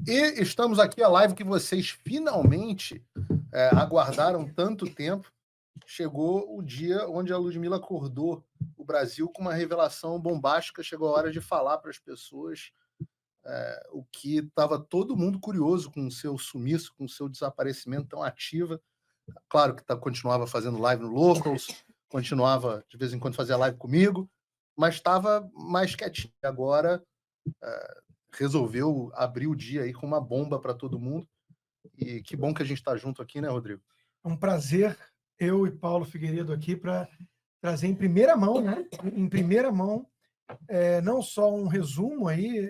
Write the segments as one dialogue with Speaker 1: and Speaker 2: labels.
Speaker 1: E estamos aqui, a live que vocês finalmente aguardaram tanto tempo. Chegou o dia onde a Ludmilla acordou o Brasil com uma revelação bombástica. Chegou a hora de falar para as pessoas o que estava todo mundo curioso com o seu sumiço, com o seu desaparecimento tão ativa. Claro que continuava fazendo live no Locals, continuava de vez em quando fazia live comigo, mas estava mais quietinho. Agora resolveu abrir o dia aí com uma bomba para todo mundo. E que bom que a gente está junto aqui, né, Rodrigo?
Speaker 2: É um prazer, eu e Paulo Figueiredo aqui, para trazer em primeira mão, né? Em primeira mão, não só um resumo aí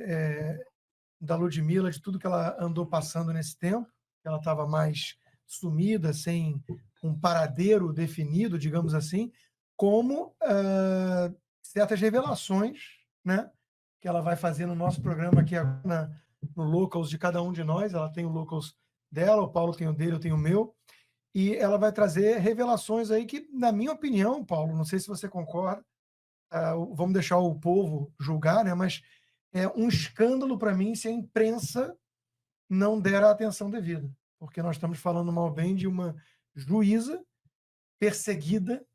Speaker 2: da Ludmilla, de tudo que ela andou passando nesse tempo, que ela estava mais sumida, sem um paradeiro definido, digamos assim, como certas revelações, né? Que ela vai fazer no nosso programa aqui agora, no Locals de cada um de nós. Ela tem o Locals dela, o Paulo tem o dele, eu tenho o meu. E ela vai trazer revelações aí que, na minha opinião, Paulo, não sei se você concorda, vamos deixar o povo julgar, né? Mas é um escândalo para mim se a imprensa não der a atenção devida, porque nós estamos falando mal bem de uma juíza perseguida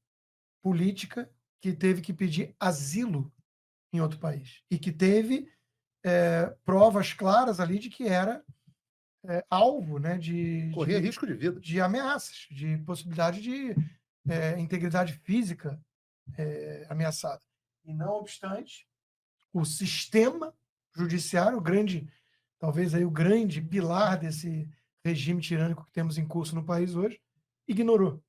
Speaker 2: política que teve que pedir asilo em outro país e que teve provas claras ali de que era alvo, né,
Speaker 1: Corria risco de vida.
Speaker 2: de ameaças, de possibilidade de integridade física ameaçada. E não obstante, o sistema judiciário, talvez aí o grande pilar desse regime tirânico que temos em curso no país hoje, ignorou.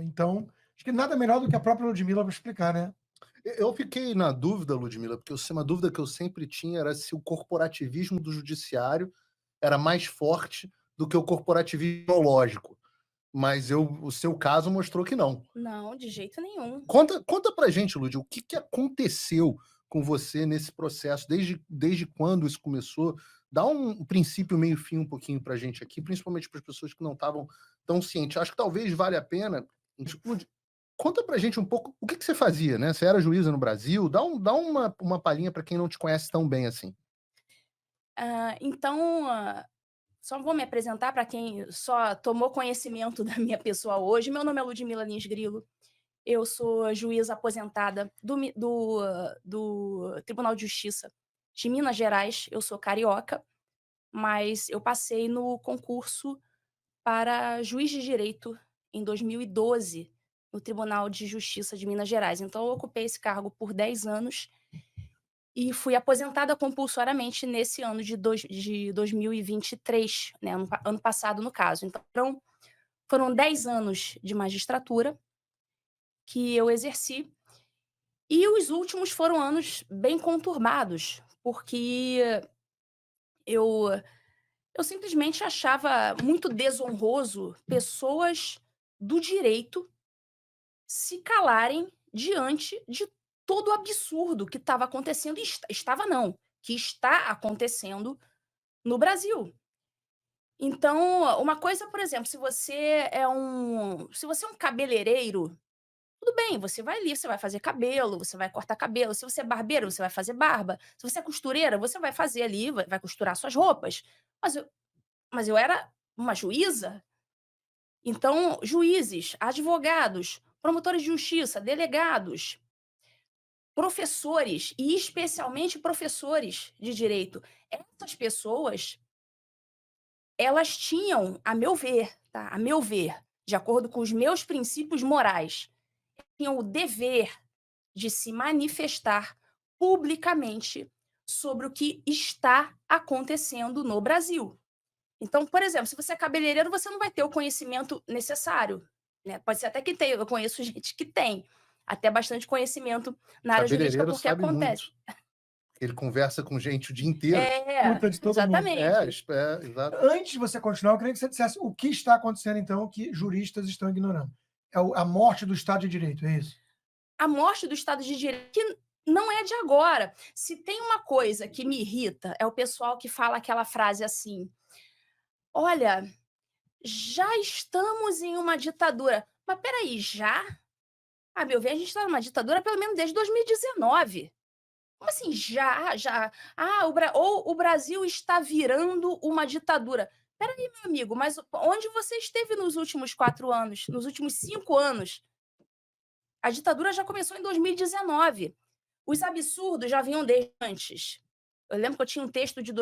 Speaker 2: Então, acho que nada melhor do que a própria Ludmilla para explicar, né?
Speaker 1: Eu fiquei na dúvida, Ludmilla, porque uma dúvida que eu sempre tinha era se o corporativismo do judiciário era mais forte do que o corporativismo ideológico. Mas o seu caso mostrou que não.
Speaker 3: Não, de jeito nenhum.
Speaker 1: Conta pra gente, Lud, o que aconteceu com você nesse processo, desde quando isso começou? Dá um princípio, meio fim um pouquinho pra gente aqui, principalmente para as pessoas que não estavam tão cientes. Acho que talvez valha a pena. Lud, conta pra gente um pouco o que você fazia, né? Você era juíza no Brasil? Dá uma palhinha para quem não te conhece tão bem assim.
Speaker 3: Então, só vou me apresentar para quem só tomou conhecimento da minha pessoa hoje. Meu nome é Ludmilla Lins Grilo. Eu sou juíza aposentada do Tribunal de Justiça de Minas Gerais. Eu sou carioca, mas eu passei no concurso para juiz de direito em 2012 no Tribunal de Justiça de Minas Gerais. Então, eu ocupei esse cargo por 10 anos e fui aposentada compulsoriamente nesse ano de 2023, né, ano passado, no caso. Então, foram 10 anos de magistratura que eu exerci, e os últimos foram anos bem conturbados, porque eu simplesmente achava muito desonroso pessoas do direito se calarem diante de todo o absurdo que estava acontecendo, que está acontecendo no Brasil. Então, uma coisa, por exemplo, se você é um cabeleireiro, tudo bem, você vai ali, você vai fazer cabelo, você vai cortar cabelo. Se você é barbeiro, você vai fazer barba. Se você é costureira, você vai fazer ali, vai costurar suas roupas. Mas eu era uma juíza. Então, juízes, advogados, promotores de justiça, delegados, professores e especialmente professores de direito, essas pessoas, elas tinham, a meu ver, tá? A meu ver, de acordo com os meus princípios morais, tinham o dever de se manifestar publicamente sobre o que está acontecendo no Brasil. Então, por exemplo, se você é cabeleireiro, você não vai ter o conhecimento necessário, né? Pode ser até que tenha, eu conheço gente que tem até bastante conhecimento na área jurídica,
Speaker 1: Cabeleireiro
Speaker 3: porque
Speaker 1: sabe
Speaker 3: acontece.
Speaker 1: muito. Ele conversa com gente o dia inteiro.
Speaker 2: Escuta de todo mundo.
Speaker 3: Exatamente.
Speaker 1: Exato.
Speaker 2: Antes de você continuar, eu queria que você dissesse o que está acontecendo, então, que juristas estão ignorando. É a morte do Estado de Direito, é isso?
Speaker 3: A morte do Estado de Direito, que não é de agora. Se tem uma coisa que me irrita, é o pessoal que fala aquela frase assim: olha, já estamos em uma ditadura. Mas peraí, já? A meu ver, a gente está numa ditadura pelo menos desde 2019. Como assim já? Já? Ah, ou o Brasil está virando uma ditadura. Espera aí, meu amigo, mas onde você esteve nos últimos 4 anos, nos últimos 5 anos? A ditadura já começou em 2019. Os absurdos já vinham desde antes. Eu lembro que eu tinha um texto de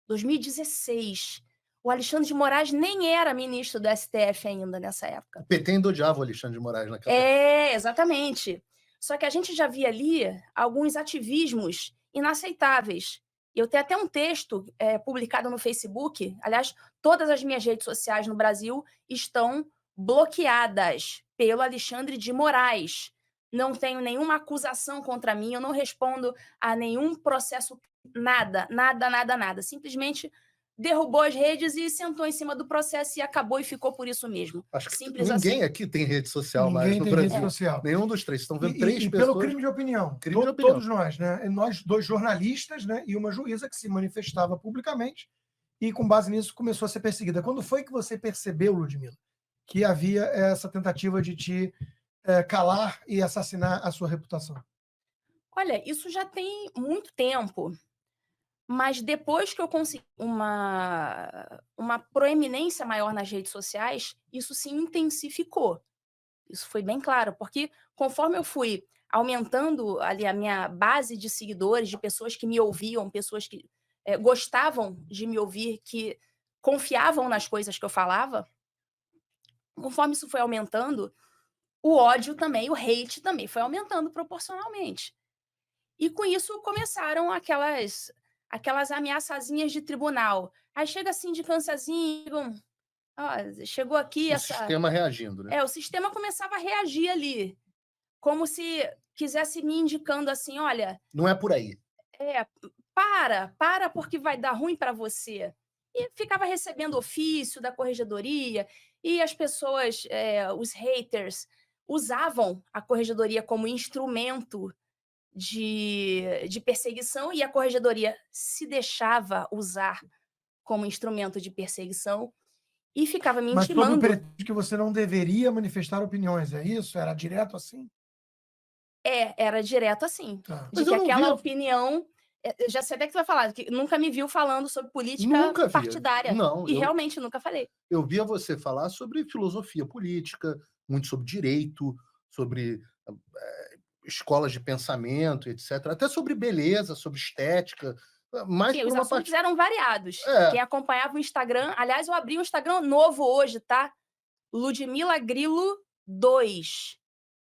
Speaker 3: 2016. O Alexandre de Moraes nem era ministro do STF ainda nessa época.
Speaker 1: O PT ainda odiava o Alexandre de Moraes naquela época.
Speaker 3: É, exatamente. Só que a gente já via ali alguns ativismos inaceitáveis. Eu tenho até um texto publicado no Facebook. Aliás, todas as minhas redes sociais no Brasil estão bloqueadas pelo Alexandre de Moraes. Não tenho nenhuma acusação contra mim, eu não respondo a nenhum processo, nada, nada, nada, nada. Simplesmente derrubou as redes e sentou em cima do processo e acabou e ficou por isso mesmo.
Speaker 1: Acho que
Speaker 3: Simples
Speaker 1: ninguém
Speaker 3: assim.
Speaker 1: aqui tem rede social mais
Speaker 2: Ninguém
Speaker 1: no
Speaker 2: tem
Speaker 1: Brasil.
Speaker 2: rede social.
Speaker 1: Nenhum dos três. Estão vendo
Speaker 2: E,
Speaker 1: três
Speaker 2: e
Speaker 1: pessoas.
Speaker 2: pelo crime de opinião.
Speaker 1: Crime de opinião.
Speaker 2: Todos nós, né? Nós, 2 jornalistas, né? E uma juíza que se manifestava publicamente e, com base nisso, começou a ser perseguida. Quando foi que você percebeu, Ludmila, que havia essa tentativa de te calar e assassinar a sua reputação?
Speaker 3: Olha, isso já tem muito tempo, mas depois que eu consegui uma proeminência maior nas redes sociais, isso se intensificou. Isso foi bem claro, porque conforme eu fui aumentando ali a minha base de seguidores, de pessoas que me ouviam, pessoas que gostavam de me ouvir, que confiavam nas coisas que eu falava, conforme isso foi aumentando, o ódio também, o hate também foi aumentando proporcionalmente. E com isso começaram aquelas ameaçazinhas de tribunal. Aí chega a sindicânciazinha, chegou aqui
Speaker 1: O
Speaker 3: essa.
Speaker 1: sistema reagindo, né?
Speaker 3: O sistema começava a reagir ali, como se quisesse me indicando assim: olha,
Speaker 1: Não é por aí.
Speaker 3: para, porque vai dar ruim para você. E ficava recebendo ofício da corregedoria, e as pessoas, os haters, usavam a corregedoria como instrumento de perseguição, e a corregedoria se deixava usar como instrumento de perseguição e ficava me
Speaker 2: Mas sob o
Speaker 3: intimando.
Speaker 2: pretexto que você não deveria manifestar opiniões, é isso? Era direto assim?
Speaker 3: Era direto assim,
Speaker 2: Tá.
Speaker 3: de
Speaker 1: Mas
Speaker 3: que
Speaker 1: eu não
Speaker 3: aquela
Speaker 1: via.
Speaker 3: opinião, já sei até que você vai falar, que nunca me viu falando sobre política
Speaker 1: Nunca vi.
Speaker 3: partidária.
Speaker 1: Não,
Speaker 3: E realmente nunca falei.
Speaker 1: eu via você falar sobre filosofia política, muito sobre direito, sobre escolas de pensamento, etc. Até sobre beleza, sobre estética. Mais
Speaker 3: Sim,
Speaker 1: por
Speaker 3: os
Speaker 1: uma
Speaker 3: assuntos
Speaker 1: parte.
Speaker 3: eram variados.
Speaker 1: É.
Speaker 3: Quem acompanhava o Instagram, aliás, eu abri um Instagram novo hoje, tá? Ludmila Grilo 2.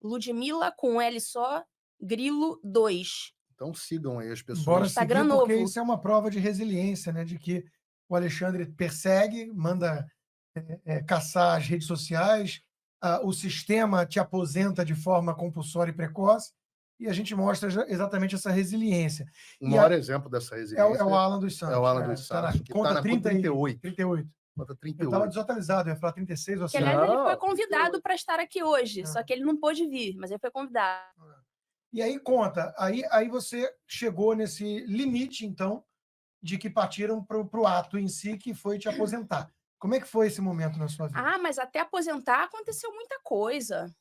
Speaker 3: Ludmila com L só, Grilo 2.
Speaker 1: Então sigam aí as pessoas.
Speaker 2: Bora
Speaker 3: Instagram
Speaker 2: seguir, porque
Speaker 3: novo.
Speaker 2: isso é uma prova de resiliência, né? De que o Alexandre persegue, manda caçar as redes sociais, o sistema te aposenta de forma compulsória e precoce, e a gente mostra exatamente essa resiliência.
Speaker 1: O maior exemplo dessa resiliência
Speaker 2: É o Alan dos Santos.
Speaker 1: é o Alan dos Santos, que
Speaker 2: conta
Speaker 1: está na
Speaker 2: 38.
Speaker 1: 38. Conta
Speaker 2: Eu
Speaker 1: 38.
Speaker 2: estava desatualizado, eu ia falar 36 ou
Speaker 3: Que,
Speaker 2: assim.
Speaker 3: aliás, ele foi
Speaker 1: Não,
Speaker 3: convidado para estar aqui hoje,
Speaker 2: Não.
Speaker 3: só que ele não pôde vir, mas ele foi convidado.
Speaker 2: E aí conta, aí você chegou nesse limite, então, de que partiram para o ato em si, que foi te aposentar. Como é que foi esse momento na sua vida?
Speaker 3: Ah, mas até aposentar aconteceu muita coisa.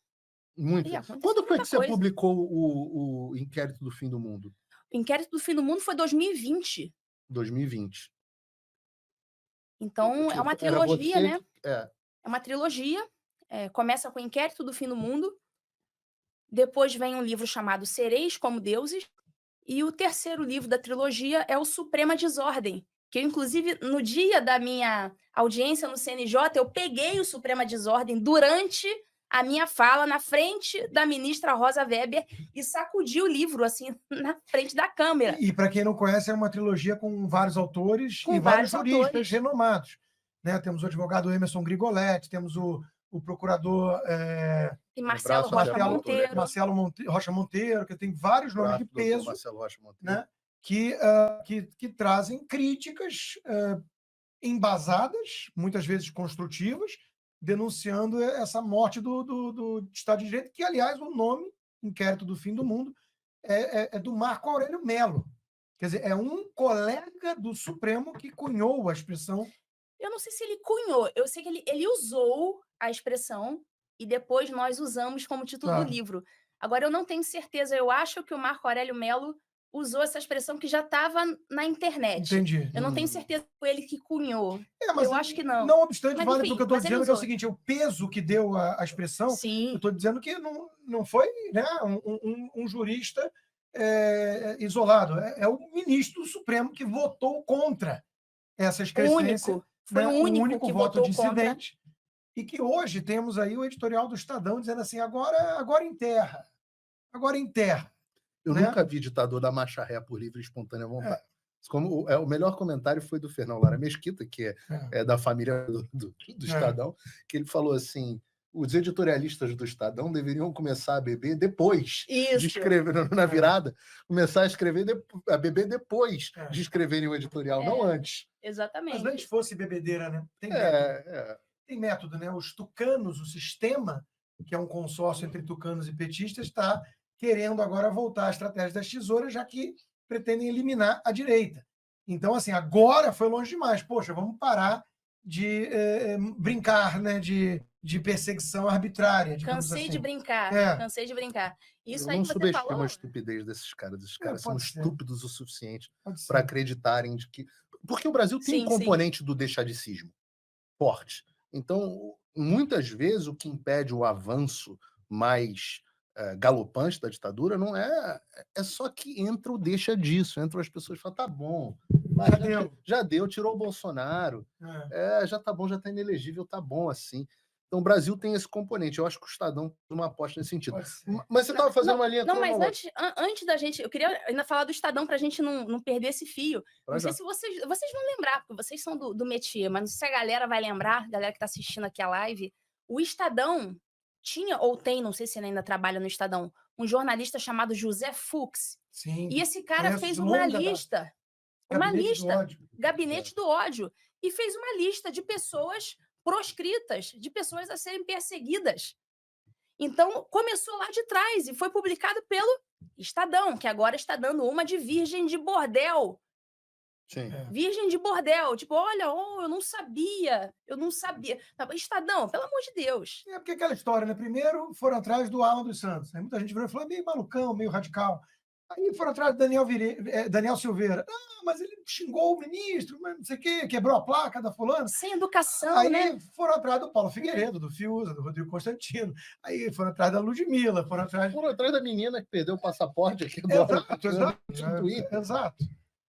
Speaker 1: muito.
Speaker 3: Aconteceu
Speaker 1: Quando foi
Speaker 3: muita
Speaker 1: que você
Speaker 3: coisa.
Speaker 1: publicou o Inquérito do Fim do Mundo?
Speaker 3: O Inquérito do Fim do Mundo foi 2020.
Speaker 1: 2020.
Speaker 3: Então, é uma
Speaker 1: Era
Speaker 3: trilogia,
Speaker 1: você
Speaker 3: né?
Speaker 1: que-
Speaker 3: É uma trilogia. Começa com o Inquérito do Fim do Mundo. Depois vem um livro chamado Sereis como Deuses. E o terceiro livro da trilogia é o Suprema Desordem, que eu, inclusive, no dia da minha audiência no CNJ, eu peguei o Suprema Desordem durante a minha fala na frente da ministra Rosa Weber e sacudi o livro, assim, na frente da câmera.
Speaker 2: E para quem não conhece, é uma trilogia com vários autores
Speaker 3: Com
Speaker 2: e vários
Speaker 3: vários
Speaker 2: juristas
Speaker 3: autores.
Speaker 2: renomados. Né? Temos o advogado Emerson Grigoletti, temos o procurador
Speaker 3: E Marcelo
Speaker 1: abraço,
Speaker 3: Rocha Monteiro.
Speaker 2: Marcelo Rocha Monteiro, que tem vários nomes de
Speaker 1: Doutor
Speaker 2: peso,
Speaker 1: Marcelo Rocha Monteiro.
Speaker 2: né? que trazem críticas embasadas, muitas vezes construtivas, denunciando essa morte do Estado de Direito, que, aliás, o nome, Inquérito do Fim do Mundo, é do Marco Aurélio Melo. Quer dizer, é um colega do Supremo que cunhou a expressão.
Speaker 3: Eu não sei se ele cunhou, eu sei que ele usou a expressão e depois nós usamos como título do livro. Agora, eu não tenho certeza, eu acho que o Marco Aurélio Melo usou essa expressão que já estava na internet.
Speaker 2: Entendi.
Speaker 3: Eu não tenho certeza que foi ele que cunhou.
Speaker 2: Mas
Speaker 3: Eu acho que não.
Speaker 2: Não obstante,
Speaker 3: Mas,
Speaker 2: vale
Speaker 3: enfim,
Speaker 2: porque eu estou
Speaker 3: mas ele
Speaker 2: dizendo que é o
Speaker 3: usou.
Speaker 2: seguinte, o peso que deu a expressão, eu
Speaker 3: Sim,
Speaker 2: estou dizendo que não foi, né, um jurista isolado. É o ministro do Supremo que votou contra essa
Speaker 3: o
Speaker 2: excrescência,
Speaker 3: único. Foi
Speaker 2: né,
Speaker 3: o
Speaker 2: o
Speaker 3: único
Speaker 2: único
Speaker 3: que
Speaker 2: voto
Speaker 3: votou contra.
Speaker 2: dissidente, e que hoje temos aí o editorial do Estadão dizendo assim, agora enterra,
Speaker 1: Eu
Speaker 2: né?
Speaker 1: nunca vi ditador dar marcha ré por livre e espontânea vontade. O melhor comentário foi do Fernão Lara Mesquita, que é da família do Estadão, que ele falou assim: os editorialistas do Estadão deveriam começar a beber depois
Speaker 3: Isso.
Speaker 1: de escrever, na virada, começar a beber depois de escreverem o editorial, não antes.
Speaker 3: Exatamente.
Speaker 2: Mas antes fosse bebedeira, né? Tem método, né? Os tucanos, o sistema, que é um consórcio entre tucanos e petistas, está querendo agora voltar à estratégia das tesouras, já que pretendem eliminar a direita. Então, assim, agora foi longe demais. Poxa, vamos parar de brincar, né? De perseguição arbitrária.
Speaker 3: Cansei
Speaker 2: assim.
Speaker 3: de brincar. Cansei de brincar. Isso
Speaker 1: eu
Speaker 3: aí
Speaker 1: não
Speaker 3: que você
Speaker 1: subestimo
Speaker 3: falou...
Speaker 1: a estupidez desses caras. Esses caras são
Speaker 2: ser.
Speaker 1: estúpidos o suficiente para acreditarem de que... Porque o Brasil tem um componente do deixadicismo forte. Então, muitas vezes, o que impede o avanço mais galopante da ditadura não é só que entra o deixa disso, entram as pessoas e falam, tá bom, mas já deu, tirou o Bolsonaro, já tá bom, já tá inelegível, tá bom assim. Então o Brasil tem esse componente, eu acho que o Estadão tem uma aposta nesse sentido. Mas você estava fazendo uma linha cronológica.
Speaker 3: Mas antes da gente, eu queria ainda falar do Estadão para a gente não perder esse fio. Não sei se vocês vão lembrar, porque vocês são do métier, mas não sei se a galera vai lembrar, a galera que está assistindo aqui a live, o Estadão tinha, ou tem, não sei se ele ainda trabalha no Estadão, um jornalista chamado José Fux.
Speaker 2: Sim,
Speaker 3: e esse cara fez uma lista. Gabinete do Ódio. E fez uma lista de pessoas proscritas, de pessoas a serem perseguidas. Então, começou lá de trás e foi publicado pelo Estadão, que agora está dando uma de virgem de bordel.
Speaker 1: Sim.
Speaker 3: Virgem de bordel. Tipo, olha, eu não sabia. Estadão, pelo amor de Deus.
Speaker 2: Porque aquela história, né? Primeiro foram atrás do Alan dos Santos. Aí muita gente virou e falou, meio malucão, meio radical. Aí foram atrás do Daniel Silveira. Mas ele xingou o ministro, mas não sei o quê, quebrou a placa da fulana.
Speaker 3: Sem educação,
Speaker 2: aí,
Speaker 3: né?
Speaker 2: Aí foram atrás do Paulo Figueiredo, do Fiuza, do Rodrigo Constantino. Aí foram atrás da Ludmilla, foram atrás
Speaker 1: da menina que perdeu o passaporte aqui
Speaker 2: Exato.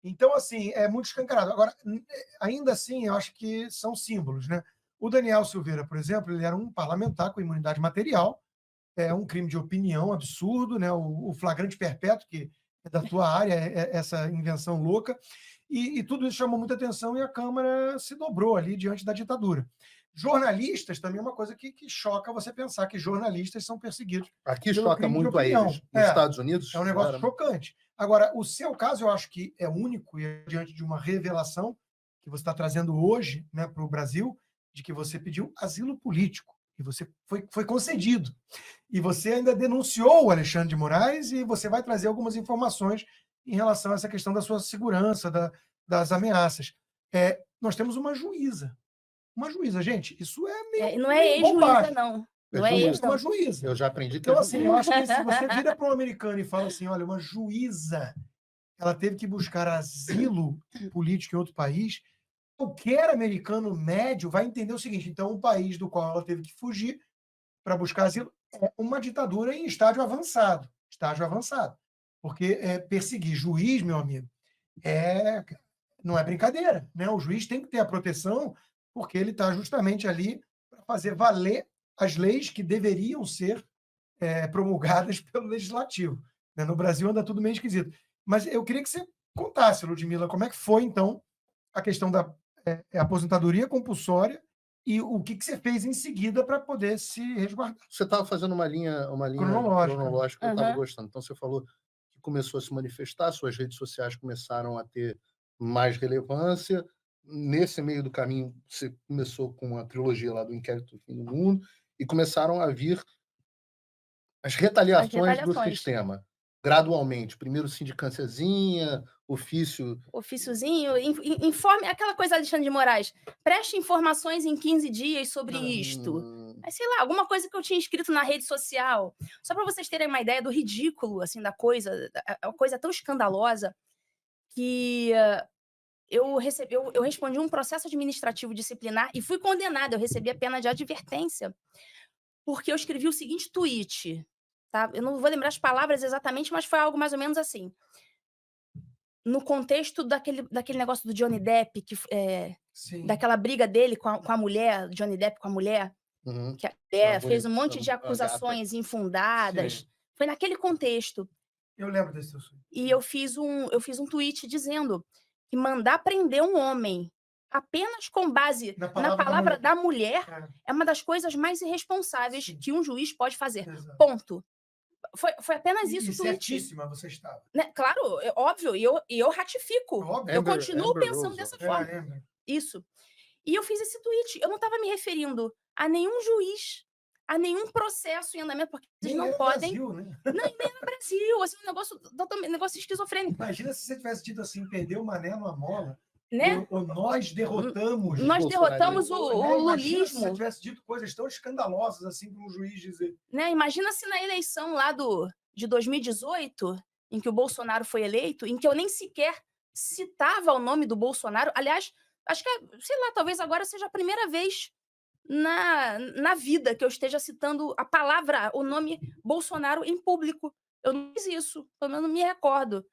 Speaker 2: Então, assim, é muito escancarado. Agora, ainda assim, eu acho que são símbolos, né? O Daniel Silveira, por exemplo, ele era um parlamentar com imunidade material, é um crime de opinião absurdo, né? O flagrante perpétuo, que é da tua área, essa invenção louca, e tudo isso chamou muita atenção e a Câmara se dobrou ali diante da ditadura. Jornalistas também é uma coisa que choca você pensar que jornalistas são perseguidos.
Speaker 1: Aqui choca muito a eles. Nos Estados Unidos...
Speaker 2: É um negócio chocante. Agora, o seu caso eu acho que é único e diante de uma revelação que você está trazendo hoje, né, para o Brasil, de que você pediu asilo político e você foi concedido. E você ainda denunciou o Alexandre de Moraes e você vai trazer algumas informações em relação a essa questão da sua segurança, das ameaças. Nós temos uma juíza. Uma juíza, gente, isso é meio...
Speaker 3: não é ex-juíza, não. Não é ex,
Speaker 2: uma juíza.
Speaker 1: Eu já aprendi que
Speaker 2: então, assim, eu acho que se você vira para um americano e fala assim, olha, uma juíza, ela teve que buscar asilo político em outro país, qualquer americano médio vai entender o seguinte, então o país do qual ela teve que fugir para buscar asilo é uma ditadura em estágio avançado. Porque perseguir juiz, meu amigo, não é brincadeira, né? O juiz tem que ter a proteção porque ele está justamente ali para fazer valer as leis que deveriam ser promulgadas pelo Legislativo. No Brasil anda tudo meio esquisito. Mas eu queria que você contasse, Ludmilla, como é que foi, então, a questão da aposentadoria compulsória e o que você fez em seguida para poder se resguardar.
Speaker 1: Você estava fazendo uma linha cronológica que eu estava gostando. Então, você falou que começou a se manifestar, suas redes sociais começaram a ter mais relevância. Nesse meio do caminho, você começou com a trilogia lá do Inquérito do Fim do Mundo e começaram a vir as retaliações do sistema, gradualmente. Primeiro sindicânciazinha,
Speaker 3: ofíciozinho, informe, aquela coisa, Alexandre de Moraes, preste informações em 15 dias sobre isto. Mas, sei lá, alguma coisa que eu tinha escrito na rede social. Só para vocês terem uma ideia do ridículo, assim, da coisa, é uma coisa tão escandalosa que eu respondi um processo administrativo disciplinar e fui condenada. Eu recebi a pena de advertência, porque eu escrevi o seguinte tweet, tá? Eu não vou lembrar as palavras exatamente, mas foi algo mais ou menos assim. No contexto daquele negócio do Johnny Depp,
Speaker 2: Sim.
Speaker 3: daquela briga dele com a mulher, Johnny Depp com a mulher,
Speaker 1: Uhum.
Speaker 3: que a
Speaker 1: Uma
Speaker 3: mulher fez
Speaker 1: bonita,
Speaker 3: um monte de
Speaker 1: uma gata.
Speaker 3: acusações infundadas.
Speaker 2: Sim.
Speaker 3: Foi naquele contexto.
Speaker 2: Eu lembro desse assunto.
Speaker 3: E eu fiz um tweet dizendo que mandar prender um homem apenas com base
Speaker 2: Na
Speaker 3: na palavra da mulher
Speaker 2: É,
Speaker 3: é uma das coisas mais irresponsáveis
Speaker 2: Sim.
Speaker 3: que um juiz pode fazer.
Speaker 2: exato.
Speaker 3: Ponto. Foi apenas
Speaker 2: E
Speaker 3: isso o tweet.
Speaker 2: certíssima você estava.
Speaker 3: Né? Claro, é óbvio, e eu ratifico.
Speaker 2: Óbvio.
Speaker 3: Eu continuo
Speaker 1: Amber
Speaker 3: pensando
Speaker 1: Rose,
Speaker 3: dessa
Speaker 2: É,
Speaker 3: forma.
Speaker 2: lembra?
Speaker 3: Isso. E eu fiz esse tweet. Eu não estava me referindo a nenhum juiz, a nenhum processo em andamento, porque eles
Speaker 2: Nem
Speaker 3: não
Speaker 2: no
Speaker 3: podem.
Speaker 2: Brasil, né?
Speaker 3: Nem no Brasil. Assim, um negócio esquizofrênico.
Speaker 2: Imagina se você tivesse dito assim, perdeu o Mané numa mola.
Speaker 3: Né?
Speaker 2: Ou nós derrotamos.
Speaker 3: Nós derrotamos
Speaker 2: Né?
Speaker 3: o
Speaker 2: Imagina se você
Speaker 3: lulismo.
Speaker 2: tivesse dito coisas tão escandalosas assim para um juiz dizer.
Speaker 3: Né? Imagina se na eleição lá de 2018, em que o Bolsonaro foi eleito, em que eu nem sequer citava o nome do Bolsonaro. Aliás, acho que, sei lá, talvez agora seja a primeira vez na vida que eu esteja citando a palavra, o nome Bolsonaro em público. Eu não fiz isso, pelo menos não me recordo.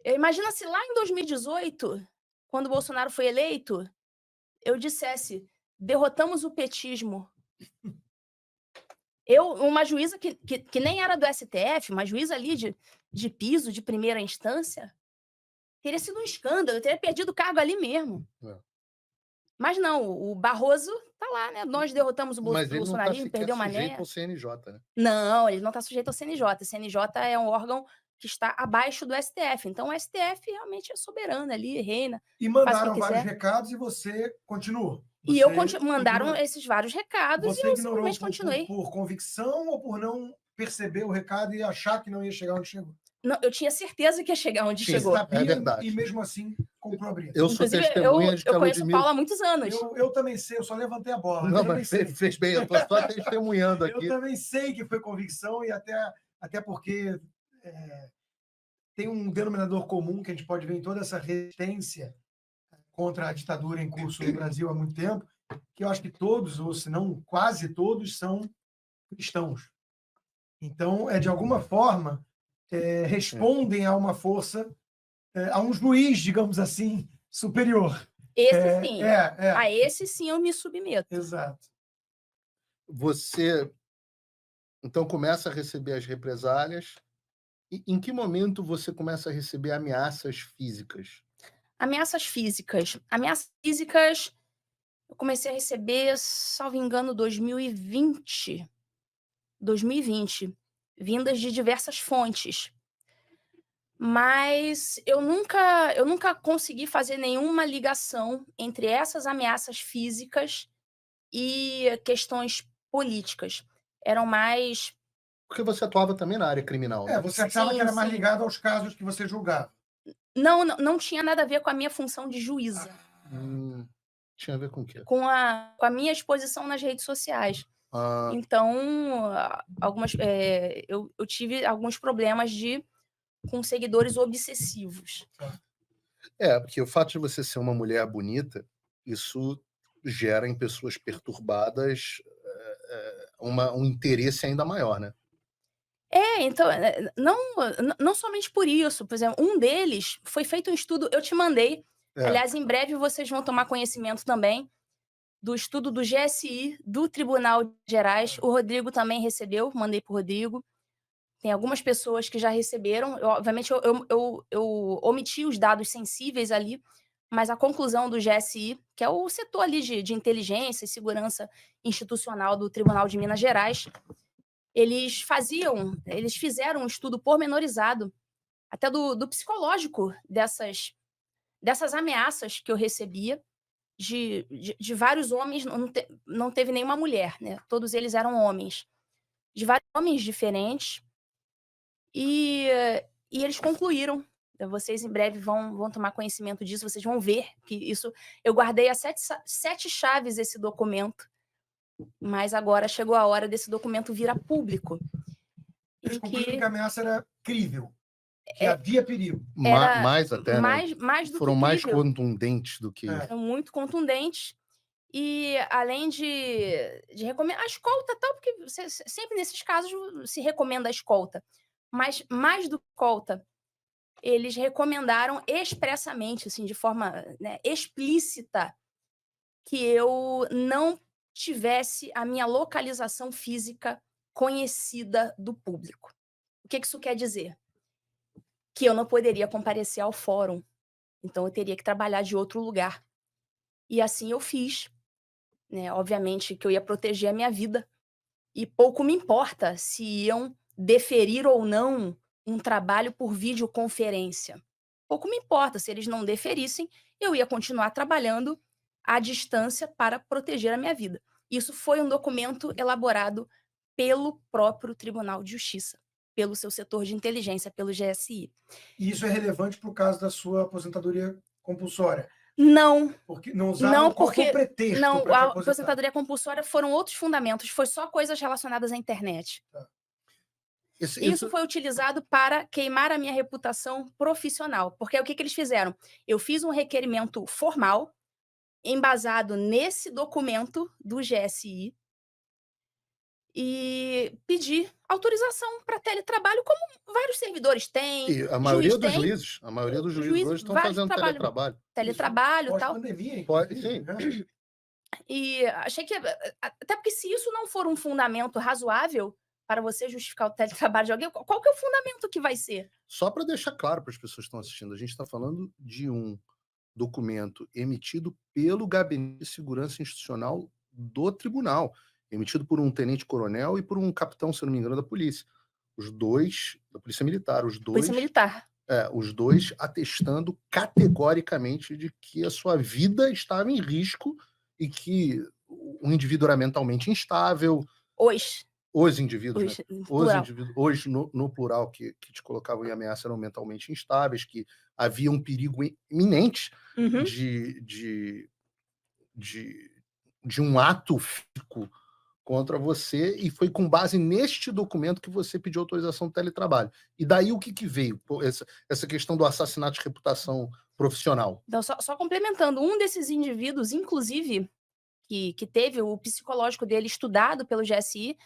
Speaker 3: Imagina se lá em 2018, quando o Bolsonaro foi eleito, eu dissesse: derrotamos o petismo. Uma juíza que nem era do STF, uma juíza ali de piso, de primeira instância, teria sido um escândalo, eu teria perdido o cargo ali mesmo.
Speaker 1: É.
Speaker 3: Mas não, o Barroso tá lá, né? Nós derrotamos o
Speaker 1: Mas ele não está
Speaker 3: bolsonarismo,
Speaker 1: sequer
Speaker 3: perdeu o Mané.
Speaker 1: sujeito ao CNJ, né?
Speaker 3: Não, ele não está sujeito ao CNJ. O CNJ é um órgão que está abaixo do STF. Então, o STF realmente é soberano ali, reina.
Speaker 2: E
Speaker 3: Faz o
Speaker 2: mandaram
Speaker 3: que
Speaker 2: vários
Speaker 3: quiser.
Speaker 2: recados e você continuou.
Speaker 3: E
Speaker 2: Você
Speaker 3: mandaram
Speaker 2: ignorou.
Speaker 3: esses vários recados
Speaker 2: Você
Speaker 3: e eu
Speaker 2: ignorou
Speaker 3: simplesmente continuei.
Speaker 2: por convicção ou por não perceber o recado e achar que não ia chegar onde chegou?
Speaker 3: Não, eu tinha certeza que ia chegar onde
Speaker 1: Sim,
Speaker 3: chegou.
Speaker 2: Sabia,
Speaker 1: é verdade.
Speaker 2: e mesmo assim comprou a briga.
Speaker 1: Eu sou
Speaker 3: Inclusive,
Speaker 1: testemunha de que
Speaker 3: eu
Speaker 1: a
Speaker 3: conheço o
Speaker 1: Ludmilla...
Speaker 3: Paulo há muitos anos.
Speaker 2: Eu também sei, eu só levantei a bola.
Speaker 1: Não,
Speaker 2: eu também
Speaker 1: mas
Speaker 2: sei.
Speaker 1: fez bem, eu estou só testemunhando
Speaker 2: Eu
Speaker 1: aqui.
Speaker 2: também sei que foi convicção e até porque tem um denominador comum que a gente pode ver em toda essa resistência contra a ditadura em curso no Brasil há muito tempo, que eu acho que todos, ou se não quase todos, são cristãos. Então, de alguma forma, respondem a uma força, a um juiz, digamos assim, superior.
Speaker 3: Esse sim.
Speaker 2: É,
Speaker 3: A esse sim eu me submeto.
Speaker 2: exato.
Speaker 1: Você, então, começa a receber as represálias. E em que momento você começa a receber ameaças físicas?
Speaker 3: Ameaças físicas. Ameaças físicas eu comecei a receber, salvo engano, 2020, vindas de diversas fontes. Mas eu nunca consegui fazer nenhuma ligação entre essas ameaças físicas e questões políticas. Eram mais...
Speaker 1: Porque você atuava também na área criminal, né?
Speaker 2: Você achava que era mais
Speaker 3: sim.
Speaker 2: ligado aos casos que você julgava.
Speaker 3: Não tinha nada a ver com a minha função de juíza.
Speaker 1: Tinha a ver com o quê?
Speaker 3: Com a minha exposição nas redes sociais. Então, eu tive alguns problemas com seguidores obsessivos.
Speaker 1: Porque o fato de você ser uma mulher bonita, isso gera em pessoas perturbadas um interesse ainda maior, né?
Speaker 3: Então, não somente por isso. Por exemplo, um deles foi feito um estudo, eu te mandei. Aliás, em breve vocês vão tomar conhecimento também do estudo do GSI, do Tribunal de Gerais. O Rodrigo também recebeu, mandei para o Rodrigo. Tem algumas pessoas que já receberam. Obviamente, eu omiti os dados sensíveis ali, mas a conclusão do GSI, que é o setor ali de inteligência e segurança institucional do Tribunal de Minas Gerais, eles fizeram um estudo pormenorizado, até do psicológico dessas ameaças que eu recebia, de vários homens, não teve nenhuma mulher, né? Todos eles eram homens, de vários homens diferentes, e eles concluíram. Vocês em breve vão tomar conhecimento disso, vocês vão ver que isso... Eu guardei a 7 chaves esse documento, Mas agora chegou a hora desse documento vir a público.
Speaker 2: Eles
Speaker 3: Em
Speaker 2: concluíram que
Speaker 3: que
Speaker 2: a ameaça era crível, que
Speaker 3: É,
Speaker 2: havia perigo.
Speaker 3: era
Speaker 1: Mais até, né?
Speaker 3: mais do
Speaker 1: Foram
Speaker 3: que
Speaker 1: mais
Speaker 3: crível,
Speaker 1: contundentes do que.
Speaker 2: É.
Speaker 3: eram muito contundentes. E além de recomendar a escolta, tal, porque sempre nesses casos se recomenda a escolta. Mas mais do que escolta, eles recomendaram expressamente, assim, de forma, né, explícita, que eu não tivesse a minha localização física conhecida do público. O que isso quer dizer? Que eu não poderia comparecer ao fórum. Então eu teria que trabalhar de outro lugar. E assim eu fiz, né? Obviamente que eu ia proteger a minha vida. E pouco me importa se iam deferir ou não um trabalho por videoconferência. Pouco me importa, se eles não deferissem, eu ia continuar trabalhando à distância para proteger a minha vida. Isso foi um documento elaborado pelo próprio Tribunal de Justiça, pelo seu setor de inteligência, pelo GSI.
Speaker 2: E isso é relevante para o caso da sua aposentadoria compulsória?
Speaker 3: Não,
Speaker 2: Porque não usaram
Speaker 3: não,
Speaker 2: qual foi o
Speaker 3: porque
Speaker 2: pretexto
Speaker 3: não,
Speaker 2: para te
Speaker 3: a
Speaker 2: aposentar?
Speaker 3: aposentadoria compulsória foram outros fundamentos, foi só coisas relacionadas à internet. Isso foi utilizado para queimar a minha reputação profissional, porque o que eles fizeram? Eu fiz um requerimento formal, embasado nesse documento do GSI, e pedi autorização para teletrabalho, como vários servidores têm,
Speaker 1: E a
Speaker 3: juiz
Speaker 1: maioria dos
Speaker 3: tem,
Speaker 1: juízes, a maioria dos juízes
Speaker 3: juízes,
Speaker 1: hoje estão
Speaker 3: vários
Speaker 1: fazendo
Speaker 3: trabalho,
Speaker 1: teletrabalho.
Speaker 3: teletrabalho e tal.
Speaker 2: Pós-pandemia,
Speaker 1: Pode-
Speaker 2: inclusive, né?
Speaker 3: E achei que, até porque se isso não for um fundamento razoável para você justificar o teletrabalho de alguém, qual que é o fundamento que vai ser?
Speaker 1: Só para deixar claro para as pessoas que estão assistindo, a gente está falando de um documento emitido pelo Gabinete de Segurança Institucional do Tribunal, emitido por um tenente-coronel e por um capitão, se não me engano, da polícia. Os dois, da Polícia Militar,
Speaker 3: Polícia Militar.
Speaker 1: os dois atestando categoricamente de que a sua vida estava em risco e que o indivíduo era mentalmente instável. Os indivíduos, né? Os indivíduos, hoje no plural, que te colocavam em ameaça, eram mentalmente instáveis, que havia um perigo iminente
Speaker 3: Uhum.
Speaker 1: de um ato físico contra você, e foi com base neste documento que você pediu autorização do teletrabalho. E daí o que veio? Essa questão do assassinato de reputação profissional.
Speaker 3: Então, só complementando, um desses indivíduos, inclusive, que teve o psicológico dele estudado pelo GSI,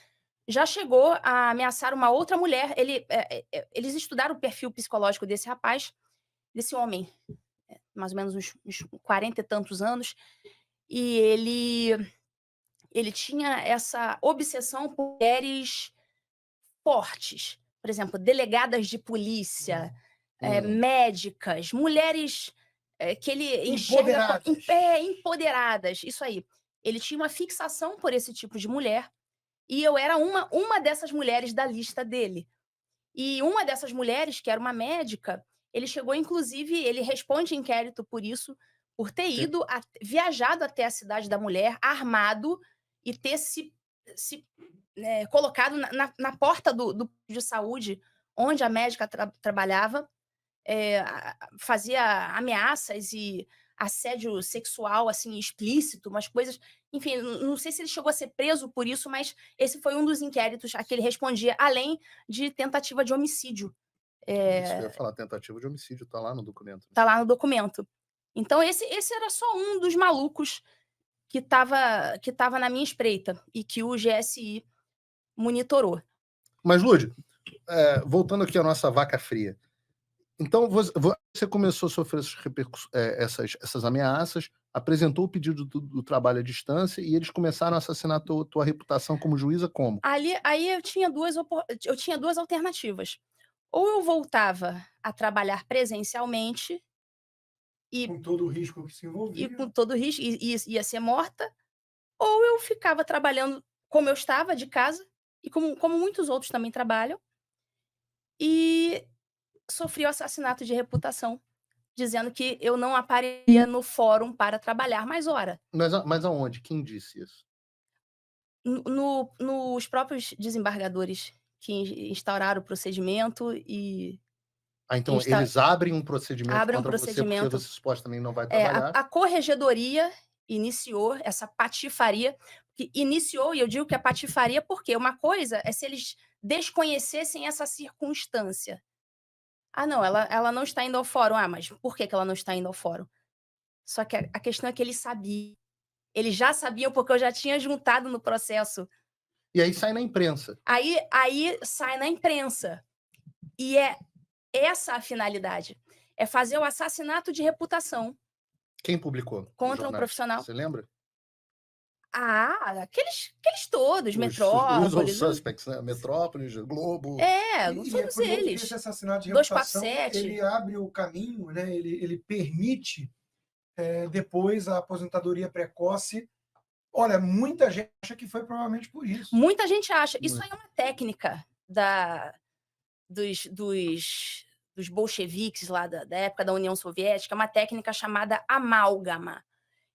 Speaker 3: já chegou a ameaçar uma outra mulher. Eles estudaram o perfil psicológico desse rapaz, desse homem, mais ou menos uns 40 e tantos anos, e ele tinha essa obsessão por mulheres fortes. Por exemplo, delegadas de polícia, médicas, mulheres que ele enxerga empoderadas. Isso aí. Ele tinha uma fixação por esse tipo de mulher, e eu era uma dessas mulheres da lista dele. E uma dessas mulheres, que era uma médica, ele chegou, inclusive, ele responde inquérito por isso, por ter viajado até a cidade da mulher, armado, e ter se colocado na porta do posto de saúde, onde a médica trabalhava, fazia ameaças e assédio sexual, assim, explícito, umas coisas... Enfim, não sei se ele chegou a ser preso por isso, mas esse foi um dos inquéritos a que ele respondia, além de tentativa de homicídio.
Speaker 1: Isso, eu ia falar, tentativa de homicídio, está lá no documento.
Speaker 3: Está lá no documento. Então, esse era só um dos malucos que estava na minha espreita e que o GSI monitorou.
Speaker 1: Mas, Lud, voltando aqui à nossa vaca fria. Então, você começou a sofrer essas ameaças, apresentou o pedido do trabalho à distância e eles começaram a assassinar a tua reputação como juíza como?
Speaker 3: Aí eu tinha duas alternativas. Ou eu voltava a trabalhar presencialmente e
Speaker 2: com todo o risco que se envolvia.
Speaker 3: E com todo o risco, ia ser morta, ou eu ficava trabalhando como eu estava, de casa, e como muitos outros também trabalham, e sofri o assassinato de reputação, dizendo que eu não aparecia no fórum para trabalhar. Mas, ora,
Speaker 1: Mas aonde? Quem disse isso?
Speaker 3: nos próprios desembargadores que instauraram o procedimento e...
Speaker 1: Então, eles abrem um procedimento contra você porque você supostamente não vai trabalhar.
Speaker 3: A corregedoria iniciou essa patifaria, que iniciou, e eu digo que a patifaria, porque uma coisa é se eles desconhecessem essa circunstância. Ah, não, ela não está indo ao fórum. Ah, mas por que ela não está indo ao fórum? Só que a questão é que eles sabiam. Eles já sabiam, porque eu já tinha juntado no processo.
Speaker 1: E aí sai na imprensa.
Speaker 3: Aí sai na imprensa. E é essa a finalidade. É fazer o assassinato de reputação
Speaker 1: Quem publicou? Os
Speaker 3: contra um
Speaker 1: jornais?
Speaker 3: profissional.
Speaker 1: Você lembra?
Speaker 3: Ah, aqueles todos,
Speaker 1: Os
Speaker 3: Metrópolis.
Speaker 1: suspects, né? Metrópolis, Globo.
Speaker 3: Todos
Speaker 2: E é curioso que
Speaker 3: eles.
Speaker 2: esse assassinato de reputação,
Speaker 3: 247.
Speaker 2: ele abre o caminho, né? Ele permite depois a aposentadoria precoce. Olha, muita gente acha que foi provavelmente por isso.
Speaker 3: Muita gente acha. Isso aí é uma técnica dos bolcheviques lá da época da União Soviética, uma técnica chamada amálgama.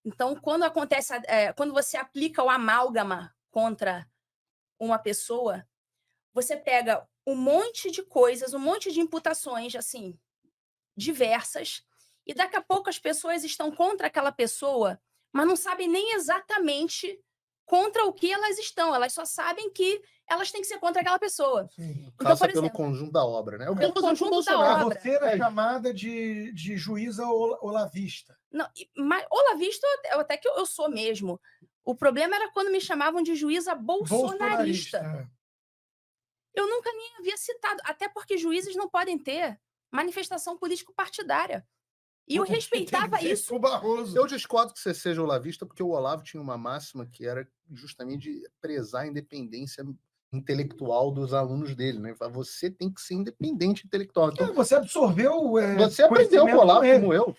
Speaker 3: Então, quando você aplica o amálgama contra uma pessoa, você pega um monte de coisas, um monte de imputações, assim, diversas, e daqui a pouco as pessoas estão contra aquela pessoa, mas não sabem nem exatamente contra o que elas estão. Elas só sabem que elas têm que ser contra aquela pessoa.
Speaker 2: Sim.
Speaker 1: Caça
Speaker 3: por
Speaker 1: pelo
Speaker 3: exemplo,
Speaker 1: conjunto da obra, né?
Speaker 3: pelo conjunto da obra.
Speaker 2: Você era chamada de juíza olavista.
Speaker 3: Não, mas olavista até que eu sou mesmo. O problema era quando me chamavam de juíza bolsonarista. Eu nunca nem havia citado, até porque juízes não podem ter manifestação político-partidária. E eu respeitava isso.
Speaker 1: Eu discordo que você seja olavista, porque o Olavo tinha uma máxima que era justamente prezar a independência intelectual dos alunos dele, né? Você tem que ser independente intelectual. Então,
Speaker 2: você absorveu.
Speaker 1: Você aprendeu com o Olavo como eu.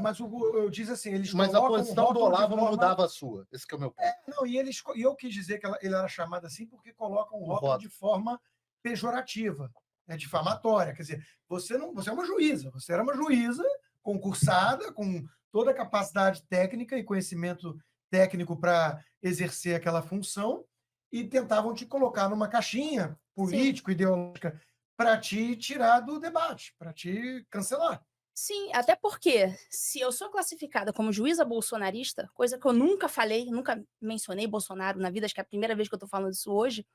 Speaker 2: Mas eu disse assim, eles
Speaker 1: mas a
Speaker 2: colocam
Speaker 1: posição do Olavo não mudava a sua. Esse que é o meu ponto.
Speaker 2: Não, e eu quis dizer que ele era chamado assim porque colocam o rótulo de forma pejorativa, né, difamatória. Quer dizer, você é uma juíza, você era uma juíza concursada, com toda a capacidade técnica e conhecimento técnico para exercer aquela função, e tentavam te colocar numa caixinha político-ideológica para te tirar do debate, para te cancelar.
Speaker 3: Sim, até porque se eu sou classificada como juíza bolsonarista, coisa que eu nunca falei, nunca mencionei Bolsonaro na vida, acho que é a primeira vez que eu estou falando isso hoje,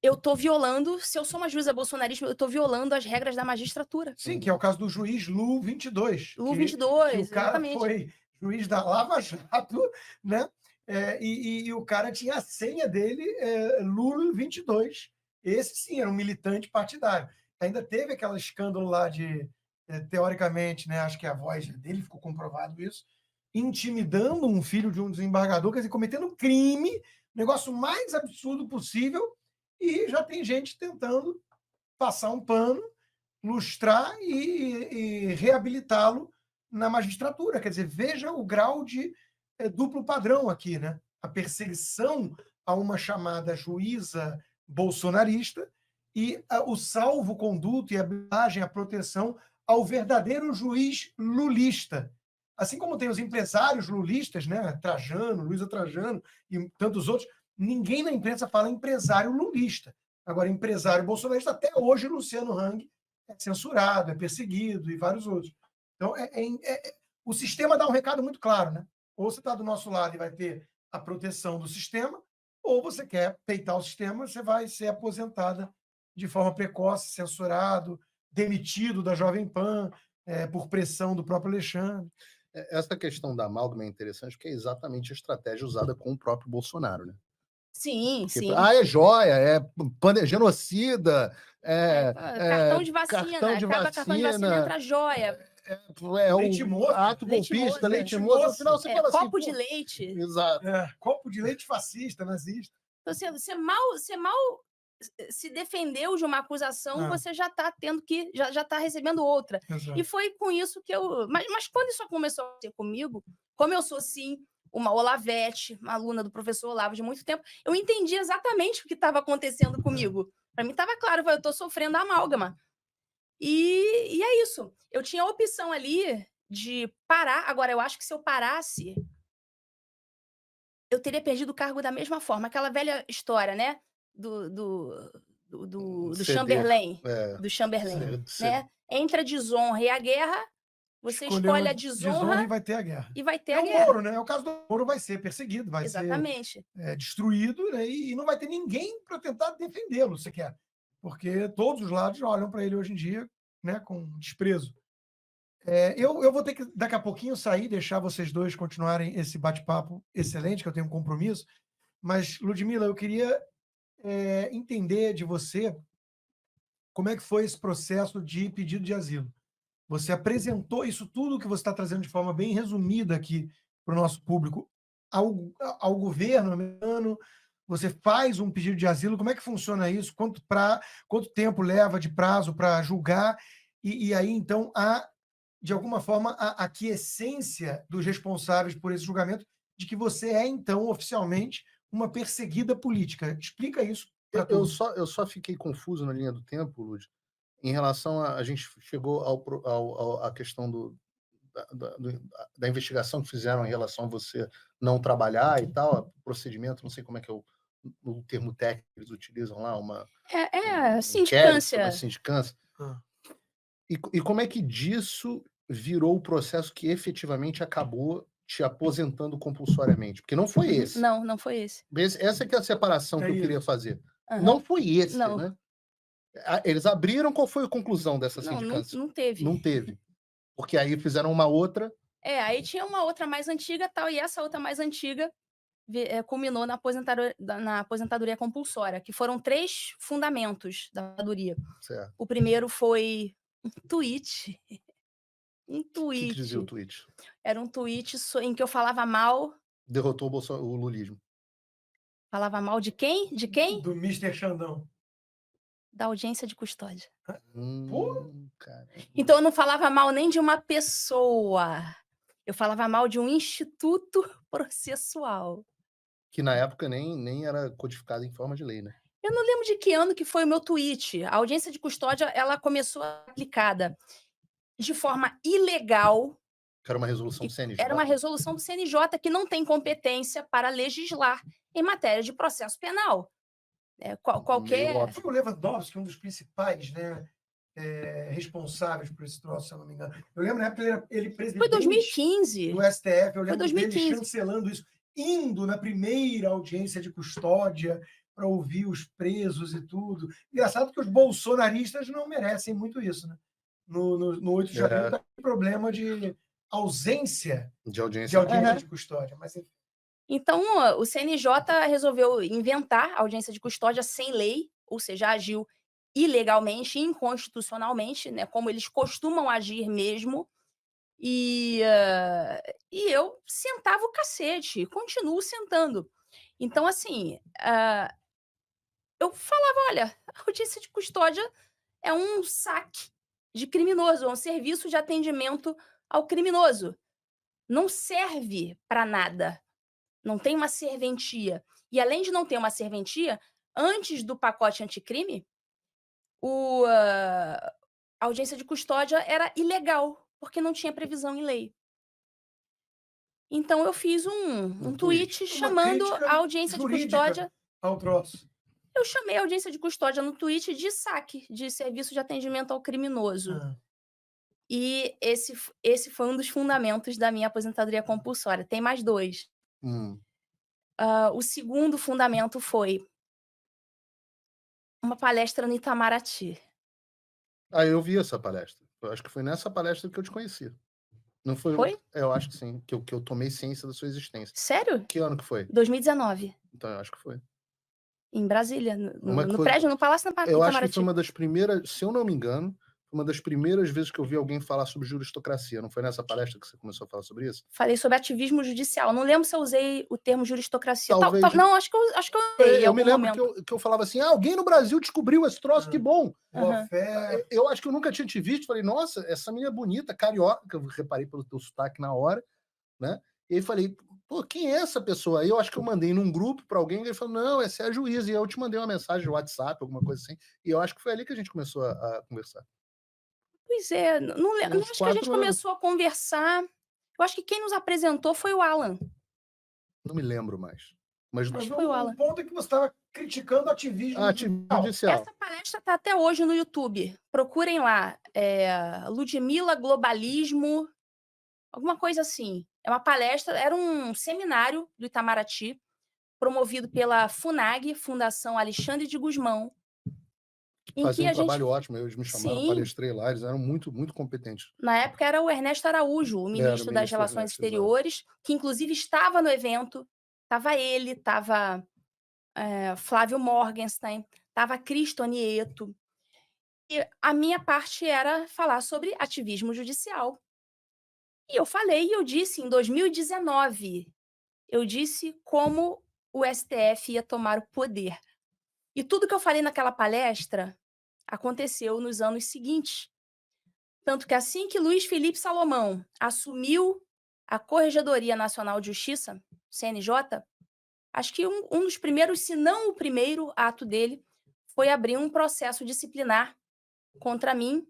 Speaker 3: eu estou violando, se eu sou uma juíza bolsonarista, eu estou violando as regras da magistratura.
Speaker 2: Sim, que é o caso do juiz Lu 22.
Speaker 3: Lu 22,
Speaker 2: que o cara
Speaker 3: exatamente.
Speaker 2: foi juiz da Lava Jato, né? E o cara tinha a senha dele, Lu 22. Esse sim era um militante partidário. Ainda teve aquele escândalo lá de, teoricamente, né, acho que a voz dele ficou comprovado isso, intimidando um filho de um desembargador, quer dizer, cometendo um crime, negócio mais absurdo possível, e já tem gente tentando passar um pano, lustrar e reabilitá-lo na magistratura. Quer dizer, veja o grau de duplo padrão aqui, né? A perseguição a uma chamada juíza bolsonarista e o salvo-conduto e a blindagem, a proteção ao verdadeiro juiz lulista. Assim como tem os empresários lulistas, né? Trajano, Luísa Trajano e tantos outros, ninguém na imprensa fala empresário lulista. Agora, empresário bolsonarista, até hoje, Luciano Hang é censurado, é perseguido e vários outros. Então, o sistema dá um recado muito claro, né? Ou você está do nosso lado e vai ter a proteção do sistema, ou você quer peitar o sistema, você vai ser aposentada de forma precoce, censurado, demitido da Jovem Pan, por pressão do próprio Alexandre.
Speaker 1: Essa questão da amálgama é interessante, porque é exatamente a estratégia usada com o próprio Bolsonaro, né?
Speaker 3: Sim,
Speaker 1: Porque,
Speaker 3: sim.
Speaker 1: é joia, genocida,
Speaker 3: cartão de vacina, cartão de vacina entra joia.
Speaker 2: Leite moço,
Speaker 1: ato golpista, leite
Speaker 2: moço.
Speaker 1: No final você fala
Speaker 3: copo
Speaker 1: assim,
Speaker 3: de leite.
Speaker 1: Exato.
Speaker 2: Copo de leite fascista, nazista.
Speaker 3: Então, você mal se defendeu de uma acusação, você já está tendo que, já está recebendo outra.
Speaker 2: Exato.
Speaker 3: E foi com isso que eu... Mas quando isso começou a ser comigo, como eu sou, sim, uma Olavete, uma aluna do professor Olavo de muito tempo, eu entendi exatamente o que estava acontecendo comigo. Para mim estava claro, eu estou sofrendo amálgama. E é isso. Eu tinha a opção ali de parar. Agora, eu acho que se eu parasse, eu teria perdido o cargo da mesma forma. Aquela velha história, né? Do Chamberlain. Do Chamberlain, né? Entre a desonra e a guerra, Você
Speaker 2: Escolheu
Speaker 3: escolhe a
Speaker 2: desonra
Speaker 3: desonra
Speaker 2: e vai ter a guerra.
Speaker 3: e vai ter
Speaker 2: É
Speaker 3: a
Speaker 2: o
Speaker 3: guerra.
Speaker 2: Moro, né? É o caso do Moro, vai ser perseguido, vai ser
Speaker 3: Exatamente.
Speaker 2: destruído, né? E não vai ter ninguém para tentar defendê-lo sequer. Porque todos os lados olham para ele hoje em dia, né, com desprezo. Eu vou ter que, daqui a pouquinho, sair, deixar vocês dois continuarem esse bate-papo excelente, que eu tenho um compromisso. Mas, Ludmila, eu queria entender de você como é que foi esse processo de pedido de asilo. Você apresentou isso tudo que você está trazendo de forma bem resumida aqui para o nosso público ao governo americano. Você faz um pedido de asilo. Como é que funciona isso? Quanto tempo leva de prazo para julgar? E aí, então, de alguma forma, a aquiescência dos responsáveis por esse julgamento de que você é, então, oficialmente, uma perseguida política. Explica isso para todos.
Speaker 1: Eu só fiquei confuso na linha do tempo, Lud, em relação a gente chegou à questão da investigação que fizeram em relação a você não trabalhar e tal, procedimento, não sei como é que é o termo técnico que eles utilizam lá, uma inquérito, uma
Speaker 3: Sindicância.
Speaker 1: sindicância.
Speaker 2: Ah.
Speaker 1: E como é que disso virou o processo que efetivamente acabou te aposentando compulsoriamente? Porque não foi esse.
Speaker 3: Não foi esse.
Speaker 1: Essa que é a separação que eu
Speaker 2: isso.
Speaker 1: queria fazer.
Speaker 3: Aham.
Speaker 1: Não foi esse,
Speaker 3: Não.
Speaker 1: né? Eles abriram, qual foi a conclusão dessa
Speaker 3: Não
Speaker 1: sindicância?
Speaker 3: teve.
Speaker 1: Não teve. Porque aí fizeram uma outra.
Speaker 3: Aí tinha uma outra mais antiga tal, e essa outra mais antiga culminou na aposentadoria compulsória, que foram 3 fundamentos da aposentadoria.
Speaker 1: Certo.
Speaker 3: O primeiro foi um tweet. Um
Speaker 1: O que
Speaker 3: tweet.
Speaker 1: dizia o tweet?
Speaker 3: Era um tweet em que eu falava mal.
Speaker 1: Derrotou o lulismo.
Speaker 3: Falava mal de quem? De quem?
Speaker 2: Do Mr. Xandão.
Speaker 3: Da audiência de custódia.
Speaker 1: Cara.
Speaker 3: Então eu não falava mal nem de uma pessoa. Eu falava mal de um instituto processual.
Speaker 1: Que na época nem era codificado em forma de lei, né?
Speaker 3: Eu não lembro de que ano que foi o meu tweet. A audiência de custódia, ela começou a ser aplicada de forma ilegal.
Speaker 1: Que era uma resolução do CNJ.
Speaker 3: Era uma resolução do CNJ que não tem competência para legislar em matéria de processo penal. Qualquer...
Speaker 2: Foi o Lewandowski, um dos principais, né, responsáveis por esse troço, se eu não me engano. Eu lembro na época ele presidente
Speaker 3: Foi 2015.
Speaker 2: do STF, eu lembro
Speaker 3: 2015.
Speaker 2: dele chancelando isso, indo na primeira audiência de custódia para ouvir os presos e tudo. Engraçado que os bolsonaristas não merecem muito isso, né? No 8 de abril está com problema de ausência
Speaker 1: de audiência
Speaker 2: de custódia. Mas, enfim.
Speaker 3: Então, o CNJ resolveu inventar a audiência de custódia sem lei, ou seja, agiu ilegalmente, inconstitucionalmente, né, como eles costumam agir mesmo. E eu sentava o cacete, continuo sentando. Então, assim, eu falava, olha, a audiência de custódia é um saque de criminoso, é um serviço de atendimento ao criminoso. Não serve para nada. Não tem uma serventia. E além de não ter uma serventia, antes do pacote anticrime, a audiência de custódia era ilegal, porque não tinha previsão em lei. Então eu fiz um tweet chamando a audiência de custódia
Speaker 2: ao troço.
Speaker 3: Eu chamei a audiência de custódia no tweet de saque, de serviço de atendimento ao criminoso. E esse foi um dos fundamentos da minha aposentadoria compulsória. Tem mais 2. O segundo fundamento foi uma palestra no Itamaraty.
Speaker 1: Eu vi essa palestra. Eu acho que foi nessa palestra que eu te conheci. Não foi?
Speaker 3: Foi?
Speaker 1: Eu acho que sim, que eu tomei ciência da sua existência.
Speaker 3: Sério?
Speaker 1: Que ano que foi?
Speaker 3: 2019.
Speaker 1: Então, eu acho que foi.
Speaker 3: Em Brasília, no prédio, no Palácio Itamaraty.
Speaker 1: Eu acho que foi uma das primeiras, se eu não me engano, uma das primeiras vezes que eu vi alguém falar sobre juristocracia. Não foi nessa palestra que você começou a falar sobre isso?
Speaker 3: Falei sobre ativismo judicial. Não lembro se eu usei o termo juristocracia.
Speaker 1: Talvez...
Speaker 3: Não, acho que eu usei.
Speaker 1: Eu me lembro que eu falava assim, alguém no Brasil descobriu esse troço, que bom. Eu acho que eu nunca tinha te visto. Falei, nossa, essa menina é bonita, carioca, que eu reparei pelo teu sotaque na hora, né? E aí falei, pô, quem é essa pessoa? Aí eu acho que eu mandei num grupo para alguém, e ele falou, não, essa é a juíza. E eu te mandei uma mensagem no WhatsApp, alguma coisa assim. E eu acho que foi ali que a gente começou a conversar.
Speaker 3: Pois é, não acho que a gente começou a conversar. Eu acho que quem nos apresentou foi o Alan.
Speaker 1: Não me lembro mais. Mas
Speaker 2: foi o Alan. O ponto é que você estava criticando ativismo
Speaker 1: Ativismo
Speaker 2: judicial.
Speaker 1: judicial.
Speaker 3: Essa palestra está até hoje no YouTube. Procurem lá. Ludmilla Globalismo, alguma coisa assim. É uma palestra, era um seminário do Itamaraty, promovido pela FUNAG, Fundação Alexandre de Gusmão, em que
Speaker 1: Fazia um
Speaker 3: a gente...
Speaker 1: trabalho ótimo, eles me chamaram,
Speaker 3: Sim.
Speaker 1: palestrei lá, eles eram muito, muito competentes.
Speaker 3: Na época era o Ernesto Araújo, o ministro das
Speaker 1: ministro
Speaker 3: Relações
Speaker 1: Ernesto, exato.
Speaker 3: Exteriores, que inclusive estava no evento. Estava ele, estava Flávio Morgenstern, estava Cristo Anieto. E a minha parte era falar sobre ativismo judicial. E eu falei, eu disse em 2019, eu disse como o STF ia tomar o poder. E tudo que eu falei naquela palestra aconteceu nos anos seguintes. Tanto que assim que Luiz Felipe Salomão assumiu a Corregedoria Nacional de Justiça, CNJ, acho que um dos primeiros, se não o primeiro ato dele, foi abrir um processo disciplinar contra mim,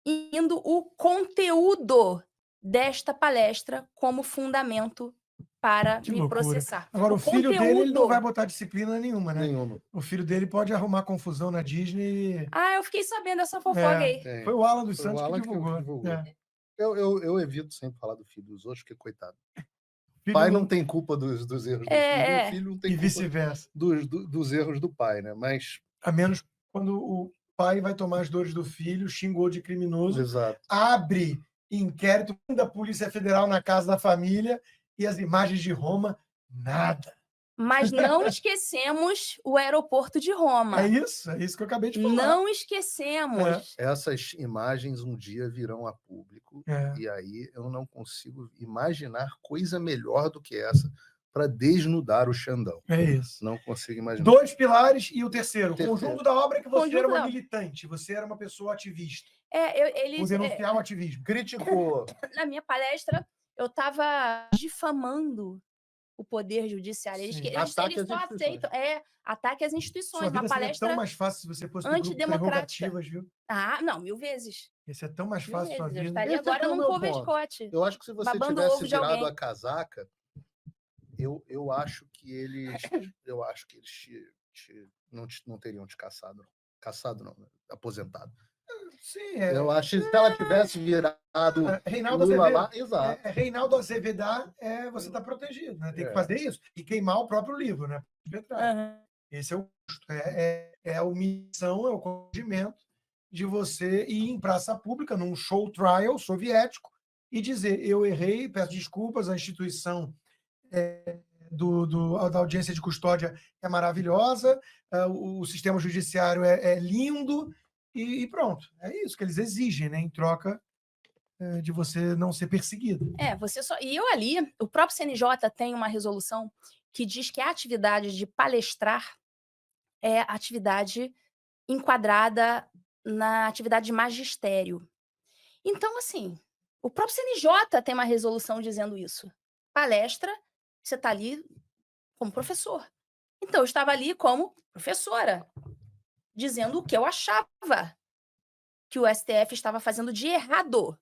Speaker 3: indo o conteúdo desta palestra como fundamento para
Speaker 2: Que
Speaker 3: me
Speaker 2: loucura.
Speaker 3: processar.
Speaker 2: Agora, o filho dele ele não vai botar disciplina nenhuma, né?
Speaker 1: Nenhuma.
Speaker 2: O filho dele pode arrumar confusão na Disney.
Speaker 3: Eu fiquei sabendo dessa fofoca aí.
Speaker 2: Foi o Alan dos
Speaker 1: Foi o
Speaker 2: Santos
Speaker 1: Alan
Speaker 2: que
Speaker 1: que
Speaker 2: divulgou.
Speaker 1: divulgou.
Speaker 2: É.
Speaker 1: Eu evito sempre falar do filho dos outros, porque, coitado.
Speaker 2: Filho
Speaker 1: Pai não tem culpa dos erros do filho, e o filho não tem
Speaker 2: E
Speaker 1: culpa
Speaker 2: vice-versa.
Speaker 1: dos erros do pai, né? Mas,
Speaker 2: A menos quando o pai vai tomar as dores do filho, xingou de criminoso,
Speaker 1: exato.
Speaker 2: abre inquérito da Polícia Federal na casa da família e as imagens de Roma, nada.
Speaker 3: Mas não esquecemos o aeroporto de Roma.
Speaker 2: É isso que eu acabei de falar.
Speaker 3: Não esquecemos.
Speaker 1: Essas imagens um dia virão a público,
Speaker 2: É.
Speaker 1: e aí eu não consigo imaginar coisa melhor do que essa para desnudar o Xandão.
Speaker 2: É isso.
Speaker 1: Não consigo imaginar.
Speaker 2: 2 pilares e o terceiro.
Speaker 1: Terceiro.
Speaker 2: Conjunto da obra é que você
Speaker 3: Conjunto
Speaker 2: era uma
Speaker 3: da-
Speaker 2: militante, você era uma pessoa ativista.
Speaker 3: Eles,
Speaker 2: Por denunciar o ativismo.
Speaker 1: Criticou.
Speaker 3: na minha palestra, eu estava difamando o poder judiciário. Eles,
Speaker 2: Sim.
Speaker 3: eles,
Speaker 1: Ataque
Speaker 3: eles
Speaker 1: às
Speaker 3: só
Speaker 1: instituições.
Speaker 3: aceitam. Ataque às instituições.
Speaker 2: Sua vida
Speaker 3: Uma
Speaker 2: seria
Speaker 3: palestra
Speaker 2: tão mais fácil se você fosse do grupo
Speaker 3: antidemocrática.
Speaker 2: Prerrogativas, viu?
Speaker 3: Não, 1000 vezes.
Speaker 2: Ia ser tão mais
Speaker 3: 1000
Speaker 2: fácil a sua
Speaker 3: vezes. Eu
Speaker 2: vida.
Speaker 3: estaria
Speaker 1: Esse é que
Speaker 3: agora
Speaker 1: é o
Speaker 3: num
Speaker 1: meu
Speaker 3: cover
Speaker 1: ponto.
Speaker 3: Scott.
Speaker 1: Eu acho que se você
Speaker 3: Babando
Speaker 1: tivesse
Speaker 3: ovo de
Speaker 1: virado
Speaker 3: alguém.
Speaker 1: a casaca, eu acho que eles não teriam te caçado. Caçado não, né? Aposentado.
Speaker 2: Sim,
Speaker 1: Eu acho que se ela tivesse virado
Speaker 2: Reinaldo
Speaker 1: Lula
Speaker 2: Azevedo.
Speaker 1: lá, exato.
Speaker 2: Reinaldo Azevedar, você está protegido, né? Tem que fazer isso. E queimar o próprio livro, né?
Speaker 3: Aham.
Speaker 2: Esse é o custo. É a omissão, é o constrangimento de você ir em praça pública, num show trial soviético, e dizer: eu errei, peço desculpas, a instituição da audiência de custódia é maravilhosa, o sistema judiciário é lindo, e pronto. É isso que eles exigem, né? Em troca de você não ser perseguido.
Speaker 3: Você só. E eu ali, o próprio CNJ tem uma resolução que diz que a atividade de palestrar é atividade enquadrada na atividade de magistério. Então, assim, o próprio CNJ tem uma resolução dizendo isso. Palestra, você está ali como professor. Então, eu estava ali como professora, dizendo o que eu achava que o STF estava fazendo de errado.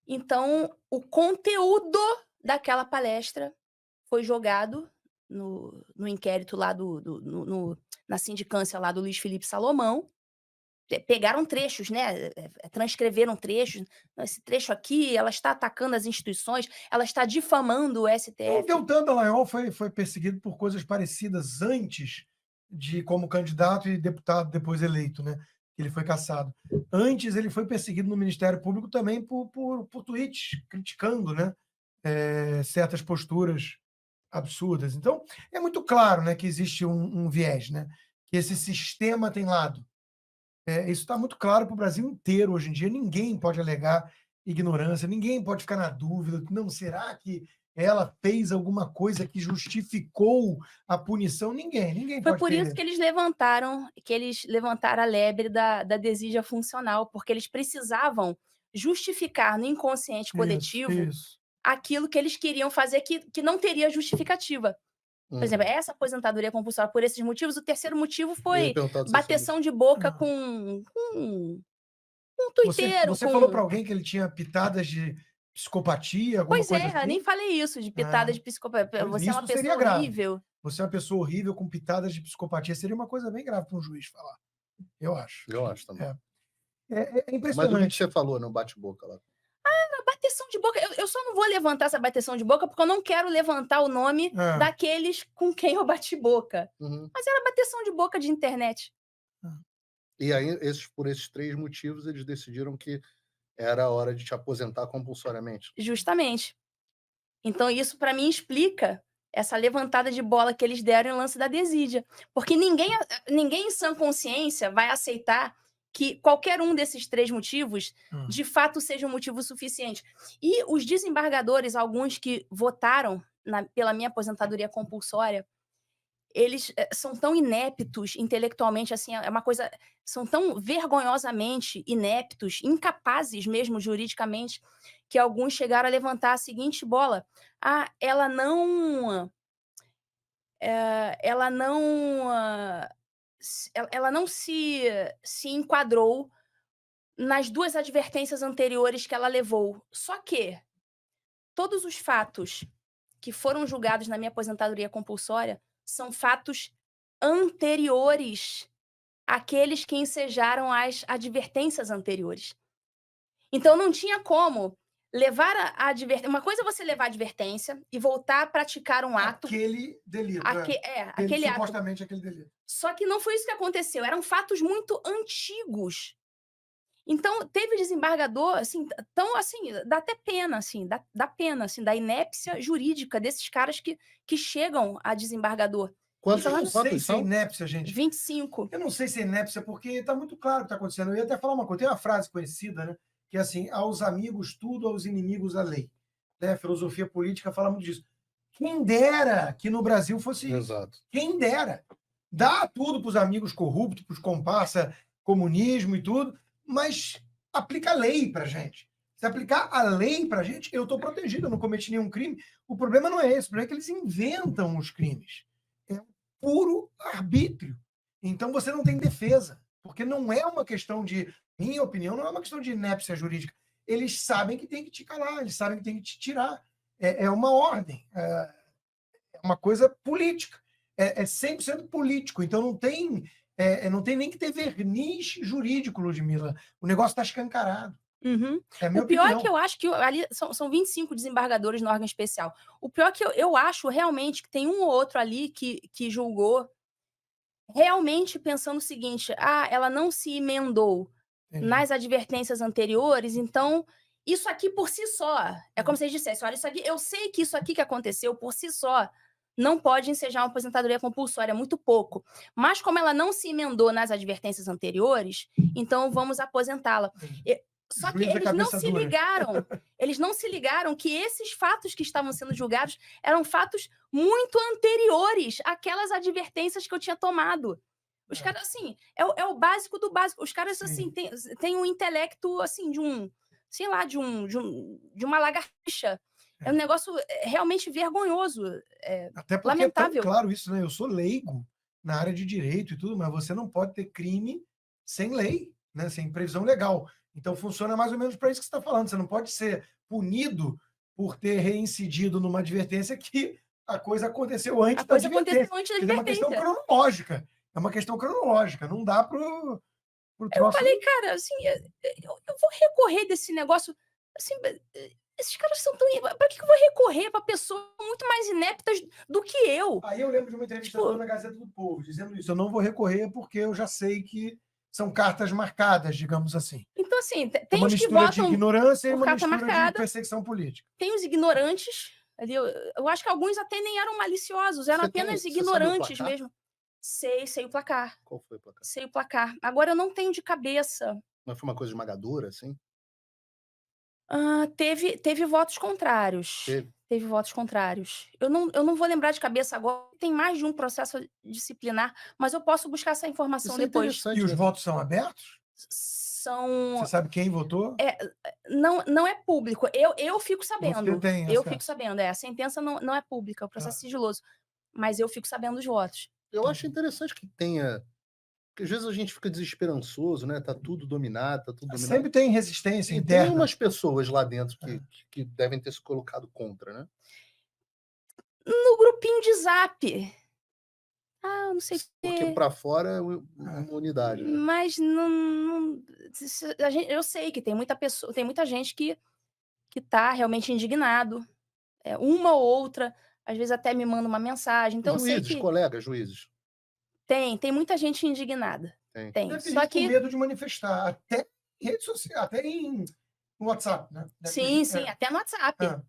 Speaker 3: Então, o conteúdo daquela palestra foi jogado no inquérito lá na sindicância lá do Luiz Felipe Salomão. Pegaram trechos, né? Transcreveram trechos. Esse trecho aqui, ela está atacando as instituições, ela está difamando o
Speaker 2: O
Speaker 3: STF.
Speaker 2: Deltan Dallagnol foi perseguido por coisas parecidas antes de como candidato e deputado depois eleito, né? Ele foi cassado. Antes, ele foi perseguido no Ministério Público também por tweets criticando, né? Certas posturas absurdas. Então, é muito claro, né, que existe um viés, né? Que esse sistema tem lado. Isso está muito claro para o Brasil inteiro hoje em dia. Ninguém pode alegar ignorância, ninguém pode ficar na dúvida. Não, será que ela fez alguma coisa que justificou a punição? Ninguém
Speaker 3: Foi
Speaker 2: pode
Speaker 3: por
Speaker 2: ter.
Speaker 3: isso que eles levantaram a lebre da desídia funcional, porque eles precisavam justificar no inconsciente coletivo
Speaker 2: Isso.
Speaker 3: aquilo que eles queriam fazer que não teria justificativa. Por exemplo, essa aposentadoria compulsória por esses motivos. O terceiro motivo foi bateção de boca com um tuiteiro.
Speaker 2: Você falou para alguém que ele tinha pitadas de psicopatia, alguma
Speaker 3: Pois
Speaker 2: coisa
Speaker 3: é, eu
Speaker 2: assim?
Speaker 3: nem falei isso, de pitada de psicopatia.
Speaker 2: Pois
Speaker 3: Você é uma
Speaker 2: isso seria
Speaker 3: pessoa
Speaker 2: grave.
Speaker 3: horrível.
Speaker 2: Você é uma pessoa horrível com pitadas de psicopatia, seria uma coisa bem grave para um juiz falar. Eu acho.
Speaker 1: Eu acho também.
Speaker 2: É
Speaker 1: Mas o que
Speaker 2: impressionante.
Speaker 1: você falou no bate-boca lá?
Speaker 3: Bateção de boca. Eu só não vou levantar essa bateção de boca porque eu não quero levantar o nome
Speaker 2: É.
Speaker 3: daqueles com quem eu bati boca.
Speaker 1: Uhum.
Speaker 3: Mas era bateção de boca de internet.
Speaker 1: E aí, por esses 3 motivos, eles decidiram que era a hora de te aposentar compulsoriamente.
Speaker 3: Justamente. Então, isso para mim explica essa levantada de bola que eles deram em lance da desídia. Porque ninguém em sã consciência vai aceitar que qualquer um desses 3 motivos, de fato, seja um motivo suficiente. E os desembargadores, alguns que votaram pela minha aposentadoria compulsória, eles são tão ineptos intelectualmente, assim, é uma coisa... São tão vergonhosamente ineptos, incapazes mesmo juridicamente, que alguns chegaram a levantar a seguinte bola: ah, ela não se enquadrou nas 2 advertências anteriores que ela levou. Só que todos os fatos que foram julgados na minha aposentadoria compulsória são fatos anteriores àqueles que ensejaram as advertências anteriores. Então não tinha como levar a advertência. Uma coisa é você levar a advertência e voltar a praticar um ato.
Speaker 2: Aquele delito.
Speaker 3: Aquele ato.
Speaker 2: Supostamente aquele delito.
Speaker 3: Só que não foi isso que aconteceu. Eram fatos muito antigos. Então, teve desembargador, assim, tão assim, dá até pena, assim, dá pena, assim, da inépcia jurídica desses caras que chegam a desembargador.
Speaker 1: Quantos
Speaker 2: Eu não sei
Speaker 1: quantos
Speaker 2: se é
Speaker 1: são?
Speaker 2: inépcia, gente.
Speaker 3: 25.
Speaker 2: Eu não sei se é inépcia, porque está muito claro o que está acontecendo. Eu ia até falar uma coisa. Tem uma frase conhecida, né? Que é assim: aos amigos tudo, aos inimigos a lei. Né? A filosofia política fala muito disso. Quem dera que no Brasil fosse isso.
Speaker 1: Exato.
Speaker 2: Quem dera. Dá tudo para os amigos corruptos, para os comparsa, comunismo e tudo, mas aplica a lei para gente. Se aplicar a lei para gente, eu estou protegido, eu não cometi nenhum crime. O problema não é esse, o problema é que eles inventam os crimes. É puro arbítrio. Então você não tem defesa, porque não é uma questão de, minha opinião, não é uma questão de inépcia jurídica. Eles sabem que tem que te calar, eles sabem que tem que te tirar. É uma ordem, é uma coisa política. É 100% político, então não tem nem que ter verniz jurídico, Ludmila. O negócio está escancarado.
Speaker 3: Uhum.
Speaker 2: É a minha
Speaker 3: O pior
Speaker 2: opinião.
Speaker 3: é que eu acho que ali são 25 desembargadores no órgão especial. O pior é que eu acho realmente que tem um ou outro ali que julgou realmente pensando o seguinte: ah, ela não se emendou nas advertências anteriores, então isso aqui por si só, é como se eles dissessem: olha, isso aqui, eu sei que isso aqui que aconteceu por si só não pode ensejar uma aposentadoria compulsória, é muito pouco. Mas como ela não se emendou nas advertências anteriores, então vamos aposentá-la. Só que eles não se ligaram. Eles não se ligaram que esses fatos que estavam sendo julgados eram fatos muito anteriores àquelas advertências que eu tinha tomado. Os caras, assim, é o básico do básico. Os caras, assim, têm um intelecto, assim, de uma lagartixa. É um negócio realmente vergonhoso.
Speaker 2: Até porque
Speaker 3: lamentável.
Speaker 2: é tão claro isso, né? Eu sou leigo na área de direito e tudo, mas você não pode ter crime sem lei, né? Sem previsão legal. Então funciona mais ou menos para isso que você está falando. Você não pode ser punido por ter reincidido numa advertência que a coisa aconteceu antes da advertência. É uma questão cronológica. É uma questão cronológica. Não dá pro troço.
Speaker 3: Eu falei, cara, assim, eu vou recorrer desse negócio. Assim, esses caras são tão... Para que eu vou recorrer para pessoas muito mais ineptas do que eu?
Speaker 2: Aí eu lembro de uma entrevista na Gazeta do Povo, dizendo isso. Eu não vou recorrer porque eu já sei que são cartas marcadas, digamos assim.
Speaker 3: Então, assim,
Speaker 2: uma
Speaker 3: tem os que
Speaker 2: mistura de
Speaker 3: votam
Speaker 2: ignorância e
Speaker 3: por
Speaker 2: uma
Speaker 3: carta
Speaker 2: mistura
Speaker 3: marcada.
Speaker 2: de perseguição política.
Speaker 3: Tem os ignorantes. Ali, eu acho que alguns até nem eram maliciosos, eram apenas ignorantes mesmo. Sei o placar.
Speaker 1: Qual foi o placar?
Speaker 3: Sei o placar. Agora eu não tenho de cabeça.
Speaker 1: Mas foi uma coisa esmagadora, assim?
Speaker 3: Teve votos contrários. Teve votos contrários. Eu não vou lembrar de cabeça agora. Tem mais de um processo disciplinar, mas eu posso buscar essa informação depois.
Speaker 2: E os votos são abertos?
Speaker 3: São...
Speaker 2: Você sabe quem votou?
Speaker 3: Não é público. Eu fico sabendo.
Speaker 2: Você tem
Speaker 3: eu
Speaker 2: acesso.
Speaker 3: fico sabendo. A sentença não é pública, é o processo sigiloso. Mas eu fico sabendo os votos.
Speaker 1: Eu acho interessante que tenha Porque às vezes a gente fica desesperançoso, né? Tá tudo dominado, tá tudo dominado.
Speaker 2: Sempre tem resistência
Speaker 1: E tem
Speaker 2: interna.
Speaker 1: umas pessoas lá dentro que devem ter se colocado contra, né?
Speaker 3: No grupinho de Zap. Ah, não sei o
Speaker 1: Porque
Speaker 3: quê.
Speaker 1: para fora é uma unidade, né?
Speaker 3: Mas eu sei que tem muita gente que tá realmente indignado. Uma ou outra, às vezes até me manda uma mensagem. Então eu sei
Speaker 1: Juízes,
Speaker 3: que
Speaker 1: colegas, juízes.
Speaker 3: tem muita gente indignada.
Speaker 1: Tem.
Speaker 3: Tem.
Speaker 2: Deve ter
Speaker 3: Só
Speaker 2: gente com
Speaker 3: que
Speaker 2: medo de manifestar, até em rede social, até no WhatsApp, né? Deve ter
Speaker 3: sim,
Speaker 2: gente-
Speaker 3: sim, até no WhatsApp.
Speaker 2: é.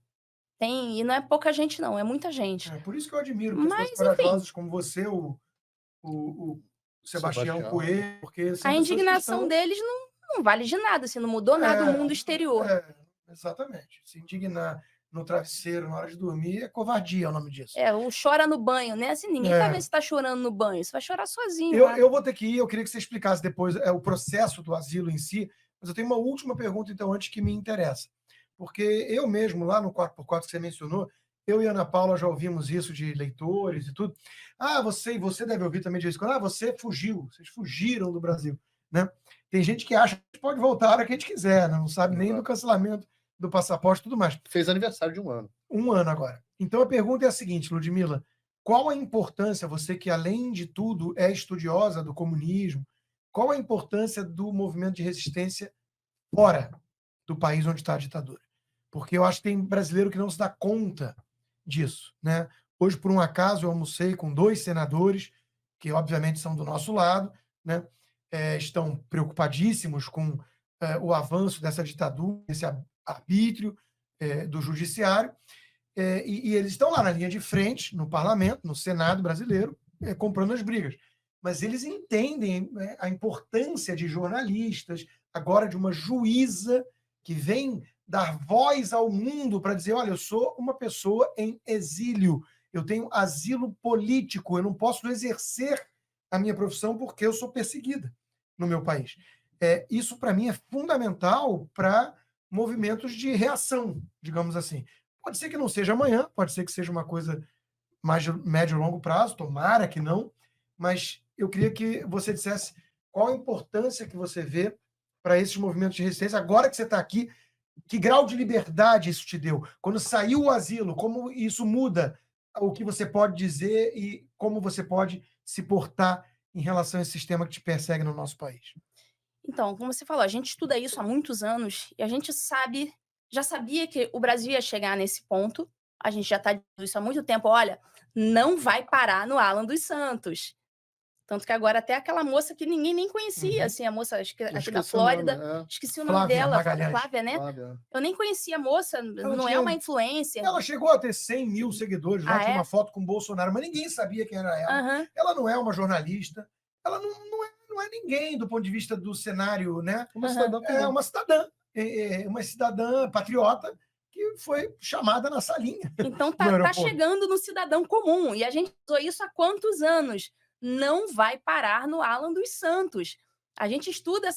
Speaker 3: Tem, e não é pouca gente não, é muita gente.
Speaker 2: Por isso que eu admiro pessoas
Speaker 3: Mas enfim,
Speaker 2: corajosas como você, o Sebastião
Speaker 1: Sebastião.
Speaker 2: Coelho, porque
Speaker 3: a
Speaker 2: são pessoas que
Speaker 3: indignação
Speaker 2: estão...
Speaker 3: deles não vale de nada, assim, não mudou nada o mundo exterior.
Speaker 2: Exatamente. Se indignar no travesseiro na hora de dormir é covardia, é o nome disso.
Speaker 3: O chora no banho, né? Assim, ninguém vai ver se tá chorando no banho, você vai chorar sozinho lá.
Speaker 2: Eu vou ter que ir, eu queria que você explicasse depois o processo do asilo em si, mas eu tenho uma última pergunta, então, antes que me interessa. Porque eu mesmo, lá no 4x4 que você mencionou, eu e a Ana Paula já ouvimos isso de leitores e tudo. Você deve ouvir também de vez em quando, você fugiu, vocês fugiram do Brasil, né? Tem gente que acha que pode voltar a hora que a gente quiser, né? Não sabe nem do cancelamento do passaporte e tudo mais.
Speaker 1: Fez aniversário de 1 ano.
Speaker 2: 1 ano agora. Então a pergunta é a seguinte, Ludmila, qual a importância, você que além de tudo é estudiosa do comunismo, qual a importância do movimento de resistência fora do país onde está a ditadura? Porque eu acho que tem brasileiro que não se dá conta disso, né? Hoje, por um acaso, eu almocei com 2 senadores, que obviamente são do nosso lado, né? Estão preocupadíssimos com o avanço dessa ditadura, esse arbítrio do judiciário, e eles estão lá na linha de frente, no parlamento, no Senado brasileiro, comprando as brigas. Mas eles entendem a importância de jornalistas, agora de uma juíza que vem dar voz ao mundo para dizer, olha, eu sou uma pessoa em exílio, eu tenho asilo político, eu não posso exercer a minha profissão porque eu sou perseguida no meu país. Isso, para mim, é fundamental para movimentos de reação, digamos assim. Pode ser que não seja amanhã, pode ser que seja uma coisa mais de médio e longo prazo, tomara que não, mas eu queria que você dissesse qual a importância que você vê para esses movimentos de resistência, agora que você está aqui, que grau de liberdade isso te deu? Quando saiu o asilo, como isso muda o que você pode dizer e como você pode se portar em relação a esse sistema que te persegue no nosso país?
Speaker 3: Então, como você falou, a gente estuda isso há muitos anos e a gente já sabia que o Brasil ia chegar nesse ponto. A gente já está dizendo isso há muito tempo. Olha, não vai parar no Alan dos Santos. Tanto que agora até aquela moça que ninguém nem conhecia, assim, a moça acho que da Flórida, esqueci o nome
Speaker 2: Flávia
Speaker 3: dela,
Speaker 2: Magalhães.
Speaker 3: Flávia, né?
Speaker 1: Flávia.
Speaker 3: Eu nem conhecia a moça, não é uma influencer.
Speaker 2: Ela chegou a ter 100 mil seguidores, lá tinha uma foto com o Bolsonaro, mas ninguém sabia quem era ela.
Speaker 3: Uhum.
Speaker 2: Ela não é uma jornalista, ela não é ninguém do ponto de vista do cenário, né? É uma cidadã patriota que foi chamada na salinha.
Speaker 3: Então tá chegando no cidadão comum, e a gente usou isso há quantos anos? Não vai parar no Alan dos Santos. A gente estuda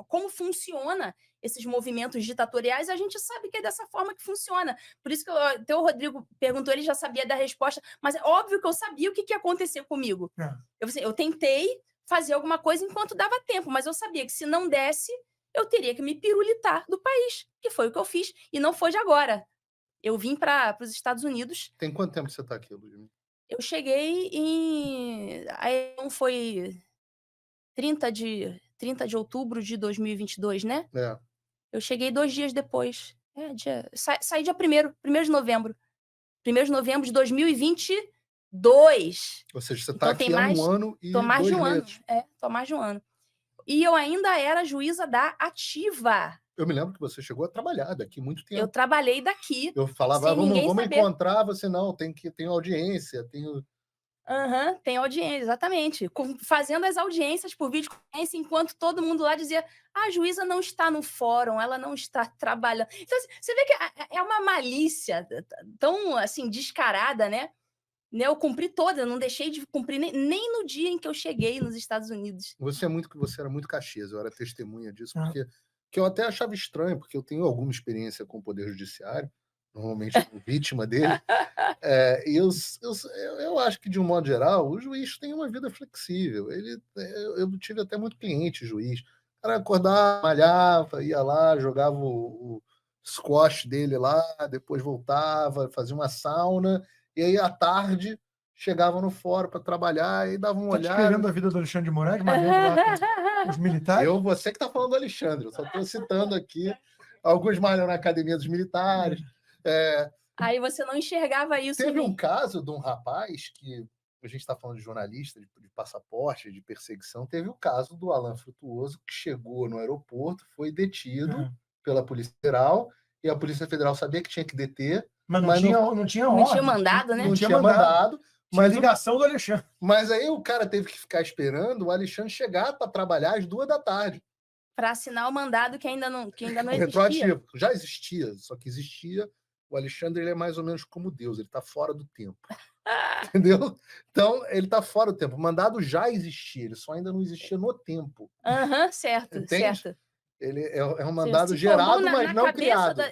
Speaker 3: como funciona esses movimentos ditatoriais, a gente sabe que é dessa forma que funciona. Por isso que até o Rodrigo perguntou, ele já sabia da resposta, mas é óbvio que eu sabia o que ia acontecer comigo. Eu tentei fazer alguma coisa enquanto dava tempo, mas eu sabia que se não desse, eu teria que me pirulitar do país, que foi o que eu fiz, e não foi de agora. Eu vim para os Estados Unidos.
Speaker 1: Tem quanto tempo você está aqui, Ludmila?
Speaker 3: Eu cheguei aí não foi 30 de outubro de 2022, né? Eu cheguei 2 dias depois. Saí dia 1º de novembro. 1º de novembro de 2022.
Speaker 1: Ou seja, você está aqui há 1 ano e 2 meses.
Speaker 3: Tô mais de 1 ano. E eu ainda era juíza da ativa.
Speaker 1: Eu me lembro que você chegou a trabalhar daqui muito tempo.
Speaker 3: Eu trabalhei daqui.
Speaker 1: Eu falava, vamos encontrar, você não, tem audiência,
Speaker 3: tem audiência, exatamente. Fazendo as audiências por videoconferência, enquanto todo mundo lá dizia, a juíza não está no fórum, ela não está trabalhando. Então, você vê que é uma malícia tão, assim, descarada, né? Eu cumpri toda, eu não deixei de cumprir nem no dia em que eu cheguei nos Estados Unidos.
Speaker 1: Você era muito Caxias, eu era testemunha disso, porque que eu até achava estranho, porque eu tenho alguma experiência com o Poder Judiciário, normalmente vítima dele. E eu acho que, de um modo geral, o juiz tem uma vida flexível. Eu tive até muito cliente juiz. O cara acordava, malhava, ia lá, jogava o squash dele lá, depois voltava, fazia uma sauna, e aí à tarde chegava no fórum para trabalhar e dava uma
Speaker 2: Tá descrevendo
Speaker 1: olhada.
Speaker 2: a vida do Alexandre de Moraes, malhando lá com os militares?
Speaker 1: Você que está falando do Alexandre, eu só estou citando aqui. Alguns malham na academia dos militares.
Speaker 3: Aí você não enxergava isso em
Speaker 1: Teve um
Speaker 3: mim.
Speaker 1: caso de um rapaz que a gente está falando de jornalista, de passaporte, de perseguição. Teve o caso do Alan Frutuoso, que chegou no aeroporto, foi detido pela Polícia Federal, e a Polícia Federal sabia que tinha que deter,
Speaker 2: Mas não
Speaker 1: Mas
Speaker 2: tinha,
Speaker 1: não-
Speaker 2: não tinha
Speaker 3: Não
Speaker 2: ordem.
Speaker 3: tinha mandado, né?
Speaker 1: não tinha mandado.
Speaker 2: Tinha
Speaker 1: Mas,
Speaker 2: ligação do Alexandre.
Speaker 1: mas aí o cara teve que ficar esperando o Alexandre chegar para trabalhar às 2 da tarde.
Speaker 3: Para assinar o mandado que ainda não existia.
Speaker 1: Retroativo. Já existia, só que existia. O Alexandre ele é mais ou menos como Deus, ele está fora do tempo. Entendeu? Então, ele está fora do tempo. O mandado já existia, ele só ainda não existia no tempo.
Speaker 3: Aham, certo,
Speaker 1: Entende?
Speaker 3: certo.
Speaker 1: Ele é um
Speaker 3: Se
Speaker 1: mandado
Speaker 3: formou
Speaker 1: gerado, mas
Speaker 3: na
Speaker 1: não
Speaker 3: cabeça
Speaker 1: criado.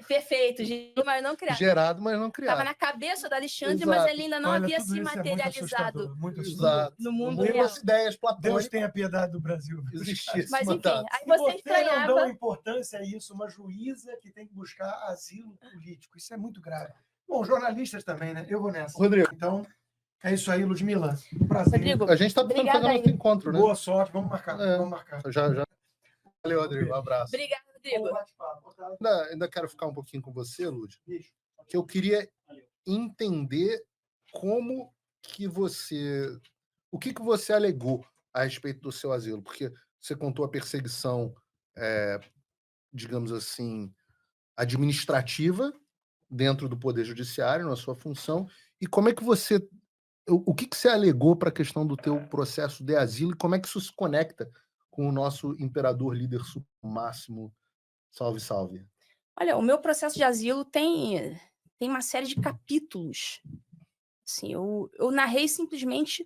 Speaker 3: Perfeito, mas não criado.
Speaker 1: Gerado, mas não criado.
Speaker 3: Estava na cabeça do Alexandre,
Speaker 1: Exato.
Speaker 3: mas ele ainda não
Speaker 2: Olha,
Speaker 3: havia
Speaker 2: tudo
Speaker 3: se
Speaker 2: isso é muito
Speaker 3: materializado
Speaker 2: assustador, muito assustador.
Speaker 1: Exato.
Speaker 3: no mundo
Speaker 1: mundo
Speaker 3: real.
Speaker 1: das ideias
Speaker 2: Deus
Speaker 1: platônicas
Speaker 2: tenha piedade do Brasil.
Speaker 1: existia esse
Speaker 3: Mas enfim,
Speaker 1: mandado.
Speaker 3: aí
Speaker 2: Se
Speaker 3: você
Speaker 2: você não
Speaker 3: estranhava.
Speaker 2: dão importância a isso, uma juíza que tem que buscar asilo político, isso é muito grave. Bom, jornalistas também, né? Eu vou nessa.
Speaker 1: Rodrigo,
Speaker 2: Então, é isso aí, Ludmila. Um prazer.
Speaker 3: Rodrigo,
Speaker 1: a gente está precisando
Speaker 3: obrigada
Speaker 1: fazer
Speaker 3: aí.
Speaker 1: outro encontro, né?
Speaker 2: Boa sorte, vamos marcar.
Speaker 1: É.
Speaker 2: Vamos marcar.
Speaker 1: Já. Valeu, Rodrigo. Um abraço.
Speaker 3: Obrigada, Rodrigo.
Speaker 1: Ainda quero ficar um pouquinho com você, Lud, que eu queria entender como que você... O que você alegou a respeito do seu asilo? Porque você contou a perseguição, digamos assim, administrativa dentro do Poder Judiciário, na sua função, e como é que você... O que você alegou para a questão do teu processo de asilo e como é que isso se conecta com o nosso imperador líder máximo, salve, salve?
Speaker 3: Olha, o meu processo de asilo tem uma série de capítulos. Assim, eu narrei simplesmente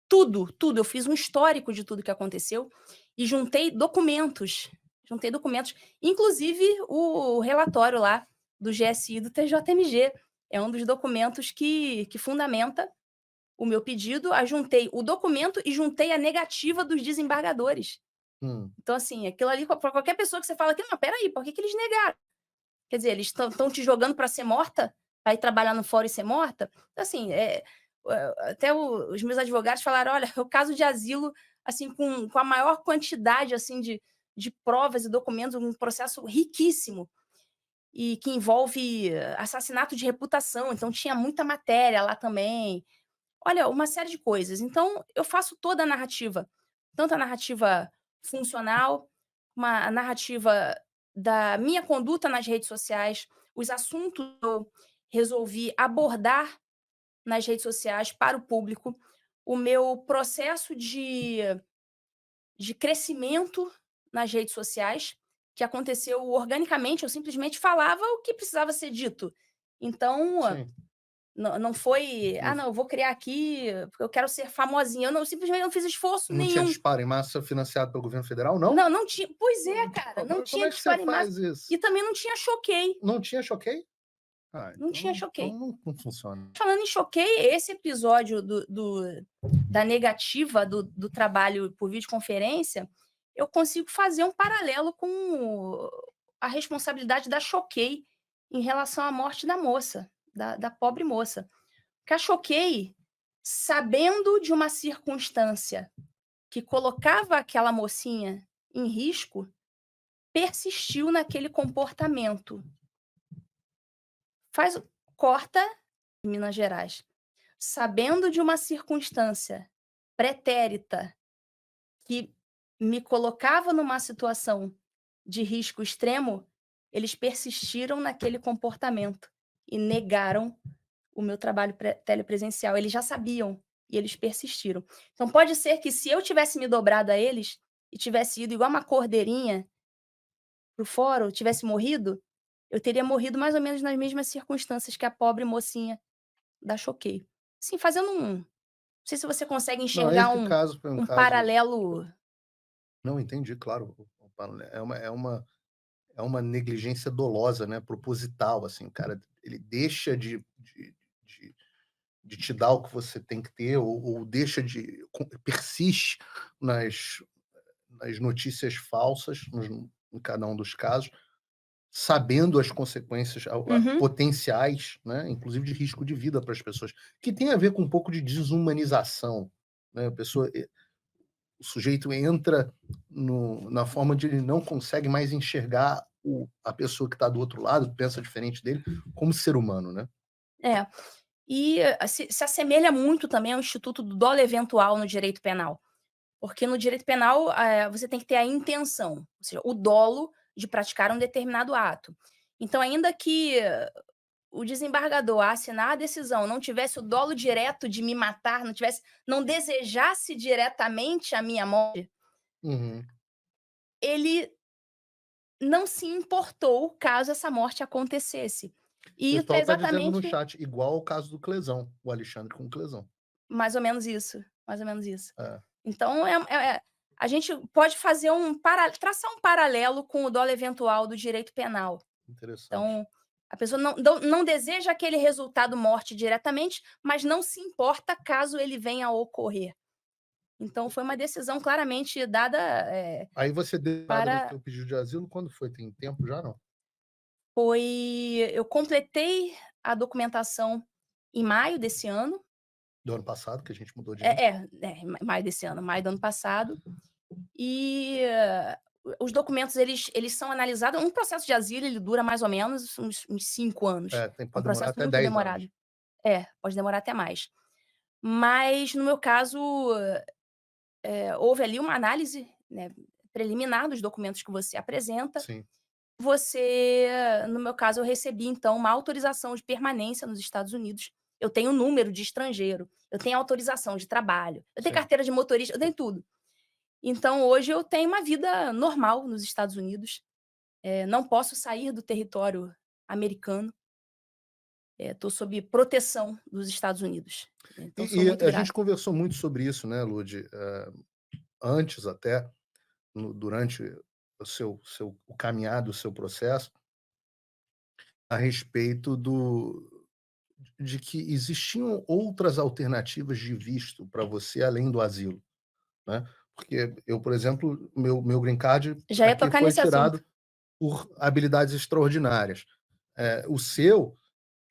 Speaker 3: tudo. Eu fiz um histórico de tudo que aconteceu e juntei documentos. Inclusive o relatório lá do GSI do TJMG. É um dos documentos que fundamenta o meu pedido. Juntei o documento e juntei a negativa dos desembargadores. Então, assim, aquilo ali, para qualquer pessoa que você fala aqui, não, peraí, por que eles negaram? Quer dizer, eles estão te jogando para ser morta? Para ir trabalhar no fórum e ser morta? Então, assim, até os meus advogados falaram, olha, o caso de asilo, assim, com a maior quantidade, assim, de provas e documentos, um processo riquíssimo, e que envolve assassinato de reputação, então tinha muita matéria lá também. Olha, uma série de coisas. Então, eu faço toda a narrativa, tanto a narrativa funcional, a narrativa da minha conduta nas redes sociais, os assuntos que eu resolvi abordar nas redes sociais para o público, o meu processo de crescimento nas redes sociais, que aconteceu organicamente, eu simplesmente falava o que precisava ser dito. Então, não foi, não, eu vou criar aqui, porque eu quero ser famosinha. Eu simplesmente não fiz esforço
Speaker 1: Não
Speaker 3: nenhum.
Speaker 1: tinha disparo em massa financiado pelo governo federal, não?
Speaker 3: Não tinha. Pois é, cara, não tinha disparo em massa.
Speaker 1: Isso?
Speaker 3: E também não tinha choquei.
Speaker 1: Não tinha choquei?
Speaker 3: Não tinha choquei.
Speaker 1: Então não funciona.
Speaker 3: Falando em choquei, esse episódio da negativa do trabalho por videoconferência, eu consigo fazer um paralelo com a responsabilidade da choquei em relação à morte da moça, da pobre moça. Porque a choquei, sabendo de uma circunstância que colocava aquela mocinha em risco, persistiu naquele comportamento. Corta Minas Gerais. Sabendo de uma circunstância pretérita que me colocava numa situação de risco extremo, eles persistiram naquele comportamento e negaram o meu trabalho telepresencial. Eles já sabiam e eles persistiram. Então, pode ser que se eu tivesse me dobrado a eles e tivesse ido igual uma cordeirinha para o fórum, tivesse morrido, eu teria morrido mais ou menos nas mesmas circunstâncias que a pobre mocinha da Choquei. Sim, fazendo não sei se você consegue enxergar
Speaker 1: Não, esse caso foi um caso...
Speaker 3: paralelo.
Speaker 1: Não, entendi, claro. é uma negligência dolosa, né, proposital, assim, o cara ele deixa de de te dar o que você tem que ter ou deixa de persiste nas notícias falsas, em cada um dos casos, sabendo as consequências
Speaker 3: Uhum.
Speaker 1: potenciais, né, inclusive de risco de vida para as pessoas, que tem a ver com um pouco de desumanização, né, a pessoa o sujeito entra na forma de ele não consegue mais enxergar a pessoa que está do outro lado, que pensa diferente dele, como ser humano, né.
Speaker 3: É. E se assemelha muito também ao instituto do dolo eventual no direito penal. Porque no direito penal, você tem que ter a intenção, ou seja, o dolo de praticar um determinado ato. Então, ainda que o desembargador, a assinar a decisão, não tivesse o dolo direto de me matar, não desejasse diretamente a minha morte,
Speaker 1: Uhum.
Speaker 3: ele não se importou caso essa morte acontecesse.
Speaker 1: O
Speaker 3: E isso é
Speaker 1: pessoal está dizendo no
Speaker 3: exatamente
Speaker 1: chat, igual ao caso do Clesão, o Alexandre com o Clesão.
Speaker 3: mais ou menos isso, mais ou menos isso.
Speaker 1: É,
Speaker 3: Então a gente pode fazer traçar um paralelo com o dolo eventual do direito penal.
Speaker 1: interessante.
Speaker 3: Então, a pessoa não deseja aquele resultado morte diretamente, mas não se importa caso ele venha a ocorrer. Então foi uma decisão claramente dada,
Speaker 1: Aí você deu entrada no
Speaker 3: para
Speaker 1: teu pedido de asilo quando foi? Tem tempo já, não?
Speaker 3: eu completei a documentação em maio desse ano.
Speaker 1: Do ano passado, que a gente mudou de ano?
Speaker 3: Maio desse ano, maio do ano passado. E os documentos eles são analisados. Um processo de asilo ele dura mais ou menos uns 5 anos.
Speaker 1: É,
Speaker 3: É um
Speaker 1: pode demorar
Speaker 3: processo
Speaker 1: até
Speaker 3: muito
Speaker 1: 10 anos.
Speaker 3: demorado. É, pode demorar até mais. Mas no meu caso, houve ali uma análise, né, preliminar dos documentos que você apresenta.
Speaker 1: Sim,
Speaker 3: No meu caso, eu recebi então uma autorização de permanência nos Estados Unidos. Eu tenho número de estrangeiro, eu tenho autorização de trabalho, eu tenho
Speaker 1: sim.
Speaker 3: carteira de motorista, eu tenho tudo. Então hoje eu tenho uma vida normal nos Estados Unidos, não posso sair do território americano, estou sob proteção dos Estados Unidos. Então sou
Speaker 1: E
Speaker 3: muito
Speaker 1: a gente
Speaker 3: grata.
Speaker 1: conversou muito sobre isso, né, Lud, antes até, durante o caminhar do seu processo, a respeito de que existiam outras alternativas de visto para você além do asilo, né. Porque eu, por exemplo, meu green card
Speaker 3: Já ia
Speaker 1: aqui
Speaker 3: tocar
Speaker 1: foi
Speaker 3: nesse assunto.
Speaker 1: tirado por habilidades extraordinárias. O seu,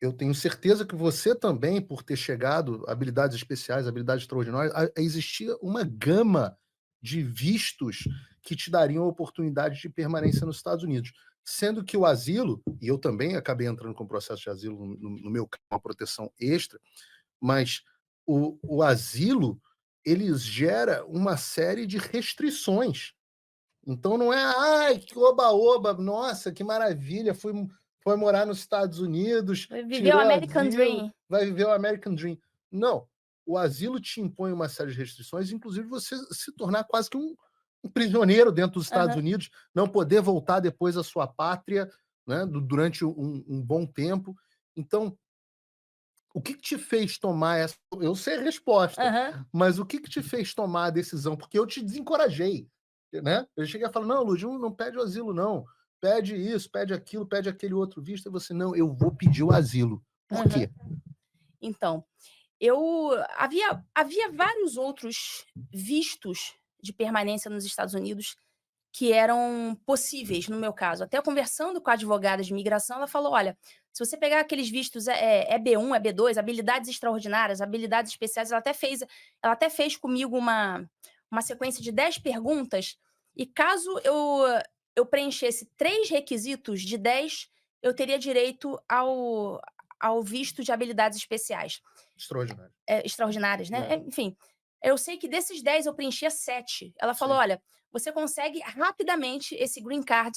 Speaker 1: eu tenho certeza que você também, por ter chegado, habilidades especiais, habilidades extraordinárias, existia uma gama de vistos que te dariam a oportunidade de permanência nos Estados Unidos. Sendo que o asilo, e eu também acabei entrando com o processo de asilo, no meu caso, uma proteção extra, mas o asilo, ele gera uma série de restrições. Então não é, ai, que oba-oba, nossa, que maravilha, foi morar nos Estados Unidos,
Speaker 3: Vai viver o
Speaker 1: tirou
Speaker 3: American
Speaker 1: asilo,
Speaker 3: Dream.
Speaker 1: vai viver o American Dream. Não, o asilo te impõe uma série de restrições, inclusive você se tornar quase que um prisioneiro dentro dos Estados
Speaker 3: Aham,
Speaker 1: Unidos, não poder voltar depois à sua pátria, né, durante um bom tempo. Então, o que te fez tomar essa, eu sei a resposta,
Speaker 3: aham,
Speaker 1: mas o que te fez tomar a decisão? Porque eu te desencorajei, né, eu cheguei a falar: "Não, Lud, não pede o asilo não, pede isso, pede aquilo, pede aquele outro visto", e você: "Não, eu vou pedir o asilo". Por
Speaker 3: aham.
Speaker 1: quê?
Speaker 3: Então, havia vários outros vistos de permanência nos Estados Unidos que eram possíveis, no meu caso. Até conversando com a advogada de imigração, ela falou: "Olha, se você pegar aqueles vistos B1, é B2, habilidades extraordinárias, habilidades especiais", ela até fez comigo uma sequência de 10 perguntas, e caso eu preenchesse 3 requisitos de 10, eu teria direito ao visto de habilidades especiais.
Speaker 1: Extraordinário.
Speaker 3: Extraordinárias, né,
Speaker 1: É,
Speaker 3: enfim. Eu sei que desses 10 eu preenchia 7. Ela falou:
Speaker 1: sim.
Speaker 3: "Olha, você consegue rapidamente esse green card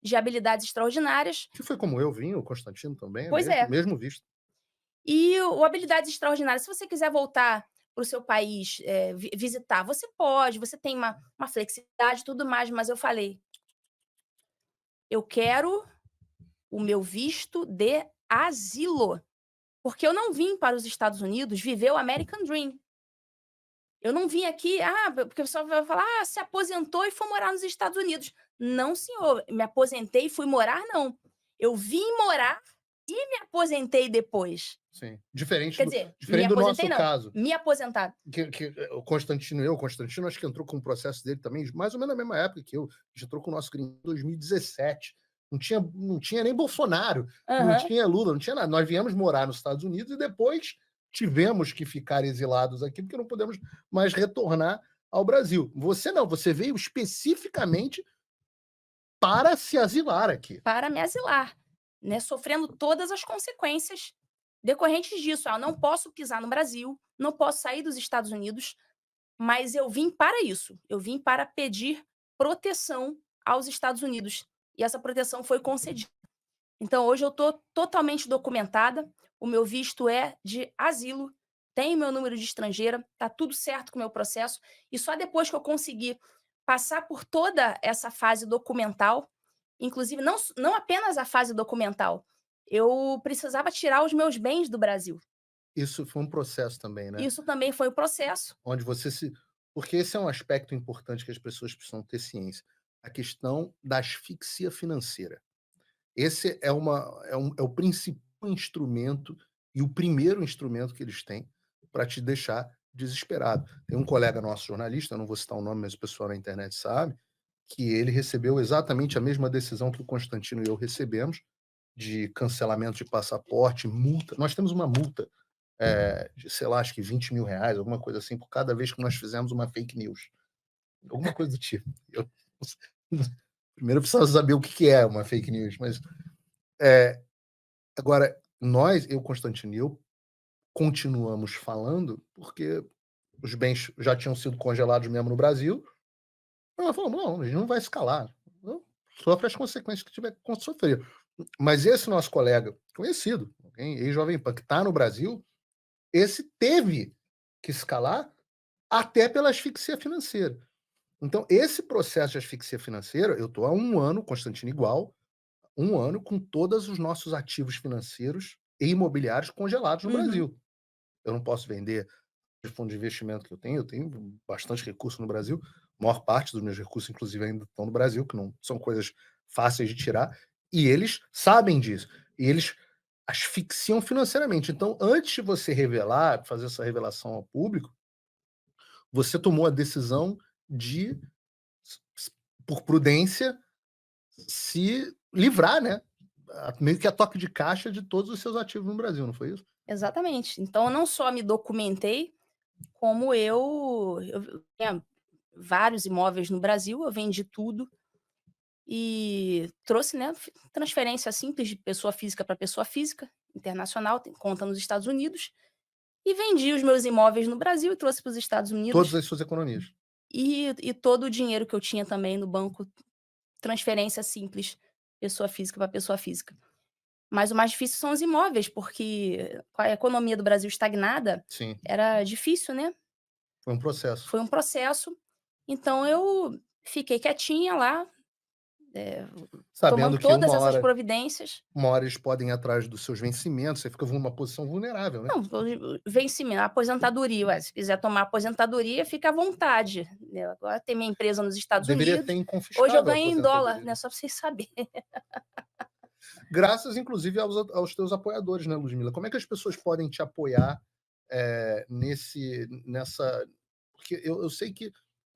Speaker 3: de habilidades extraordinárias".
Speaker 1: Que foi como eu vim, o Constantino também, é
Speaker 3: Pois é.
Speaker 1: mesmo visto.
Speaker 3: E o habilidades extraordinárias, se você quiser voltar para o seu país, visitar, você pode, você tem uma flexibilidade e tudo mais, mas eu falei: "Eu quero o meu visto de asilo, porque eu não vim para os Estados Unidos viver o American Dream". Eu não vim aqui, porque o pessoal vai falar: "Ah, se aposentou e foi morar nos Estados Unidos". Não, senhor, me aposentei e fui morar, não. Eu vim morar e me aposentei depois.
Speaker 1: Sim.
Speaker 3: Quer dizer, me
Speaker 1: Diferente do
Speaker 3: aposentei
Speaker 1: nosso
Speaker 3: não,
Speaker 1: caso,
Speaker 3: me aposentar.
Speaker 1: que o Constantino acho que entrou com o processo dele também, mais ou menos na mesma época que eu. A gente entrou com o nosso gringo em 2017. Não tinha nem Bolsonaro, não
Speaker 3: Aham.
Speaker 1: tinha Lula, não tinha nada. Nós viemos morar nos Estados Unidos e depois tivemos que ficar exilados aqui, porque não podemos mais retornar ao Brasil. Você não, você veio especificamente para se asilar aqui.
Speaker 3: Para me asilar, né, sofrendo todas as consequências decorrentes disso. Eu não posso pisar no Brasil, não posso sair dos Estados Unidos, mas eu vim para isso. Eu vim para pedir proteção aos Estados Unidos e essa proteção foi concedida. Então hoje eu estou totalmente documentada, o meu visto é de asilo, tenho meu número de estrangeira, está tudo certo com o meu processo, e só depois que eu conseguir passar por toda essa fase documental, inclusive não apenas a fase documental, eu precisava tirar os meus bens do Brasil.
Speaker 1: Isso foi um processo também, né?
Speaker 3: Isso também foi o processo.
Speaker 1: Onde você se. Porque esse é um aspecto importante que as pessoas precisam ter ciência. A questão da asfixia financeira. Esse é o principal instrumento e o primeiro instrumento que eles têm para te deixar desesperado. Tem um colega nosso jornalista, não vou citar o nome, mas o pessoal na internet sabe, que ele recebeu exatamente a mesma decisão que o Constantino e eu recebemos, de cancelamento de passaporte, multa. Nós temos uma multa de, sei lá, acho que R$ 20.000, alguma coisa assim, por cada vez que nós fizemos uma fake news. Alguma coisa do tipo. Primeiro eu preciso saber o que é uma fake news, mas agora, eu, Constantino e eu, continuamos falando porque os bens já tinham sido congelados mesmo no Brasil. Ela falou: não, a gente não vai escalar. Sofre as consequências que tiver que sofrer. Mas esse nosso colega conhecido, ex-Jovem Pan, que está no Brasil, esse teve que escalar até pela asfixia financeira. Então, esse processo de asfixia financeira, eu estou há 1 ano, Constantino igual, 1 ano com todos os nossos ativos financeiros e imobiliários congelados no
Speaker 3: Uhum.
Speaker 1: Brasil. Eu não posso vender de fundo de investimento que eu tenho bastante recurso no Brasil, a maior parte dos meus recursos, inclusive, ainda estão no Brasil, que não são coisas fáceis de tirar, e eles sabem disso, e eles asfixiam financeiramente. Então, antes de você revelar, fazer essa revelação ao público, você tomou a decisão de, por prudência, se livrar, né? Meio que a toque de caixa de todos os seus ativos no Brasil, não foi isso?
Speaker 3: Exatamente. Então eu não só me documentei, como eu tinha vários imóveis no Brasil, eu vendi tudo e trouxe, né, transferência simples de pessoa física para pessoa física, internacional, tem conta nos Estados Unidos, e vendi os meus imóveis no Brasil e trouxe para os Estados
Speaker 1: Todas
Speaker 3: Unidos,
Speaker 1: as suas economias.
Speaker 3: e todo o dinheiro que eu tinha também no banco, transferência simples, pessoa física para pessoa física. Mas o mais difícil são os imóveis, porque com a economia do Brasil estagnada,
Speaker 1: Sim,
Speaker 3: era difícil, né.
Speaker 1: foi um processo.
Speaker 3: Foi um processo, então eu fiquei quietinha lá,
Speaker 1: Sabendo
Speaker 3: tomando
Speaker 1: que
Speaker 3: todas essas providências.
Speaker 1: uma hora eles podem ir atrás dos seus vencimentos, você fica numa posição vulnerável, né?
Speaker 3: Não, o vencimento, a aposentadoria, ué, se quiser tomar aposentadoria, fica à vontade, né, agora tem minha empresa nos Estados
Speaker 1: Deveria ser
Speaker 3: Unidos, hoje eu
Speaker 1: inconfiscável a
Speaker 3: ganho em dólar,
Speaker 1: aposentadoria,
Speaker 3: né,
Speaker 1: né?
Speaker 3: só pra vocês saberem.
Speaker 1: Graças, inclusive, aos teus apoiadores, né, Ludmila? Como é que as pessoas podem te apoiar nessa... Porque eu sei que,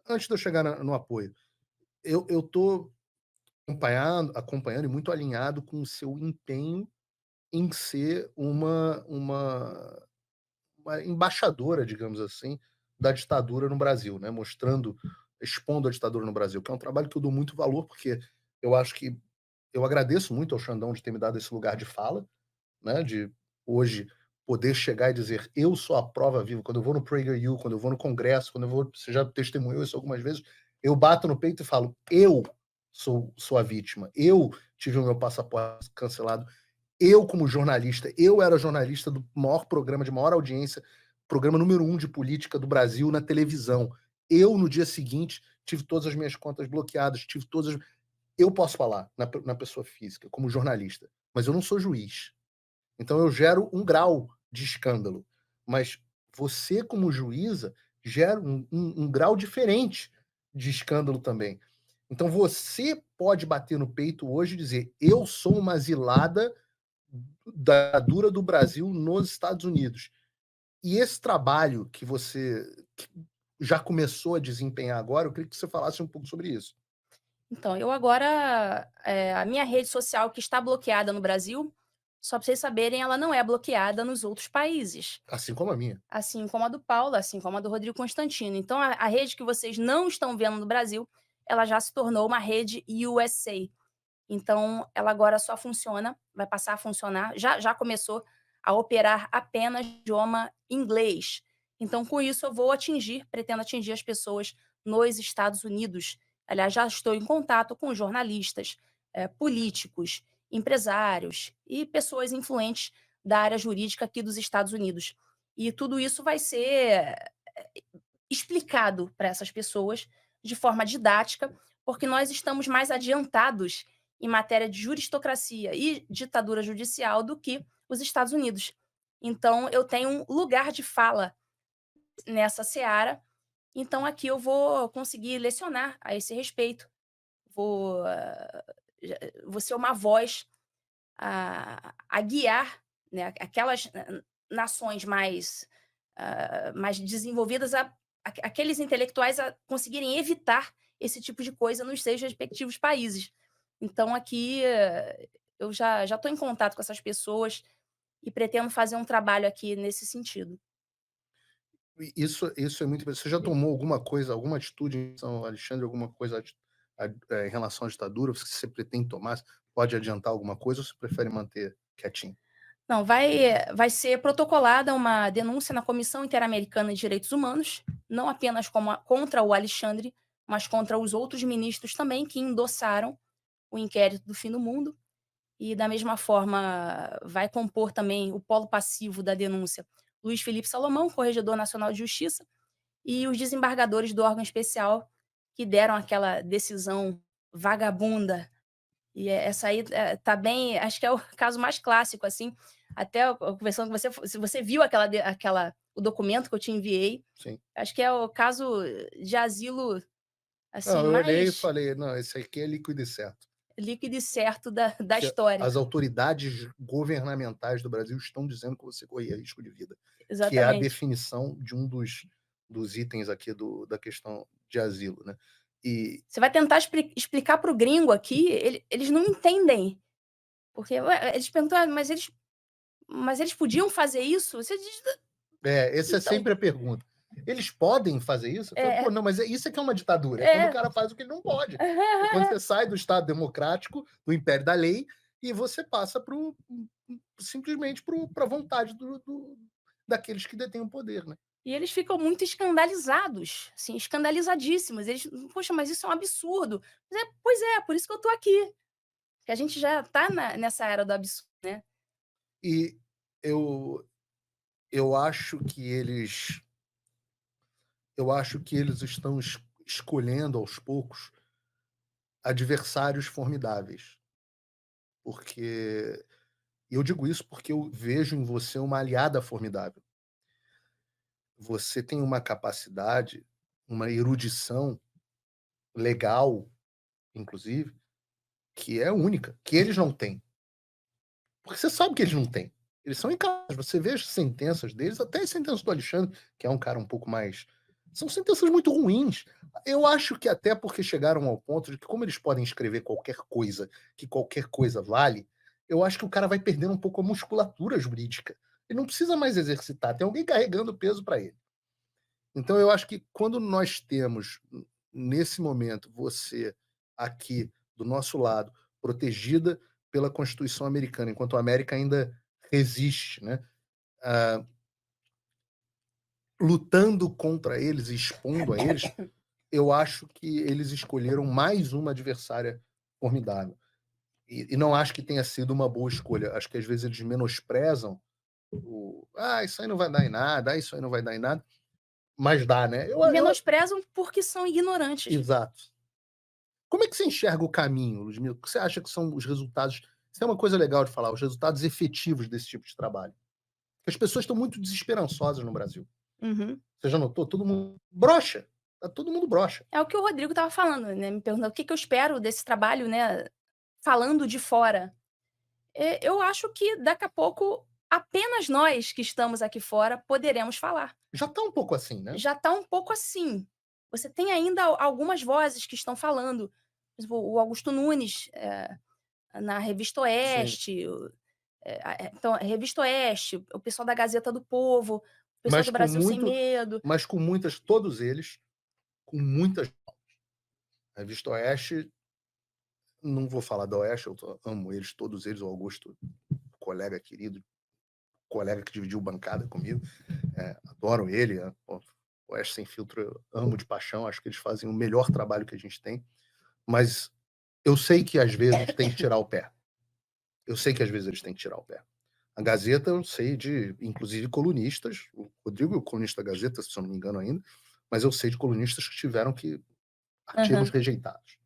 Speaker 1: antes de eu chegar no apoio, eu estou acompanhando e muito alinhado com o seu empenho em ser uma embaixadora, digamos assim, da ditadura no Brasil, né? Expondo a ditadura no Brasil, que é um trabalho que eu dou muito valor, porque eu acho que eu agradeço muito ao Xandão de ter me dado esse lugar de fala, né? De hoje poder chegar e dizer: eu sou a prova viva. Quando eu vou no PragerU, quando eu vou no Congresso, quando eu vou, você já testemunhou isso algumas vezes, eu bato no peito e falo: eu sou a vítima, eu tive o meu passaporte cancelado, eu, como jornalista, eu era jornalista do maior programa de maior audiência, programa número 1 de política do Brasil na televisão. Eu, no dia seguinte, tive todas as minhas contas bloqueadas, tive todas. Eu posso falar na pessoa física, como jornalista, mas eu não sou juiz. Então eu gero um grau de escândalo. Mas você, como juíza, gera um grau diferente de escândalo também. Então você pode bater no peito hoje e dizer: eu sou uma exilada da dura do Brasil nos Estados Unidos. E esse trabalho que você já começou a desempenhar agora, eu queria que você falasse um pouco sobre isso.
Speaker 3: Então, eu agora, a minha rede social que está bloqueada no Brasil, só para vocês saberem, ela não é bloqueada nos outros países,
Speaker 1: Assim como a minha.
Speaker 3: assim como a do Paulo, assim como a do Rodrigo Constantino. Então, a rede que vocês não estão vendo no Brasil, ela já se tornou uma rede USA. Então, ela agora só funciona, vai passar a funcionar, já começou a operar apenas no idioma inglês. Então, com isso, eu vou pretendo atingir as pessoas nos Estados Unidos. Aliás, já estou em contato com jornalistas, políticos, empresários e pessoas influentes da área jurídica aqui dos Estados Unidos. E tudo isso vai ser explicado para essas pessoas de forma didática, porque nós estamos mais adiantados em matéria de juristocracia e ditadura judicial do que os Estados Unidos. Então, eu tenho um lugar de fala nessa seara, então aqui eu vou conseguir lecionar a esse respeito, vou, vou ser uma voz a guiar, né, aquelas nações mais desenvolvidas, aqueles intelectuais a conseguirem evitar esse tipo de coisa nos seus respectivos países. Então aqui eu já estou em contato com essas pessoas e pretendo fazer um trabalho aqui nesse sentido.
Speaker 1: Isso é muito interessante. Você já tomou alguma coisa, alguma atitude em relação ao Alexandre, alguma coisa em relação à ditadura? Você pretende tomar? Pode adiantar alguma coisa ou você prefere manter quietinho?
Speaker 3: Não, vai ser protocolada uma denúncia na Comissão Interamericana de Direitos Humanos, não apenas contra o Alexandre, mas contra os outros ministros também que endossaram o inquérito do fim do mundo. E, da mesma forma, vai compor também o polo passivo da denúncia Luiz Felipe Salomão, Corregedor Nacional de Justiça, e os desembargadores do órgão especial que deram aquela decisão vagabunda. E essa aí tá bem, acho que é o caso mais clássico, assim. Até eu conversando com você, se você viu o documento que eu te enviei,
Speaker 1: Sim.
Speaker 3: acho que é o caso de asilo assim
Speaker 1: Não, eu olhei e
Speaker 3: mais
Speaker 1: falei: não, esse aqui é líquido e certo.
Speaker 3: líquido e certo da
Speaker 1: Que
Speaker 3: história.
Speaker 1: as autoridades governamentais do Brasil estão dizendo que você corria risco de vida, que é a
Speaker 3: Exatamente.
Speaker 1: definição de um dos itens aqui da questão de asilo, né? E
Speaker 3: Você vai tentar explicar para o gringo aqui, eles não entendem. Porque ué, eles perguntam: "Ah, mas eles podiam fazer isso?" Você diz:
Speaker 1: essa é
Speaker 3: "Então,
Speaker 1: sempre a pergunta. Eles podem fazer isso? Eu falei: "Pô,
Speaker 3: é
Speaker 1: não, mas isso é que é uma ditadura, é quando o
Speaker 3: é
Speaker 1: cara faz o que ele não pode. É quando você sai do Estado democrático, do império da lei, e você passa simplesmente para a vontade daqueles que detêm o poder, né?"
Speaker 3: E eles ficam muito escandalizados, assim, escandalizadíssimos. Eles: "Poxa, mas isso é um absurdo". Pois é, por isso que eu tô aqui, que a gente já tá nessa era do absurdo, né.
Speaker 1: E eu eu acho que eles eu acho que eles estão escolhendo aos poucos adversários formidáveis, porque e eu digo isso porque eu vejo em você uma aliada formidável. Você tem uma capacidade, uma erudição legal, inclusive, que é única, que eles não têm. Porque você sabe que eles não têm. Eles são incapazes. Você vê as sentenças deles, até as sentenças do Alexandre, que é um cara um pouco mais. São sentenças muito ruins. Eu acho que até porque chegaram ao ponto de que, como eles podem escrever qualquer coisa, que qualquer coisa vale, eu acho que o cara vai perdendo um pouco a musculatura jurídica. Ele não precisa mais exercitar, tem alguém carregando o peso para ele. Então, eu acho que quando nós temos, nesse momento, você aqui do nosso lado, protegida pela Constituição americana, enquanto a América ainda resiste, né? ah, lutando contra eles e expondo a eles, eu acho que eles escolheram mais uma adversária formidável. E não acho que tenha sido uma boa escolha. Acho que às vezes eles menosprezam isso aí não vai dar em nada, isso aí não vai dar em nada, mas dá, né?
Speaker 3: Menosprezam porque são ignorantes.
Speaker 1: Exato. Como é que você enxerga o caminho, Ludmila? O que você acha que são os resultados? Isso é uma coisa legal de falar, os resultados efetivos desse tipo de trabalho. As pessoas estão muito desesperançosas no Brasil.
Speaker 3: Uhum.
Speaker 1: Você já notou? Todo mundo brocha. Tá todo mundo brocha.
Speaker 3: É o que o Rodrigo estava falando, né, me perguntando o que que eu espero desse trabalho, né, falando de fora. Eu acho que daqui a pouco apenas nós que estamos aqui fora poderemos falar.
Speaker 1: Já tá um pouco assim, né?
Speaker 3: Já está um pouco assim. Você tem ainda algumas vozes que estão falando, por exemplo, o Augusto Nunes, na Revista
Speaker 1: Sim.
Speaker 3: Oeste, então, a Revista Oeste, o pessoal da Gazeta do Povo, o pessoal
Speaker 1: Mas
Speaker 3: do
Speaker 1: com
Speaker 3: Brasil Sem
Speaker 1: muito
Speaker 3: Medo.
Speaker 1: mas com muitas todos eles, com muitas a Revista Oeste, não vou falar da Oeste, amo eles, todos eles, o Augusto, colega querido, colega que dividiu bancada comigo, adoro ele, pô, Oeste Sem Filtro eu amo de paixão, acho que eles fazem o melhor trabalho que a gente tem, mas eu sei que às vezes tem que tirar o pé. Eu sei que às vezes eles têm que tirar o pé. A Gazeta, eu sei de, inclusive, colunistas, o Rodrigo é o colunista da Gazeta, se eu não me engano ainda, mas eu sei de colunistas que tiveram que artigos
Speaker 3: Aham.
Speaker 1: rejeitados.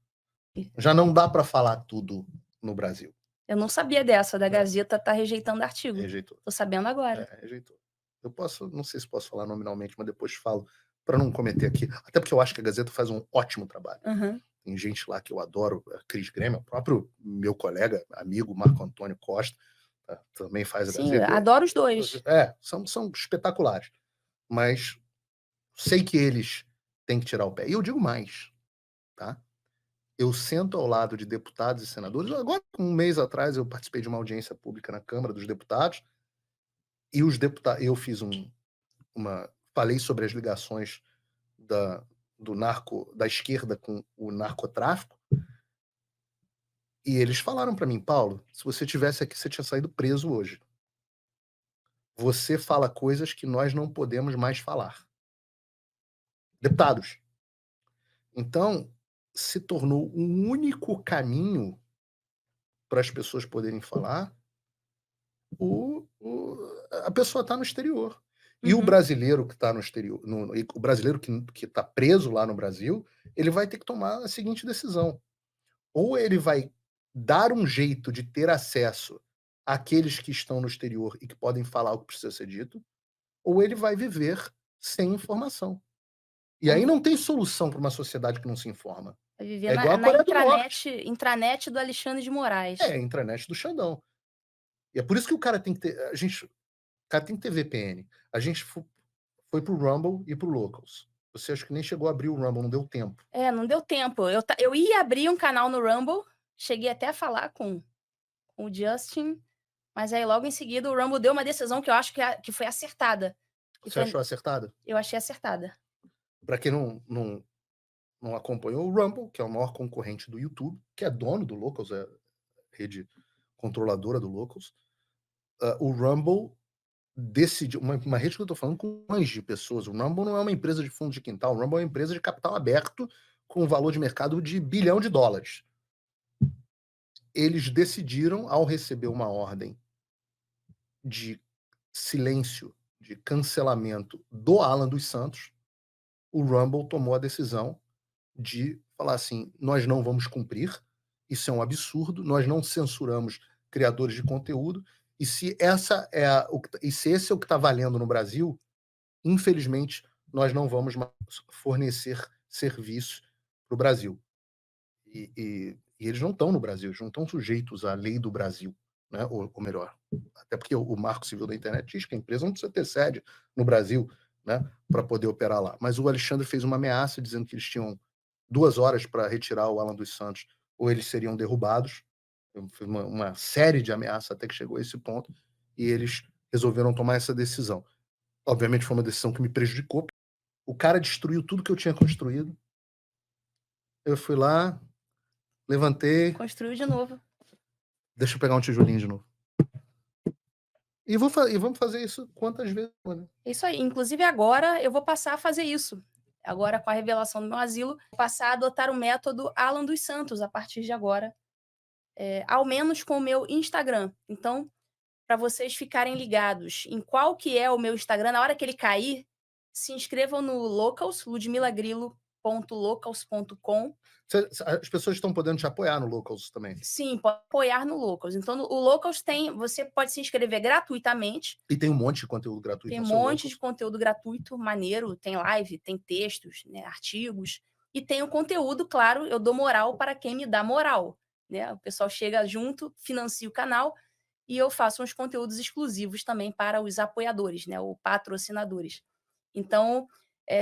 Speaker 1: Já não dá para falar tudo no Brasil.
Speaker 3: Eu não sabia dessa, da Gazeta tá rejeitando artigo.
Speaker 1: Rejeitou.
Speaker 3: Tô sabendo agora.
Speaker 1: Rejeitou. Eu posso, não sei se posso falar nominalmente, mas depois falo, para não cometer aqui. Até porque eu acho que a Gazeta faz um ótimo trabalho.
Speaker 3: Aham.
Speaker 1: Tem gente lá que eu adoro, a Cris Grêmio, o próprio meu colega, amigo Marco Antônio Costa, também faz a
Speaker 3: Sim,
Speaker 1: Gazeta.
Speaker 3: adoro os dois.
Speaker 1: São espetaculares. Mas sei que eles têm que tirar o pé. E eu digo mais, tá? Eu sento ao lado de deputados e senadores. Agora, um mês atrás, eu participei de uma audiência pública na Câmara dos Deputados e os deputados, eu fiz falei sobre as ligações da esquerda com o narcotráfico e eles falaram para mim, Paulo, se você tivesse aqui, você tinha saído preso hoje. Você fala coisas que nós não podemos mais falar. Deputados. Então, se tornou um único caminho para as pessoas poderem falar, a pessoa está no exterior. E o brasileiro que está no exterior, o brasileiro que está preso lá no Brasil, ele vai ter que tomar a seguinte decisão. Ou ele vai dar um jeito de ter acesso àqueles que estão no exterior e que podem falar o que precisa ser dito, ou ele vai viver sem informação. E aí não tem solução para uma sociedade que não se informa.
Speaker 3: Vai viver
Speaker 1: É igual a
Speaker 3: na
Speaker 1: Coreia do Norte.
Speaker 3: intranet do Alexandre de Moraes.
Speaker 1: É a intranet do Xandão. E é por isso que o cara tem que ter. O cara tem que ter VPN. A gente foi pro Rumble e pro Locals. Você acha que nem chegou a abrir o Rumble, não deu tempo.
Speaker 3: Não deu tempo. Eu ia abrir um canal no Rumble, cheguei até a falar com o Justin, mas aí logo em seguida o Rumble deu uma decisão que eu acho que foi acertada.
Speaker 1: Você achou acertada?
Speaker 3: Eu achei acertada.
Speaker 1: Para quem não acompanhou, o Rumble, que é o maior concorrente do YouTube, que é dono do Locals, é a rede controladora do Locals, o Rumble decidiu, uma rede que eu estou falando com milhões de pessoas, o Rumble não é uma empresa de fundo de quintal, o Rumble é uma empresa de capital aberto com um valor de mercado de $1 bilhão. Eles decidiram, ao receber uma ordem de silêncio, de cancelamento do Alan dos Santos, o Rumble tomou a decisão de falar assim: nós não vamos cumprir, isso é um absurdo, nós não censuramos criadores de conteúdo, e se esse é o que está valendo no Brasil, infelizmente, nós não vamos mais fornecer serviço para o Brasil. E eles não estão no Brasil, eles não estão sujeitos à lei do Brasil, né? Ou melhor, até porque o Marco Civil da Internet diz que a empresa não precisa ter sede no Brasil, né, para poder operar lá. Mas o Alexandre fez uma ameaça dizendo que eles tinham 2 horas para retirar o Alan dos Santos ou eles seriam derrubados. Foi uma série de ameaças até que chegou a esse ponto e eles resolveram tomar essa decisão. Obviamente foi uma decisão que me prejudicou. O cara destruiu tudo que eu tinha construído. Eu fui lá, levantei.
Speaker 3: Construiu de novo.
Speaker 1: Deixa eu pegar um tijolinho de novo. E vamos fazer isso quantas vezes for, né?
Speaker 3: Isso aí. Inclusive agora eu vou passar a fazer isso. Agora com a revelação do meu asilo, vou passar a adotar o método Alan dos Santos a partir de agora. Ao menos com o meu Instagram. Então, para vocês ficarem ligados em qual que é o meu Instagram, na hora que ele cair, se inscrevam no locals, ludmilagrilo.com www.locals.com.
Speaker 1: As pessoas estão podendo te apoiar no Locals também.
Speaker 3: Sim, pode apoiar no Locals. Então, o Locals você pode se inscrever gratuitamente.
Speaker 1: E tem um monte de conteúdo gratuito
Speaker 3: Tem
Speaker 1: no
Speaker 3: um
Speaker 1: seu
Speaker 3: monte
Speaker 1: Locals.
Speaker 3: de conteúdo gratuito, maneiro, tem live, tem textos, né, artigos. E tem o conteúdo, claro, eu dou moral para quem me dá moral, né? O pessoal chega junto, financia o canal e eu faço uns conteúdos exclusivos também para os apoiadores, né, ou patrocinadores. Então,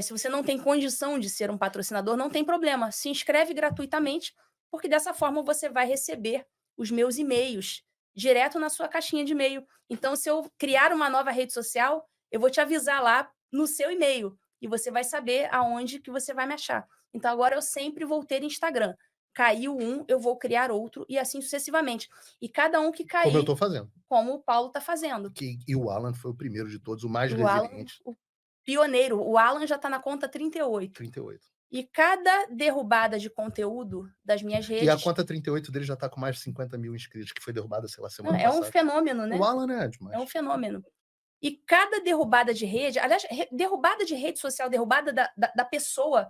Speaker 3: se você não tem condição de ser um patrocinador, não tem problema, se inscreve gratuitamente, porque dessa forma você vai receber os meus e-mails direto na sua caixinha de e-mail. Então, se eu criar uma nova rede social, eu vou te avisar lá no seu e-mail e você vai saber aonde que você vai me achar. Então, agora eu sempre vou ter Instagram. Caiu um, eu vou criar outro e assim sucessivamente. E cada um que
Speaker 1: Como eu
Speaker 3: cair,
Speaker 1: estou fazendo.
Speaker 3: como o Paulo está fazendo.
Speaker 1: E o Alan foi o primeiro de todos, o mais
Speaker 3: O Alan,
Speaker 1: resiliente.
Speaker 3: o pioneiro. O Alan já está na conta 38.
Speaker 1: 38.
Speaker 3: E cada derrubada de conteúdo das minhas
Speaker 1: E a
Speaker 3: redes
Speaker 1: conta 38 dele já está com mais de 50 mil inscritos, que foi derrubada, sei lá,
Speaker 3: não,
Speaker 1: semana
Speaker 3: é um
Speaker 1: passada.
Speaker 3: fenômeno, né?
Speaker 1: O Alan é
Speaker 3: É
Speaker 1: demais.
Speaker 3: um fenômeno. E cada derrubada de rede, aliás, derrubada de rede social, derrubada da pessoa,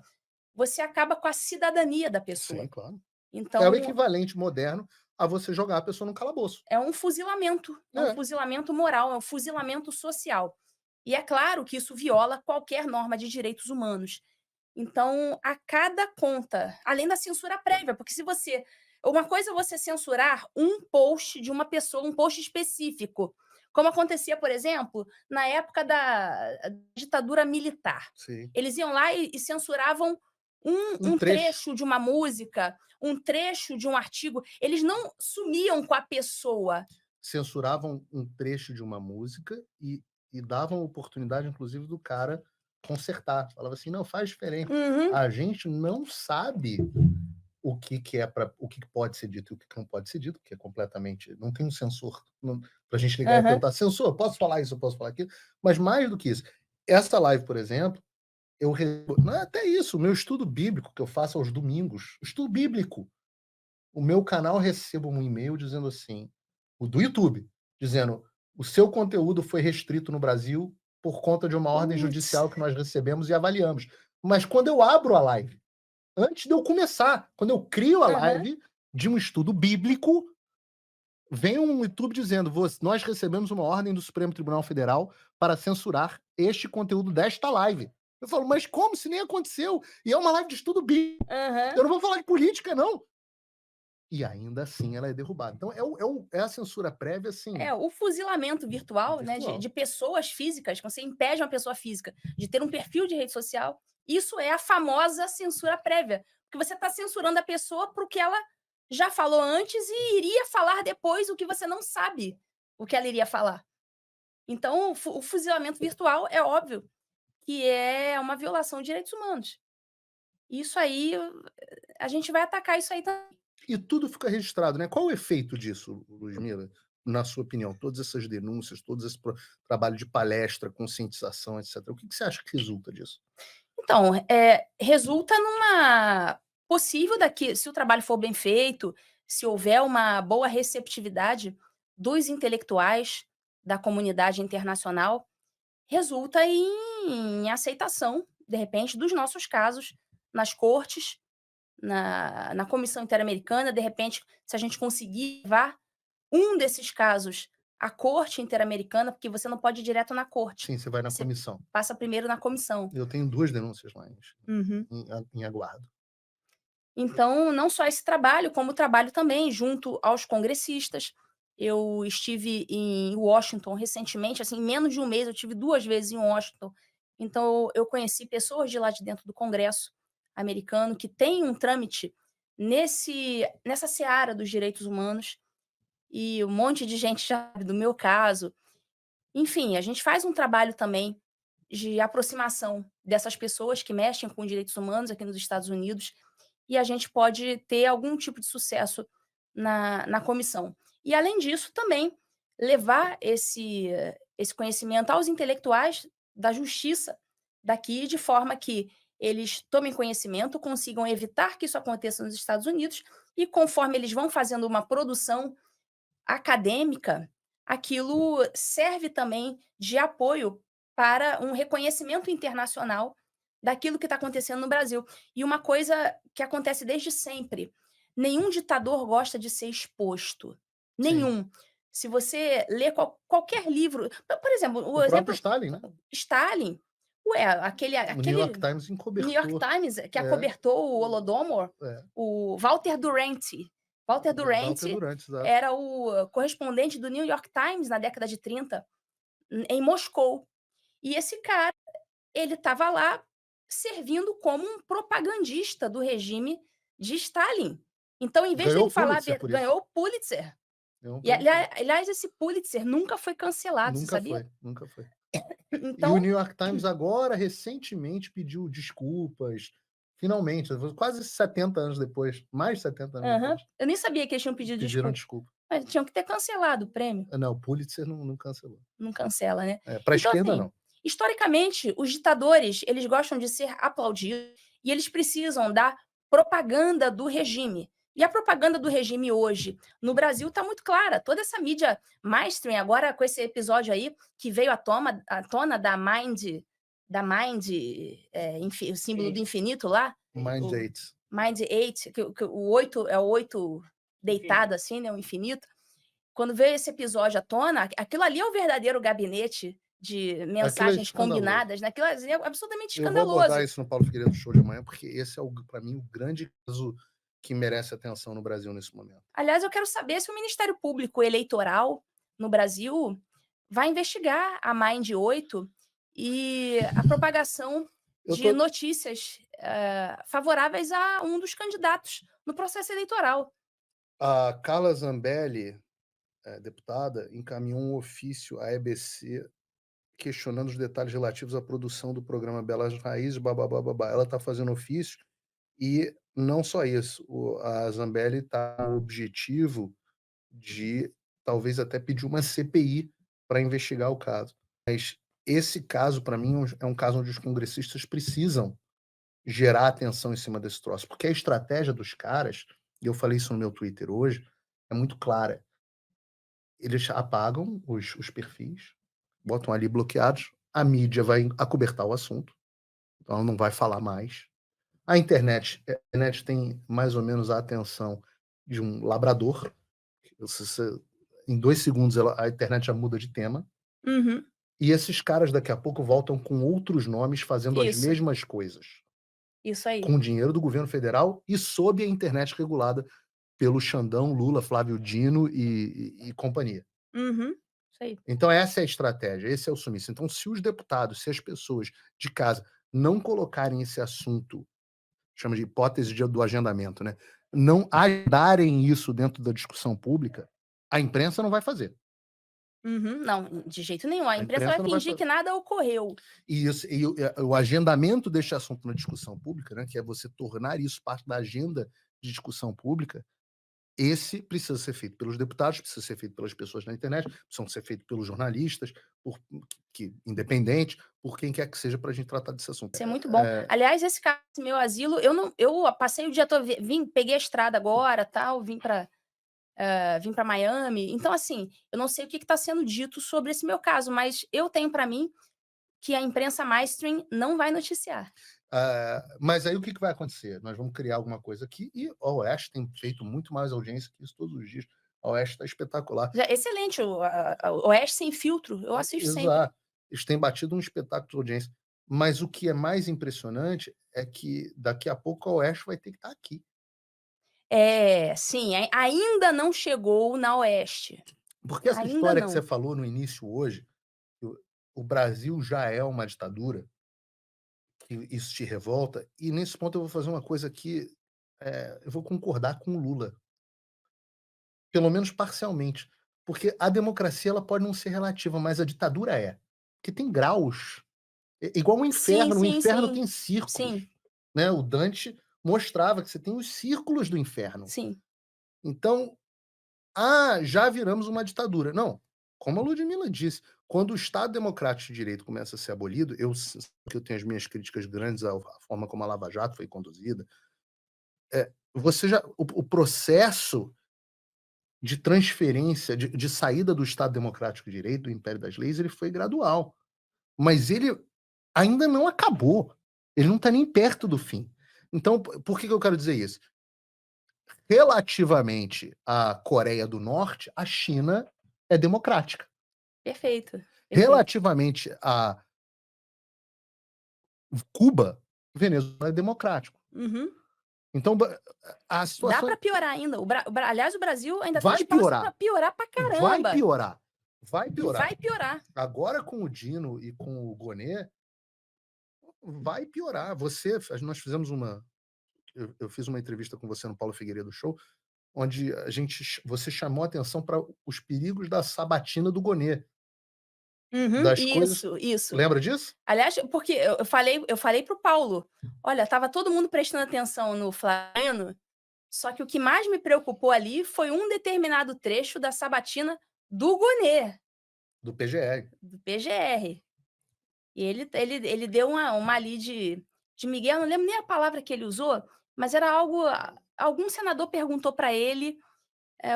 Speaker 3: você acaba com a cidadania da pessoa.
Speaker 1: Sim, claro. É
Speaker 3: Então,
Speaker 1: o equivalente moderno a você jogar a pessoa num calabouço.
Speaker 3: é um fuzilamento. É um fuzilamento moral, é um fuzilamento social. E é claro que isso viola qualquer norma de direitos humanos. Então, a cada conta, além da censura prévia, porque se você. Uma coisa é você censurar um post de uma pessoa, um post específico, como acontecia, por exemplo, na época da ditadura militar.
Speaker 1: Sim.
Speaker 3: Eles iam lá e censuravam um trecho de uma música, um trecho de um artigo. Eles não sumiam com a pessoa.
Speaker 1: Censuravam um trecho de uma música e davam oportunidade, inclusive, do cara consertar. Falava assim, não, faz diferente.
Speaker 3: Uhum.
Speaker 1: A gente não sabe o que pode ser dito e o que não pode ser dito, que é completamente... Não tem um censor para a gente ligar e perguntar, censor, posso falar isso, eu posso falar aquilo? Mas mais do que isso, essa live, por exemplo, não é até isso, o meu estudo bíblico que eu faço aos domingos, estudo bíblico, o meu canal recebo um e-mail dizendo assim, o do YouTube, dizendo, o seu conteúdo foi restrito no Brasil por conta de uma ordem judicial que nós recebemos e avaliamos. Mas quando eu abro a live, antes de eu começar, quando eu crio a live de um estudo bíblico, vem um YouTube dizendo, nós recebemos uma ordem do Supremo Tribunal Federal para censurar este conteúdo desta live. Eu falo, mas como? Se nem aconteceu. E é uma live de estudo bíblico. Eu não vou falar de política, não. E ainda assim ela é derrubada. Então é a censura prévia, assim.
Speaker 3: É, o fuzilamento virtual, né, de pessoas físicas, você impede uma pessoa física de ter um perfil de rede social, isso é a famosa censura prévia. Porque você está censurando a pessoa para o que ela já falou antes e iria falar depois o que você não sabe o que ela iria falar. Então, o fuzilamento virtual é óbvio que é uma violação de direitos humanos. Isso aí, a gente vai atacar isso aí também.
Speaker 1: E tudo fica registrado, né? Qual o efeito disso, Ludmila, na sua opinião? Todas essas denúncias, todo esse trabalho de palestra, conscientização, etc. O que você acha que resulta disso?
Speaker 3: Então, resulta numa possível se o trabalho for bem feito, se houver uma boa receptividade dos intelectuais da comunidade internacional, resulta em aceitação, de repente, dos nossos casos nas cortes, na Comissão Interamericana, de repente, se a gente conseguir levar um desses casos à Corte Interamericana, porque você não pode ir direto na corte.
Speaker 1: Sim, você vai na
Speaker 3: Você
Speaker 1: comissão.
Speaker 3: passa primeiro na comissão.
Speaker 1: Eu tenho 2 denúncias lá em aguardo.
Speaker 3: Então, não só esse trabalho, como o trabalho também junto aos congressistas. Eu estive em Washington recentemente, assim, em menos de um mês, eu tive 2 vezes em Washington. Então, eu conheci pessoas de lá de dentro do Congresso americano que têm um trâmite nessa seara dos direitos humanos, e um monte de gente já sabe do meu caso. Enfim, a gente faz um trabalho também de aproximação dessas pessoas que mexem com direitos humanos aqui nos Estados Unidos, e a gente pode ter algum tipo de sucesso na comissão. E, além disso, também levar esse conhecimento aos intelectuais da justiça daqui, de forma que eles tomem conhecimento, consigam evitar que isso aconteça nos Estados Unidos, e conforme eles vão fazendo uma produção acadêmica, aquilo serve também de apoio para um reconhecimento internacional daquilo que está acontecendo no Brasil. E uma coisa que acontece desde sempre: nenhum ditador gosta de ser exposto.
Speaker 1: Sim.
Speaker 3: Nenhum. Se você lê qualquer livro, por exemplo,
Speaker 1: O próprio Stalin, né?
Speaker 3: Stalin, aquele
Speaker 1: O New York Times
Speaker 3: New York
Speaker 1: encobertou.
Speaker 3: Times que acobertou o Holodomor, o Walter Duranty. Walter Duranty
Speaker 1: exato.
Speaker 3: era o correspondente do New York Times na década de 30, em Moscou. E esse cara, ele estava lá servindo como um propagandista do regime de Stalin. Então, em vez de
Speaker 1: Ganhou
Speaker 3: ele falar,
Speaker 1: o Pulitzer por isso.
Speaker 3: ganhou o Pulitzer.
Speaker 1: Ganhou um
Speaker 3: E,
Speaker 1: Pulitzer.
Speaker 3: aliás, esse Pulitzer nunca foi cancelado, você sabia?
Speaker 1: Nunca foi. E o
Speaker 3: Então,
Speaker 1: New York Times agora, recentemente, pediu desculpas, finalmente, quase 70 anos depois, mais de 70 anos depois,
Speaker 3: eu nem sabia que eles tinham pedido
Speaker 1: pediram
Speaker 3: desculpa.
Speaker 1: desculpa.
Speaker 3: Mas tinham que ter cancelado o prêmio.
Speaker 1: Não, o Pulitzer não cancelou.
Speaker 3: Não cancela, né?
Speaker 1: Para a
Speaker 3: Então,
Speaker 1: esquerda,
Speaker 3: assim,
Speaker 1: não.
Speaker 3: historicamente, os ditadores, eles gostam de ser aplaudidos e eles precisam da propaganda do regime. E a propaganda do regime hoje no Brasil está muito clara. Toda essa mídia mainstream, agora com esse episódio aí que veio à tona da Mind, o símbolo do infinito lá.
Speaker 1: Mind 8.
Speaker 3: Mind 8, que o 8 é o 8 deitado assim, né, o infinito. Quando veio esse episódio à tona, aquilo ali é o verdadeiro gabinete de mensagens combinadas, né? Aquilo é absolutamente escandaloso.
Speaker 1: Eu vou abordar isso no Paulo Figueiredo Show de amanhã, porque esse é, para mim, o grande caso que merece atenção no Brasil nesse momento.
Speaker 3: Aliás, eu quero saber se o Ministério Público Eleitoral no Brasil vai investigar a Mind 8 e a propagação de notícias favoráveis a um dos candidatos no processo eleitoral.
Speaker 1: A Carla Zambelli, deputada, encaminhou um ofício à EBC questionando os detalhes relativos à produção do programa Belas Raízes, babá. Ela está fazendo ofício e não só isso, a Zambelli está com o objetivo de talvez até pedir uma CPI para investigar o caso. Mas esse caso, para mim, é um caso onde os congressistas precisam gerar atenção em cima desse troço, porque a estratégia dos caras, e eu falei isso no meu Twitter hoje, é muito clara. Eles apagam os perfis, botam ali bloqueados, a mídia vai acobertar o assunto, então ela não vai falar mais. A internet tem mais ou menos a atenção de um labrador. Em 2 segundos a internet já muda de tema.
Speaker 3: Uhum.
Speaker 1: E esses caras daqui a pouco voltam com outros nomes fazendo as mesmas coisas.
Speaker 3: Isso aí.
Speaker 1: Com dinheiro do governo federal e sob a internet regulada pelo Xandão, Lula, Flávio Dino e companhia.
Speaker 3: Uhum. Isso aí.
Speaker 1: Então essa é a estratégia, esse é o sumiço. Então se os deputados, se as pessoas de casa não colocarem esse assunto, chama de hipótese do agendamento, né? Não agendarem isso dentro da discussão pública, a imprensa não vai fazer.
Speaker 3: Uhum. Não, de jeito nenhum. A imprensa vai fingir que nada ocorreu.
Speaker 1: E o agendamento deste assunto na discussão pública, né, que é você tornar isso parte da agenda de discussão pública, esse precisa ser feito pelos deputados, precisa ser feito pelas pessoas na internet, precisa ser feito pelos jornalistas, independente, por quem quer que seja, para a gente tratar desse assunto.
Speaker 3: Isso é muito bom. Aliás, esse caso do meu asilo, eu passei o dia todo, peguei a estrada agora, tal, vim para Miami. Então, assim, eu não sei o que está sendo dito sobre esse meu caso, mas eu tenho para mim que a imprensa mainstream não vai noticiar.
Speaker 1: Mas aí o que vai acontecer? Nós vamos criar alguma coisa aqui e a Oeste tem feito muito mais audiência que isso todos os dias. A Oeste está espetacular.
Speaker 3: Excelente, o Oeste Sem Filtro, eu assisto sempre.
Speaker 1: Eles têm batido um espetáculo de audiência. Mas o que é mais impressionante é que daqui a pouco a Oeste vai ter que estar aqui.
Speaker 3: Sim, ainda não chegou na Oeste.
Speaker 1: Porque essa história que você falou no início hoje, o Brasil já é uma ditadura, que isso te revolta, e nesse ponto eu vou fazer uma coisa que eu vou concordar com o Lula. Pelo menos parcialmente. Porque a democracia ela pode não ser relativa, mas a ditadura é. Porque tem graus. É igual um inferno. O inferno tem círculos. Né? O Dante mostrava que você tem os círculos do inferno.
Speaker 3: Sim.
Speaker 1: Então, já viramos uma ditadura. Não. Como a Ludmilla disse, quando o Estado Democrático de Direito começa a ser abolido, eu tenho as minhas críticas grandes à forma como a Lava Jato foi conduzida, o processo de transferência, de saída do Estado Democrático de Direito, do Império das Leis, ele foi gradual. Mas ele ainda não acabou. Ele não está nem perto do fim. Então, por que eu quero dizer isso? Relativamente à Coreia do Norte, a China é democrática.
Speaker 3: Perfeito, perfeito.
Speaker 1: Relativamente a Cuba, Venezuela é democrático.
Speaker 3: Uhum.
Speaker 1: Então, a
Speaker 3: Dá
Speaker 1: situação
Speaker 3: para piorar ainda. Aliás, o Brasil ainda tem
Speaker 1: vai
Speaker 3: espaço
Speaker 1: piorar.
Speaker 3: para piorar pra
Speaker 1: Vai
Speaker 3: caramba.
Speaker 1: piorar. Vai
Speaker 3: E
Speaker 1: piorar.
Speaker 3: vai piorar.
Speaker 1: Agora com o Dino e com o Gonê, vai piorar. Nós fizemos eu fiz uma entrevista com você no Paulo Figueiredo Show, onde você chamou a atenção para os perigos da sabatina do Gonê,
Speaker 3: Uhum,
Speaker 1: das coisas.
Speaker 3: isso.
Speaker 1: Lembra disso?
Speaker 3: Aliás, porque eu falei pro Paulo, olha, estava todo mundo prestando atenção no Flaviano, só que o que mais me preocupou ali foi um determinado trecho da sabatina do Gonê,
Speaker 1: Do PGR.
Speaker 3: do PGR. E ele deu uma ali de Miguel, não lembro nem a palavra que ele usou, mas era algo. Algum senador perguntou para ele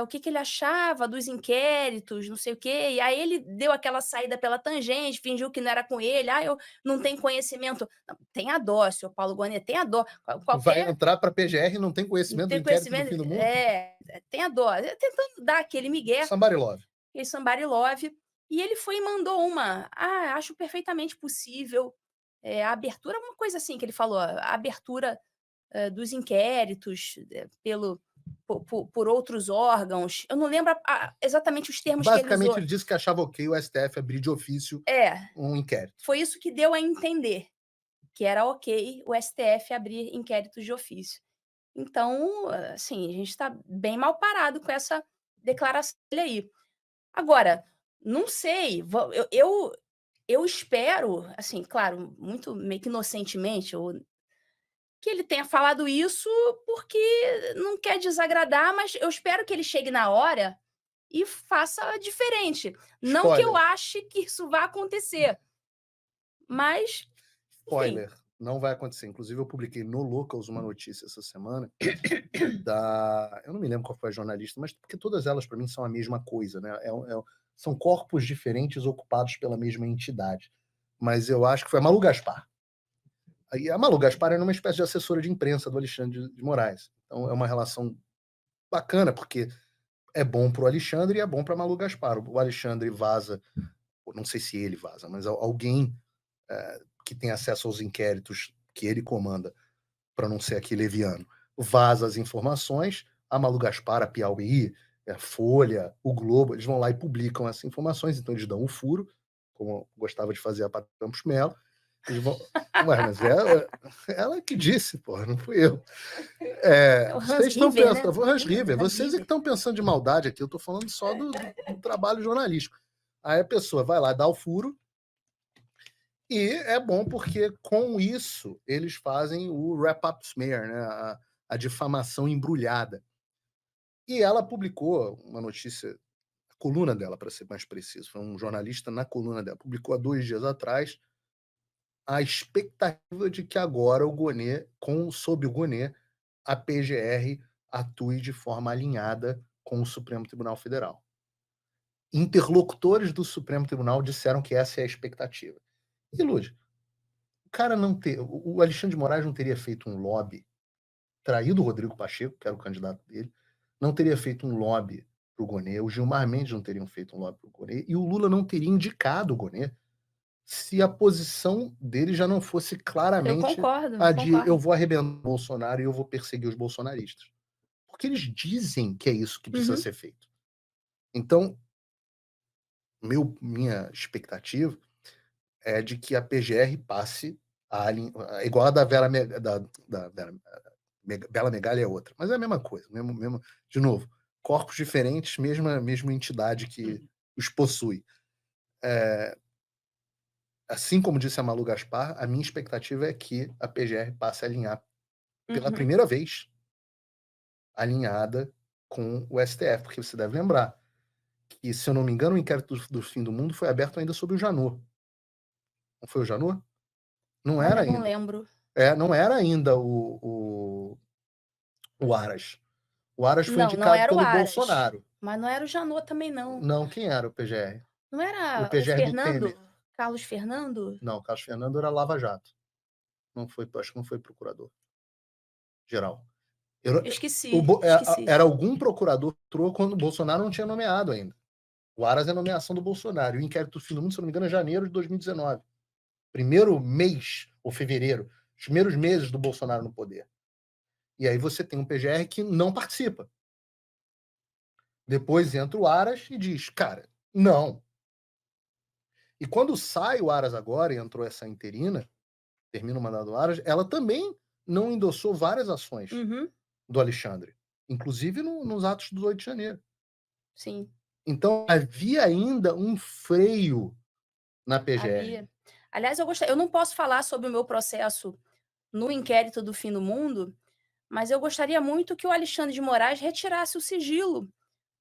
Speaker 3: o que ele achava dos inquéritos, não sei o quê, e aí ele deu aquela saída pela tangente, fingiu que não era com ele, eu não tenho conhecimento. Não, tenha dó, senhor Paulo Gonet, tenha dó.
Speaker 1: Vai entrar para a PGR e não tem
Speaker 3: Não
Speaker 1: conhecimento do
Speaker 3: tem
Speaker 1: inquérito do
Speaker 3: conhecimento,
Speaker 1: fim do mundo?
Speaker 3: tenha dó. Tentando dar aquele migué,
Speaker 1: Somebody love.
Speaker 3: aquele somebody love, e ele foi e mandou acho perfeitamente possível, a abertura, uma coisa assim que ele falou, a abertura dos inquéritos por outros órgãos. Eu não lembro exatamente os termos que ele
Speaker 1: Basicamente,
Speaker 3: usou.
Speaker 1: ele disse que achava ok o STF abrir de ofício um inquérito.
Speaker 3: Foi isso que deu a entender, que era ok o STF abrir inquéritos de ofício. Então, assim, a gente está bem mal parado com essa declaração dele aí. Agora, não sei, eu espero, assim, claro, muito meio que inocentemente, que ele tenha falado isso porque não quer desagradar, mas eu espero que ele chegue na hora e faça diferente. Não que eu
Speaker 1: Spoiler.
Speaker 3: ache que isso vá acontecer, mas, enfim.
Speaker 1: Spoiler, não vai acontecer. Inclusive, eu publiquei no Locals uma notícia essa semana eu não me lembro qual foi a jornalista, mas porque todas elas, para mim, são a mesma coisa, né? São corpos diferentes ocupados pela mesma entidade. Mas eu acho que foi a Malu Gaspar. E a Malu Gaspar era uma espécie de assessora de imprensa do Alexandre de Moraes. Então, é uma relação bacana, porque é bom para o Alexandre e é bom para a Malu Gaspar. O Alexandre vaza, não sei se ele vaza, mas alguém que tem acesso aos inquéritos que ele comanda, para não ser aqui leviano, vaza as informações, a Malu Gaspar, a Piauí, a Folha, o Globo, eles vão lá e publicam essas informações, então eles dão um furo, como gostava de fazer a Patrícia Campos Melo. Eles vão... Ué, mas ela que disse, porra, não fui eu. Vocês estão pensando, né? Hans River, vocês é que estão pensando de maldade aqui, eu estou falando só do trabalho jornalístico. Aí a pessoa vai lá, dá o furo, e é bom porque com isso eles fazem o wrap-up smear, né? A difamação embrulhada. E ela publicou uma notícia, a coluna dela, para ser mais preciso, foi um jornalista na coluna dela, publicou há 2 dias atrás a expectativa de que agora o Gonê, sob o Gonê, a PGR atue de forma alinhada com o Supremo Tribunal Federal. Interlocutores do Supremo Tribunal disseram que essa é a expectativa. E, Lud, o Alexandre de Moraes não teria feito um lobby, traído o Rodrigo Pacheco, que era o candidato dele, não teria feito um lobby para o Gonê, o Gilmar Mendes não teriam feito um lobby para o Gonê, e o Lula não teria indicado o Gonê se a posição dele já não fosse claramente
Speaker 3: a
Speaker 1: de eu vou arrebentar o Bolsonaro e eu vou perseguir os bolsonaristas. Porque eles dizem que é isso que precisa ser feito. Então, minha expectativa é de que a PGR passe igual a da Bela Megali é outra, mas é a mesma coisa, mesmo, de novo, corpos diferentes, mesma entidade que os possui. Assim como disse a Malu Gaspar, a minha expectativa é que a PGR passe a alinhar pela primeira vez, alinhada com o STF, porque você deve lembrar que, se eu não me engano, o inquérito do fim do mundo foi aberto ainda sob o Janot. Não foi o Janot? Não era ainda.
Speaker 3: Não lembro.
Speaker 1: Não era ainda o Aras. O Aras foi indicado pelo Bolsonaro.
Speaker 3: Mas não era o Janot também, não.
Speaker 1: Não, quem era o PGR?
Speaker 3: Não era
Speaker 1: o PGR
Speaker 3: Fernando?
Speaker 1: do Temer.
Speaker 3: Carlos Fernando?
Speaker 1: Não, Carlos Fernando era Lava Jato. Não foi, acho que não foi procurador-geral. Eu não-
Speaker 3: Eu esqueci, esqueci.
Speaker 1: Era algum procurador que entrou quando o Bolsonaro não tinha nomeado ainda. O Aras é a nomeação do Bolsonaro. E o inquérito do fim do mundo, se não me engano, é janeiro de 2019. Primeiro mês, ou fevereiro, os primeiros meses do Bolsonaro no poder. E aí você tem um PGR que não participa. Depois entra o Aras e diz, cara, não. E quando sai o Aras agora e entrou essa interina, termina o mandato do Aras, ela também não endossou várias ações
Speaker 3: Uhum,
Speaker 1: do Alexandre, inclusive nos atos do 8 de janeiro.
Speaker 3: sim,
Speaker 1: Então, havia ainda um freio na PGR.
Speaker 3: havia. Aliás, eu não posso falar sobre o meu processo no inquérito do fim do mundo, mas eu gostaria muito que o Alexandre de Moraes retirasse o sigilo,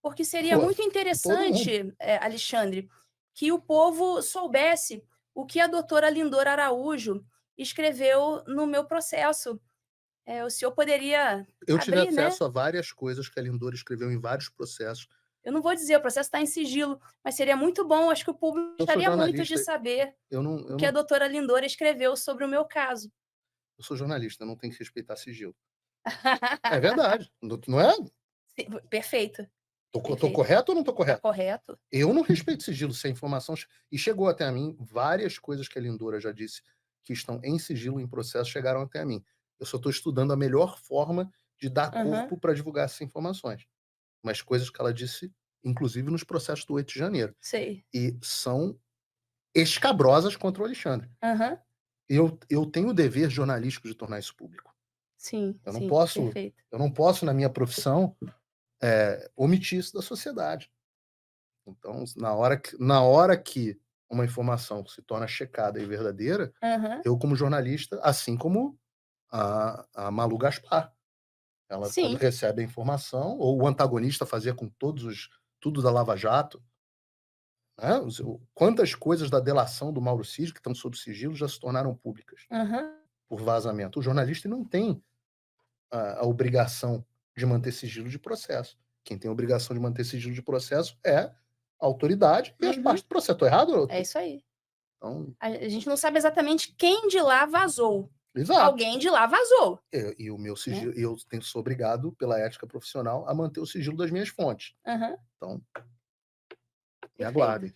Speaker 3: porque seria
Speaker 1: Pô,
Speaker 3: muito
Speaker 1: todo mundo.
Speaker 3: interessante, Alexandre, que o povo soubesse o que a doutora Lindora Araújo escreveu no meu processo. O senhor poderia
Speaker 1: Eu tive
Speaker 3: abrir, né?
Speaker 1: acesso a várias coisas que a Lindora escreveu em vários processos.
Speaker 3: Eu não vou dizer, o processo está em sigilo, mas seria muito bom, acho que o público
Speaker 1: Eu sou
Speaker 3: gostaria muito de
Speaker 1: jornalista,
Speaker 3: saber
Speaker 1: eu
Speaker 3: o que a doutora Lindora escreveu sobre o meu caso.
Speaker 1: sou jornalista, eu não tenho que respeitar sigilo. É verdade, não é?
Speaker 3: Sim, perfeito,
Speaker 1: Tô
Speaker 3: perfeito.
Speaker 1: correto ou não tô
Speaker 3: Está
Speaker 1: correto?
Speaker 3: correto.
Speaker 1: Eu não respeito sigilo se a informação. E chegou até a mim, várias coisas que a Lindora já disse que estão em sigilo em processo chegaram até a mim. Eu só estou estudando a melhor forma de dar
Speaker 3: Aham,
Speaker 1: corpo para divulgar essas informações. Mas coisas que ela disse, inclusive nos processos do 8 de janeiro.
Speaker 3: sei.
Speaker 1: E são escabrosas contra o Alexandre.
Speaker 3: Aham,
Speaker 1: Eu tenho o dever jornalístico de tornar isso público.
Speaker 3: sim,
Speaker 1: Eu
Speaker 3: sim, perfeito.
Speaker 1: não posso na minha profissão, omitir isso da sociedade. Então, na hora que uma informação se torna checada e verdadeira,
Speaker 3: Aham,
Speaker 1: eu, como jornalista, assim como a Malu Gaspar, ela, quando
Speaker 3: sim,
Speaker 1: recebe a informação, ou o antagonista fazia com tudo da Lava Jato, né? Quantas coisas da delação do Mauro Cid, que estão sob sigilo, já se tornaram públicas
Speaker 3: aham,
Speaker 1: por vazamento. O jornalista não tem a obrigação de manter sigilo de processo. Quem tem a obrigação de manter sigilo de processo é a autoridade e as
Speaker 3: uhum,
Speaker 1: partes do processo. Estou errado?
Speaker 3: é isso aí.
Speaker 1: Então,
Speaker 3: A gente não sabe exatamente quem de lá vazou.
Speaker 1: exato.
Speaker 3: Alguém de lá vazou,
Speaker 1: E o meu
Speaker 3: né?
Speaker 1: sigilo, sou obrigado, pela ética profissional, a manter o sigilo das minhas fontes.
Speaker 3: Aham,
Speaker 1: Então, me
Speaker 3: perfeito.
Speaker 1: aguardem.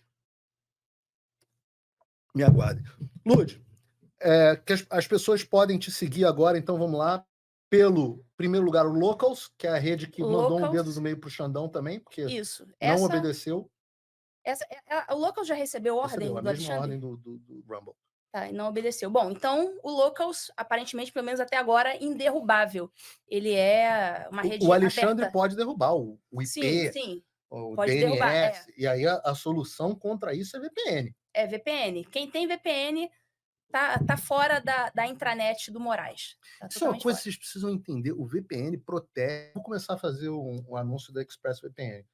Speaker 1: Me aguardem. Lud, que as pessoas podem te seguir agora, então vamos lá. Pelo, primeiro lugar, o Locals, que é a rede que mandou um dedo
Speaker 3: Locals,
Speaker 1: do meio pro Xandão também, porque
Speaker 3: isso.
Speaker 1: não obedeceu.
Speaker 3: O Locals já recebeu
Speaker 1: Recebeu
Speaker 3: ordem
Speaker 1: a
Speaker 3: do
Speaker 1: mesma
Speaker 3: Alexandre?
Speaker 1: ordem do Rumble.
Speaker 3: Tá, e não obedeceu. Bom, então o Locals, aparentemente, pelo menos até agora, inderrubável. Ele é uma rede
Speaker 1: O Alexandre
Speaker 3: aberta.
Speaker 1: pode derrubar o
Speaker 3: Sim,
Speaker 1: IP,
Speaker 3: sim,
Speaker 1: o
Speaker 3: pode derrubar.
Speaker 1: DNS, e aí a solução contra isso é VPN.
Speaker 3: É VPN. Quem tem VPN tá fora da intranet do Moraes. Tá
Speaker 1: Isso é uma
Speaker 3: totalmente
Speaker 1: coisa
Speaker 3: fora.
Speaker 1: que vocês precisam entender. O VPN protege. Vou começar a fazer um anúncio da ExpressVPN.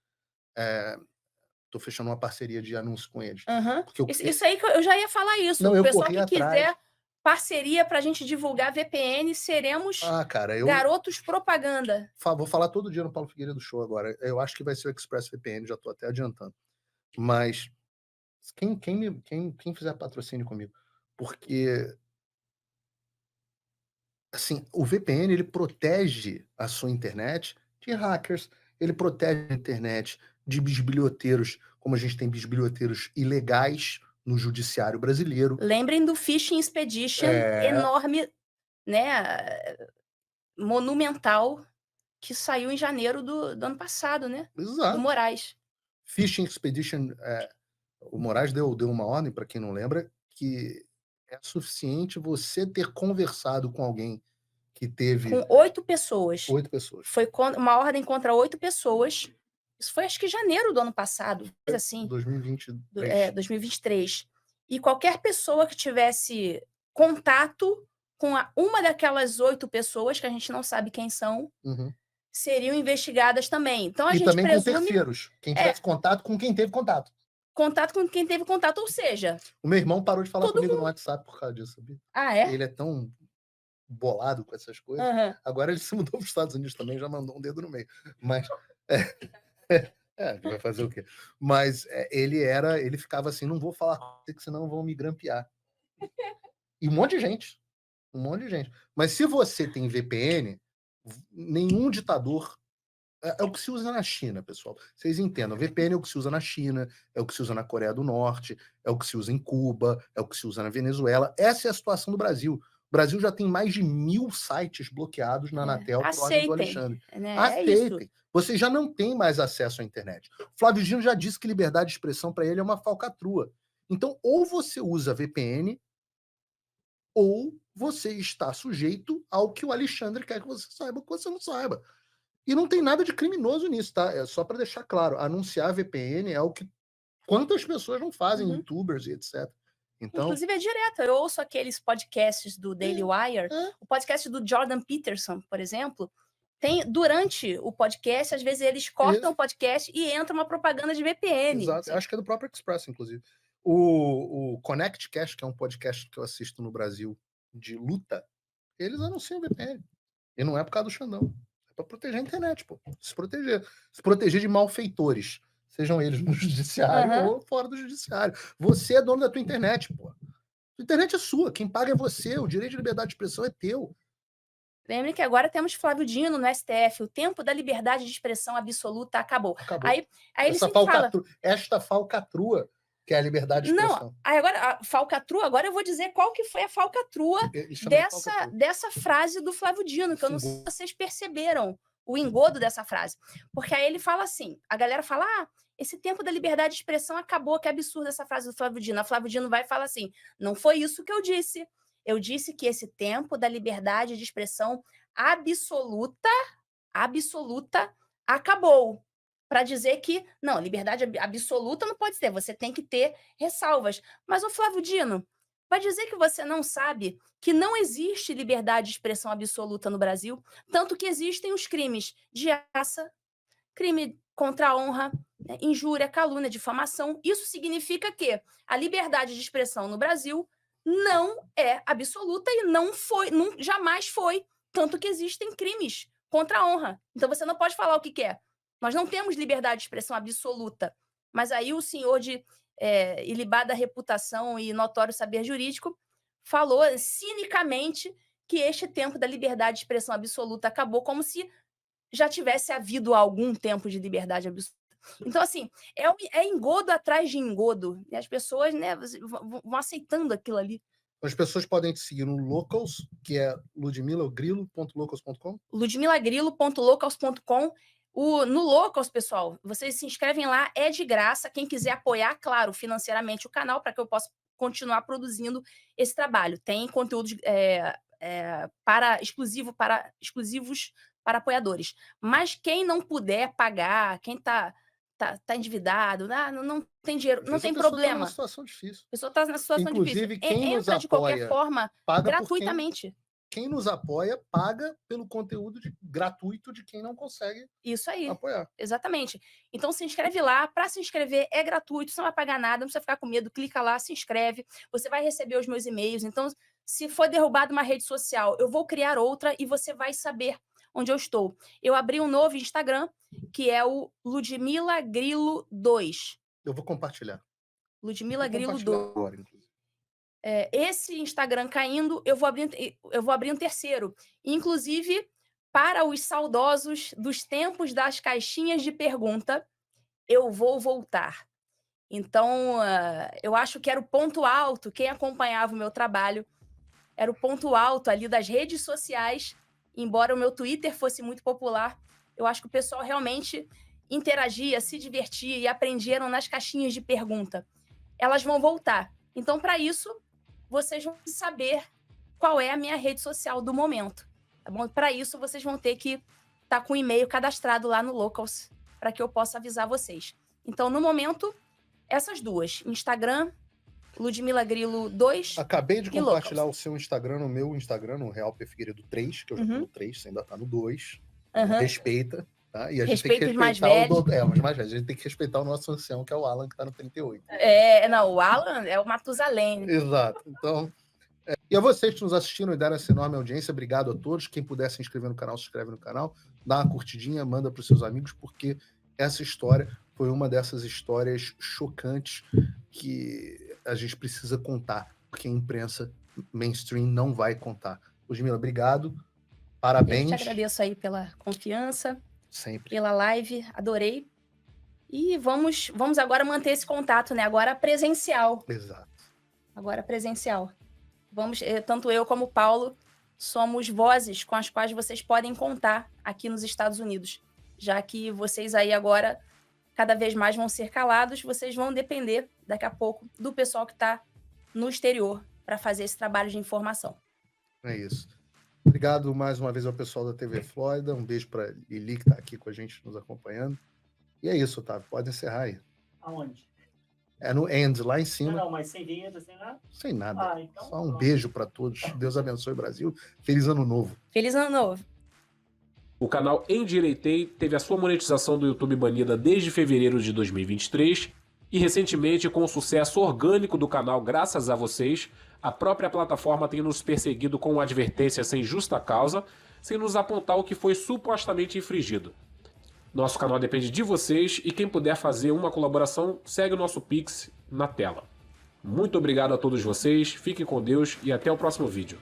Speaker 1: Estou fechando uma parceria de anúncio com eles.
Speaker 3: Aham.
Speaker 1: Porque
Speaker 3: Isso aí que eu já ia falar isso.
Speaker 1: não,
Speaker 3: O
Speaker 1: eu
Speaker 3: pessoal
Speaker 1: corri
Speaker 3: que
Speaker 1: atrás.
Speaker 3: quiser parceria para a gente divulgar VPN, seremos
Speaker 1: Cara,
Speaker 3: garotos propaganda.
Speaker 1: vou falar todo dia no Paulo Figueiredo Show agora. Eu acho que vai ser o ExpressVPN, já estou até adiantando. Mas quem fizer patrocínio comigo, porque assim, o VPN ele protege a sua internet de hackers, ele protege a internet de bisbilhoteiros, como a gente tem bisbilhoteiros ilegais no judiciário brasileiro.
Speaker 3: Lembrem do Fishing Expedition enorme, né? Monumental, que saiu em janeiro do ano passado, né? Do
Speaker 1: Exato.
Speaker 3: Moraes.
Speaker 1: Fishing Expedition, o Moraes deu uma ordem, para quem não lembra, que é suficiente você ter conversado com alguém que teve
Speaker 3: Com 8 pessoas.
Speaker 1: 8 pessoas.
Speaker 3: Foi uma ordem contra 8 pessoas. Isso foi, acho que, janeiro do ano passado, coisa assim.
Speaker 1: 2023.
Speaker 3: 2023. E qualquer pessoa que tivesse contato com uma daquelas 8 pessoas, que a gente não sabe quem são,
Speaker 1: Uhum.
Speaker 3: seriam investigadas também. Então a
Speaker 1: E
Speaker 3: gente
Speaker 1: também com
Speaker 3: presume
Speaker 1: terceiros. Quem tivesse contato com quem teve contato.
Speaker 3: contato com quem teve contato, ou seja,
Speaker 1: O meu irmão parou de falar
Speaker 3: todo
Speaker 1: comigo
Speaker 3: mundo.
Speaker 1: no WhatsApp por causa disso, sabia?
Speaker 3: Ah, é?
Speaker 1: Ele é tão bolado com essas coisas.
Speaker 3: Aham.
Speaker 1: Agora ele se mudou para os Estados Unidos também, já mandou um dedo no meio. Mas vai fazer o quê? Mas ele ficava assim, não vou falar com você, que senão vão me grampear. E um monte de gente. Um monte de gente. Mas se você tem VPN, nenhum ditador... É o que se usa na China, pessoal. Vocês entendam. VPN é o que se usa na China, é o que se usa na Coreia do Norte, é o que se usa em Cuba, é o que se usa na Venezuela. Essa é a situação do Brasil. O Brasil já tem mais de 1000 sites bloqueados na Anatel por ordem do Alexandre.
Speaker 3: Né?
Speaker 1: Aceitem. Vocês já não têm mais acesso à internet. Flávio Dino já disse que liberdade de expressão para ele é uma falcatrua. Então, ou você usa VPN, ou você está sujeito ao que o Alexandre quer que você saiba, que você não saiba. E não tem nada de criminoso nisso, tá? É só para deixar claro. Anunciar VPN é o que quantas pessoas não fazem, youtubers e etc. Então,
Speaker 3: inclusive é direto. Eu ouço aqueles podcasts do Daily Wire, o podcast do Jordan Peterson, por exemplo. Durante o podcast, às vezes eles cortam o podcast e entra uma propaganda de VPN.
Speaker 1: Exato.
Speaker 3: Assim.
Speaker 1: Acho que é do próprio Express, inclusive. O ConnectCast, que é um podcast que eu assisto no Brasil de luta, eles anunciam VPN. E não é por causa do Xandão. É para proteger a internet, pô. Se proteger de malfeitores. Sejam eles no judiciário ou fora do judiciário. Você é dono da tua internet, pô. A internet é sua. Quem paga é você. O direito de liberdade de expressão é teu.
Speaker 3: Lembre que agora temos Flávio Dino no STF. O tempo da liberdade de expressão absoluta acabou. Aí ele sempre fala...
Speaker 1: Esta falcatrua que é a liberdade de expressão.
Speaker 3: Não, aí agora, a falcatrua, agora eu vou dizer qual que foi a falcatrua dessa frase do Flávio Dino, que eu não sei se vocês perceberam o engodo dessa frase. Porque aí ele fala assim, a galera fala, esse tempo da liberdade de expressão acabou, que absurdo essa frase do Flávio Dino. A Flávio Dino vai e fala assim, não foi isso que eu disse. Eu disse que esse tempo da liberdade de expressão absoluta acabou. Para dizer que, não, liberdade absoluta não pode ter, você tem que ter ressalvas. Mas o Flávio Dino, vai dizer que você não sabe que não existe liberdade de expressão absoluta no Brasil, tanto que existem os crimes de ameaça, crime contra a honra, injúria, calúnia, difamação. Isso significa que a liberdade de expressão no Brasil não é absoluta e jamais foi, tanto que existem crimes contra a honra. Então você não pode falar o que quer. Nós não temos liberdade de expressão absoluta. Mas aí o senhor de ilibada reputação e notório saber jurídico falou cinicamente que este tempo da liberdade de expressão absoluta acabou, como se já tivesse havido algum tempo de liberdade absoluta. Então, assim, é engodo atrás de engodo. E as pessoas, né, vão aceitando aquilo ali.
Speaker 1: As pessoas podem te seguir no Locals, que é ludmilogrilo.locals.com.
Speaker 3: ludmilogrilo.locals.com. No Locals, pessoal, vocês se inscrevem lá, é de graça. Quem quiser apoiar, claro, financeiramente o canal, para que eu possa continuar produzindo esse trabalho. Tem conteúdos exclusivos para apoiadores. Mas quem não puder pagar, quem está endividado, não tem dinheiro, não tem problema.
Speaker 1: A pessoa está numa situação difícil.
Speaker 3: A pessoa está na situação
Speaker 1: Inclusive,
Speaker 3: difícil.
Speaker 1: Quem
Speaker 3: entra de qualquer forma, gratuitamente.
Speaker 1: Quem nos apoia, paga pelo conteúdo gratuito de quem não consegue apoiar.
Speaker 3: Exatamente. Então, se inscreve lá. Para se inscrever, é gratuito, você não vai pagar nada, não precisa ficar com medo. Clica lá, se inscreve. Você vai receber os meus e-mails. Então, se for derrubada uma rede social, eu vou criar outra e você vai saber onde eu estou. Eu abri um novo Instagram, que é o Ludmila Grilo 2.
Speaker 1: Eu vou compartilhar.
Speaker 3: Ludmila Grilo 2. Agora, inclusive. Esse Instagram caindo, eu vou abrir um terceiro. Inclusive, para os saudosos dos tempos das caixinhas de pergunta, eu vou voltar. Então, eu acho que era o ponto alto, quem acompanhava o meu trabalho, era o ponto alto ali das redes sociais. Embora o meu Twitter fosse muito popular, eu acho que o pessoal realmente interagia, se divertia e aprenderam nas caixinhas de pergunta. Elas vão voltar. Então, para isso, vocês vão saber qual é a minha rede social do momento. Tá bom? Para isso, vocês vão ter que estar com o e-mail cadastrado lá no Locals, para que eu possa avisar vocês. Então, no momento, essas duas. Instagram, Ludmila Grilo 2.
Speaker 1: Acabei de compartilhar o seu Instagram no meu Instagram, no Real P Figueiredo 3, que eu já tô no 3, você ainda tá no 2. Respeita, tá? E a gente tem que respeitar
Speaker 3: os mais velhos.
Speaker 1: Os mais velhos. A gente tem que respeitar o nosso ancião, que é o Alan, que tá no 38.
Speaker 3: Não, o Alan é o Matusalém.
Speaker 1: Exato. Então, e a vocês que nos assistiram e deram essa enorme audiência, obrigado a todos. Quem puder se inscrever no canal, se inscreve no canal, dá uma curtidinha, manda para os seus amigos, porque essa história foi uma dessas histórias chocantes que a gente precisa contar. Porque porque a imprensa mainstream não vai contar. Ludmila, obrigado.
Speaker 3: Eu
Speaker 1: Parabéns.
Speaker 3: te agradeço aí pela confiança,
Speaker 1: Sempre.
Speaker 3: pela live, adorei. E vamos agora manter esse contato, né? Agora presencial.
Speaker 1: Exato.
Speaker 3: Agora presencial. Tanto eu como o Paulo somos vozes com as quais vocês podem contar aqui nos Estados Unidos. Já que vocês aí agora cada vez mais vão ser calados, vocês vão depender daqui a pouco do pessoal que está no exterior para fazer esse trabalho de informação.
Speaker 1: É isso. Obrigado mais uma vez ao pessoal da TV Flórida. Um beijo para Lili, que está aqui com a gente, nos acompanhando. E é isso, Otávio. Pode encerrar aí.
Speaker 4: Aonde?
Speaker 1: É no End, lá em cima.
Speaker 4: Não, mas sem vinheta, sem nada?
Speaker 1: Sem nada.
Speaker 4: Então,
Speaker 1: Só um beijo para todos. Deus abençoe o Brasil. Feliz Ano Novo.
Speaker 3: Feliz Ano Novo!
Speaker 5: O canal Endireitei teve a sua monetização do YouTube banida desde fevereiro de 2023 e recentemente, com o sucesso orgânico do canal graças a vocês, a própria plataforma tem nos perseguido com advertências sem justa causa, sem nos apontar o que foi supostamente infringido. Nosso canal depende de vocês e quem puder fazer uma colaboração, segue o nosso Pix na tela. Muito obrigado a todos vocês, fiquem com Deus e até o próximo vídeo.